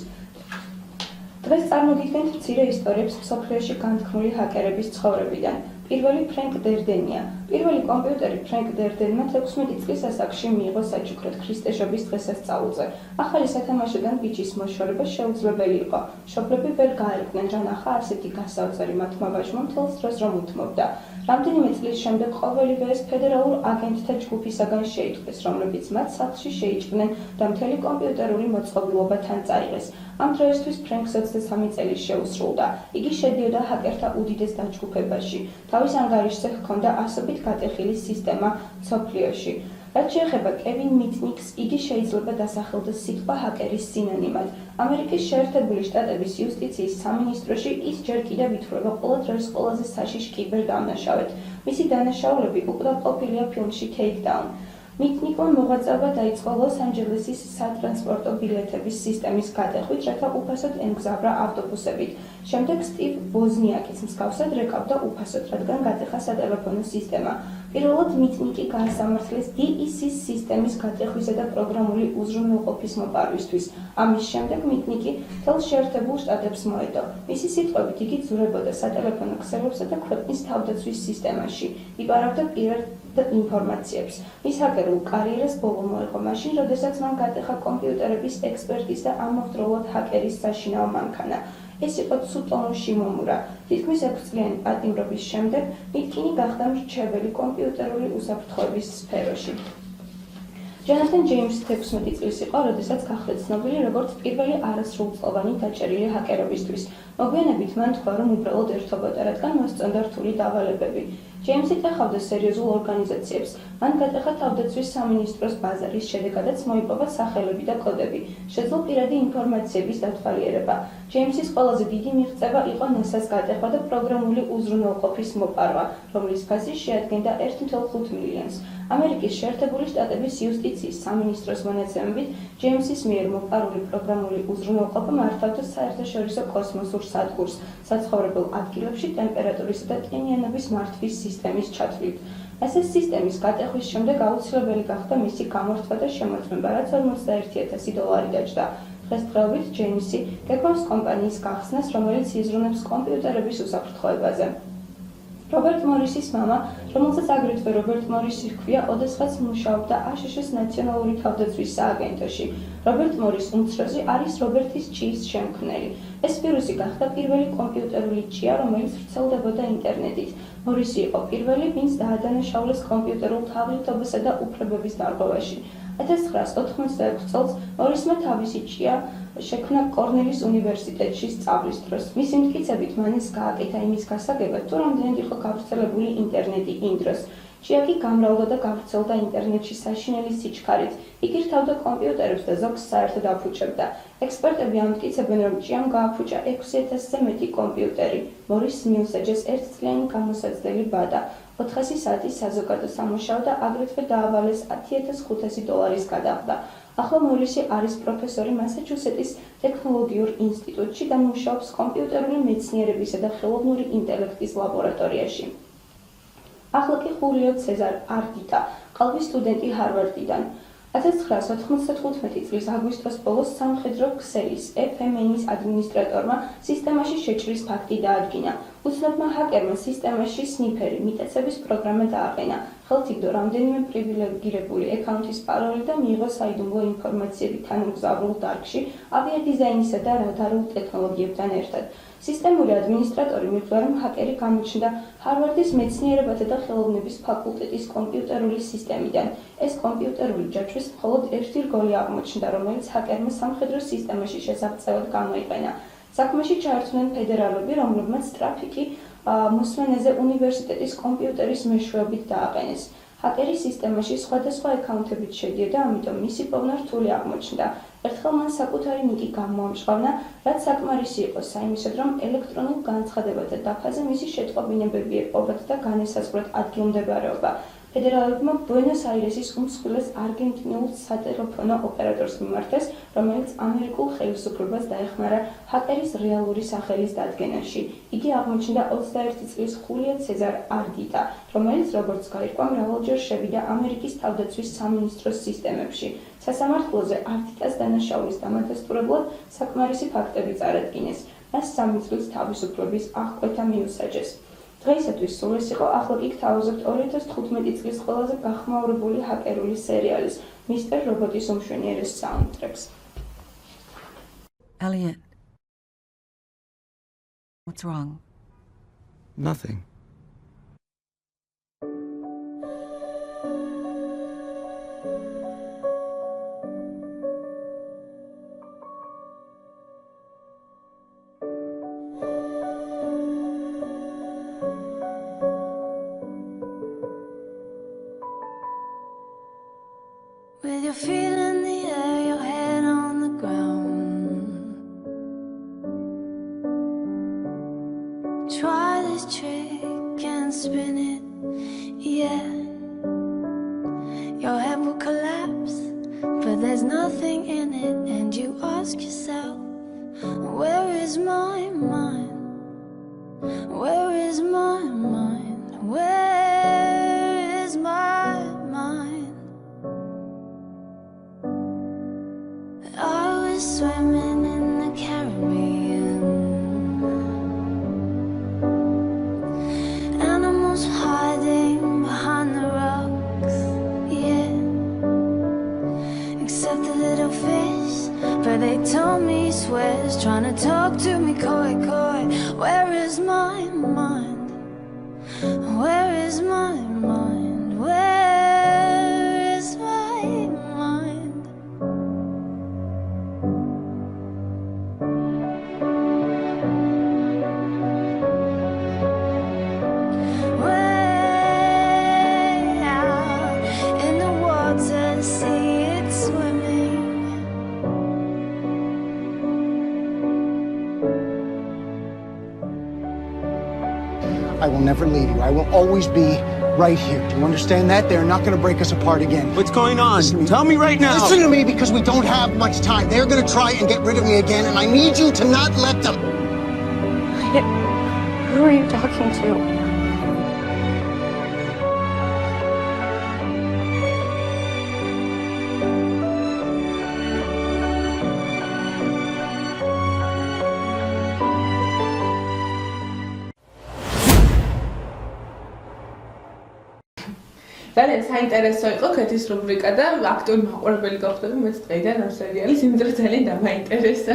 Speaker 13: დღეს წარმოგიდგენთ მცირე ისტორიებს მსოფლიოში განთქმული ჰაკერების ცხოვრებიდან. პირველი ფრენკ დერდენია. პირველი კომპიუტერი ფრენკ დერდენმა 16 წლის ასაკში მიიღო საჩუქრად ქრისტეშობის დღესასწაულზე. ახალი სათამაშოდან ბიჭის მოშორება შეუძლებელი იყო. მშობლები ვერ გაერკვნენ, რა ნახა ასეთი გასაოცარი მათმა ვაჟმა მთელს დროს რომ უთმობდა. რამდენიმე წლის შემდეგ ყოველივე ეს ფედერალურ აგენტთა ჯგუფისაგან შეიტყვეს, რომლებიც მათ სახლში შეიჭრნენ და მთელი კომპიუტერული მოწყობილობა თან წაიღეს. ამ დროისთვის ფრენკს 23 წელი შეუსრულდა. იგი შედიოდა ჰაკერთა უდიდეს დაჯგუფებაში. თავის ანგარიშზე ჰქონდა ასობით გატეხილი სისტემა მსოფლიოში. რაც შეეხება კევინ მიტნიკს, იგი შეიძლება დასახელდეს სიტყვა ჰაკერის სინონიმად. ამერიკის შეერთებული შტატების იუსტიციის სამინისტროში ის ჯერ კიდევ ითვლება ყველა დროის ყველაზე საშიშ კიბერდანაშაულად. მისი დანაშაულები უკმაყოფილია ფილმში Takedown. მიტნიკმა მოღვაწეობა დაიწყო ლოს-ანჯელესის სატრანსპორტო ბილეთების სისტემის გატეხვით, რათა უფასოდ ემგზავრა ავტობუსებით. შემდეგ სტივ ვოზნიაკის მსგავსად რეკავდა უფასოდ, რადგან გატეხა სატელეფონო სისტემა. პირველად მიტნიკი გაასამართლეს DEC-ის სისტემის გატეხვისა და პროგრამული უზრუნველყოფის მოპარვისთვის. ამის შემდეგ მიტნიკი მთელ შეერთებულ შტატებს მოედო. მისი სიტყვებით იგი ძურებოდა სატელეფონო ქსელებსა და ქვეყნის თავდაცვის სისტემაში. იპარავდა პირად ინფორმაციებს. მის ჰაკერულ კარიერას ბოლო მოეყო მაშინ, როდესაც მან გატეხა კომპიუტერების ექსპერტის და ამავდროულად ჰაკერის საშინაო მანქანა. ეს იყო ცუტომო შიმომურა. თითქმის 6 წლიანი პატიმრობის შემდეგ მიტნიკი გახდა მრჩეველი კომპიუტერული უსაფრთხოების სფეროში. ჯონათან ჯეიმსი 16 წლის იყო, როდესაც გახდა ცნობილი როგორც პირველი არასრულწლოვანი დაჭერილი ჰაკერებისთვის. მოგვიანებით მან თქვა, რომ უბრალოდ ერთობოდა, რადგან მოსწონდა რთული დავალებები. ჯეიმსი ტეხავდა სერიოზულ ორგანიზაციებს. მან გატეხა თავდაცვის სამინისტროს ბაზა, რის შედეგადაც მოიპოვა სახელები და კოდები. შეძლო პირადი ინფორმაციების დათვალიერება. ჯეიმსის ყველაზე დიდი მიღწევა იყო NASA-ს გატეხვა და პროგრამული უზრუნველყოფის მოპარვა, რომლის ფასი შეადგენდა 1.5 მილიონს. ამერიკის შეერთებული შტატების იუსტიციის სამინისტროს მონაცემებით, ჯეიმსის მიერ მოპარული პროგრამული უზრუნველყოფა მართავდა საერთაშორისო კოსმოსურ სადგურს, საცხოვრებელ ადგილებში ტემპერატურისა და ტენიანობის მართვის სისტემის ჩათვლით. ეს სისტემის გატეხვის შემდეგ აუცილებელი გახდა მისი გამორთვა და შემოწმება, რაც $41,000 დაჯდა. დღესდღეობით ჯეიმსი გეგმავს კომპანიის გახსნას, რომელიც იზრუნებს კომპიუტერების უსაფრთხოებაზე. რობერტ მორისის მამა, რომელსაც აგრეთვე რობერტ მორისი ჰქვია, ოდესღაც მუშაობდა აშშ-ის ნაციონალური თავდაცვის სააგენტოში. რობერტ მორის უმცროსი არის რობერტის ჭიის შემქმნელი. ეს ვირუსი გახდა პირველი კომპიუტერული ჭია, რომელიც ვრცელდებოდა ინტერნეტით. მორისი იყო პირველი, ვინც დაადანაშაულეს კომპიუტერულ თაღლითობასა და უფლებების დარღვევაში. 1986 წელს მორისმა თავისი ჭია შექმნა კორნელის უნივერსიტეტში სწავლის დროს. მისი მტკიცებით მან ეს გააკეთა იმის გასაგებად, თუ რამდენად იყო გავრცელებული ინტერნეტი იმ დროს. ჭია კი გამრავლდა და გავრცელდა ინტერნეტში საშინელი სიჩქარით. იგი რთავდა კომპიუტერებს და ზოგს საერთოდ აფუჭებდა. ექსპერტები ამტკიცებენ, რომ ჭიამ გააფუჭა 6000-ზე მეტი კომპიუტერი. მორისს მიუსაჯეს 1 წლიანი გამოსაცდელი ბადა. 400 საათის საზოგადო სამუშაო და აგრეთვე დაავალეს $10,500 გადახდა. ახლა მორისი არის პროფესორი მასაჩუსეტის ტექნოლოგიურ ინსტიტუტში და მუშაობს კომპიუტერული მეცნიერებისა და ხელოვნური ინტელექტის ლაბორატორიაში. ახლა კი ხულიო ცეზარ არტიტა, ყალბის სტუდენტი ჰარვარდიდან. 1995 წლის აგვისტოს ბოლოს სამხედრო ქსელის FMN-ის ადმინისტრატორმა სისტემაში შეჭრის ფაქტი დაადგინა. უცნობმა ჰაკერმა სისტემაში სნიფერი მიტაცების პროგრამა დააყენა, ხელთ იგდო რამდენიმე პრივილეგირებული აკაუნტის პაროლი და მიიღო საიდუმლო ინფორმაციები თანამგზავრულ დარგში ავიადიზაინისა და რადარულ ტექნოლოგიებთან ერთად. სისტემური ადმინისტრატორი მიხვდა, რომ ჰაკერი გამოჩნდა ჰარვარდის მეცნიერებათა და ხელოვნების ფაკულტეტის კომპიუტერული სისტემიდან. ეს კომპიუტერული ჯაჭვის მხოლოდ ერთი რგოლი აღმოჩნდა, რომელიც ჰაკერმა სამხედრო სისტემაში შესაბამისად გამოიყენა. საქმეში ჩაერთვნენ ფედერალები, რომლებმაც ტრაფიკი მოსმენაზე უნივერსიტეტის კომპიუტერის მეშვეობით დააყენეს. ჰაკერი სისტემაში სხვადასხვა აკაუნტებით შედიოდა, ამიტომ მისი პოვნა რთული აღმოჩნდა. ერთხელ მან საკუთარი ნიკი გამოამჟღავნა, რაც საკმარისი იყო საიმისოდ, რომ ელექტრონულ განცხადებათა დაფაზე მისი შეტყობინებები ეპოვათ და განესაზღვრათ ადგილმდებარეობა. ფედერალებმა ბუენოს-აირესის უმსხვილეს არგენტინულ სატელეფონო ოპერატორს მიმართეს, რომელიც ამერიკულ ხელისუფლებას დაეხმარა ჰაკერის რეალური სახელის დადგენაში. იგი აღმოჩნდა 21 წლის ხულია ცეზარ არტიტა, რომელიც როგორც გაირკვა, მრავალჯერ შევიდა ამერიკის თავდაცვის სამინისტროს სისტემებში. სასამართლოზე არტიტას დანაშაულის დამადასტურებლად საკმარისი ფაქტები წარადგინეს. მას 3 წლის თავისუფლების აღკვეთა მიუსაჯეს. დღეისათვის სულ ეს იყო, ახლა კი გთავაზობთ 2015 წლის ყველაზე გახმაურებული ჰაკერული სერიალის Mr. Robot-ის უმშვენიერეს საუნდტრეკს.
Speaker 14: Elliot, what's wrong?
Speaker 15: Nothing.
Speaker 16: With your feet in the air, your head on the ground. Try this trick and spin it, yeah. Your head will collapse, but there's nothing in it. And you ask yourself, where is my mind? Where is my mind? Where is my mind? I was swimming in the Caribbean. Animals hiding behind the rocks, yeah. Except the little fish, but they told me swears, trying to talk to me coy, coy. Where is my mind? Where is my mind? Where is my mind?
Speaker 17: I will never leave you. I will always be right here. Do you understand that? They're not going to break us apart again.
Speaker 15: What's going on? Tell me right now.
Speaker 17: Listen to me, because we don't have much time. They're going to try and get rid of me again, and I need you to not let them.
Speaker 13: Who are you talking to?
Speaker 1: ძალიან საინტერესო იყო ქეთის რუბრიკა და აქტიური მაყურებელი გავხდები მეც დღეიდან ამ სერიალის, იმიტომ რომ ძალიან დამაინტერესა.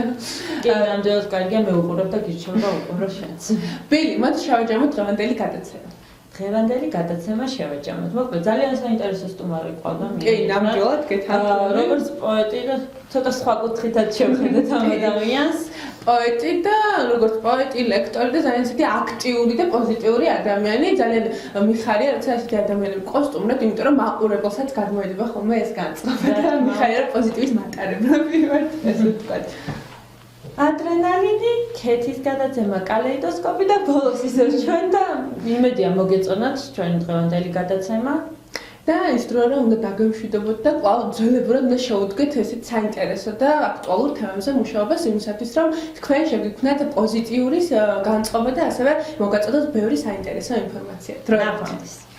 Speaker 2: კი, ნამდვილად კარგია, მე უყურებ და გირჩევ და უყურო შენც.
Speaker 1: ბილი, მოდი შევაჯამოთ დღევანდელი გადაცემა.
Speaker 2: დღევანდელი გადაცემა შევაჯამოთ. მოკლედ ძალიან საინტერესო სტუმარი ყავდა მე.
Speaker 1: კი, ნამდვილად გეთანხმები.
Speaker 2: როგორც პოეტი და ცოტა სხვა კუთხითაც შევხედეთ ამ ადამიანს.
Speaker 1: პოეტი და როგორც პოეტი, ლექტორი და ძალიან ისეთი აქტიური და პოზიტიური ადამიანი, ძალიან მიხარია, როცა ესეთი ადამიანები ყოსტუმრად, იმიტომ რომ მაყურებელსაც გადმოედება ხოლმე ეს განწყობა და მიხარია, რომ პოზიტივის მატარებლები ვართ, ესე ვთქვათ.
Speaker 2: ადრენალინი, ქეთის გადაცემა, კალეიდოსკოპი და ბოლოს ისევ ჩვენ და იმედია მოგეწონათ ჩვენ დღევანდელი გადაცემა.
Speaker 1: და ის დრო რა უნდა დაგემშვიდობოთ და კვლავ ძველებურად უნდა შევუდგეთ ესეთ საინტერესო და აქტუალურ თემებზე მუშაობას იმისათვის, რომ თქვენ შეგიქმნათ პოზიტიური განწყობა და ასევე მოგაწოდოთ ბევრი საინტერესო ინფორმაცია. დროებით.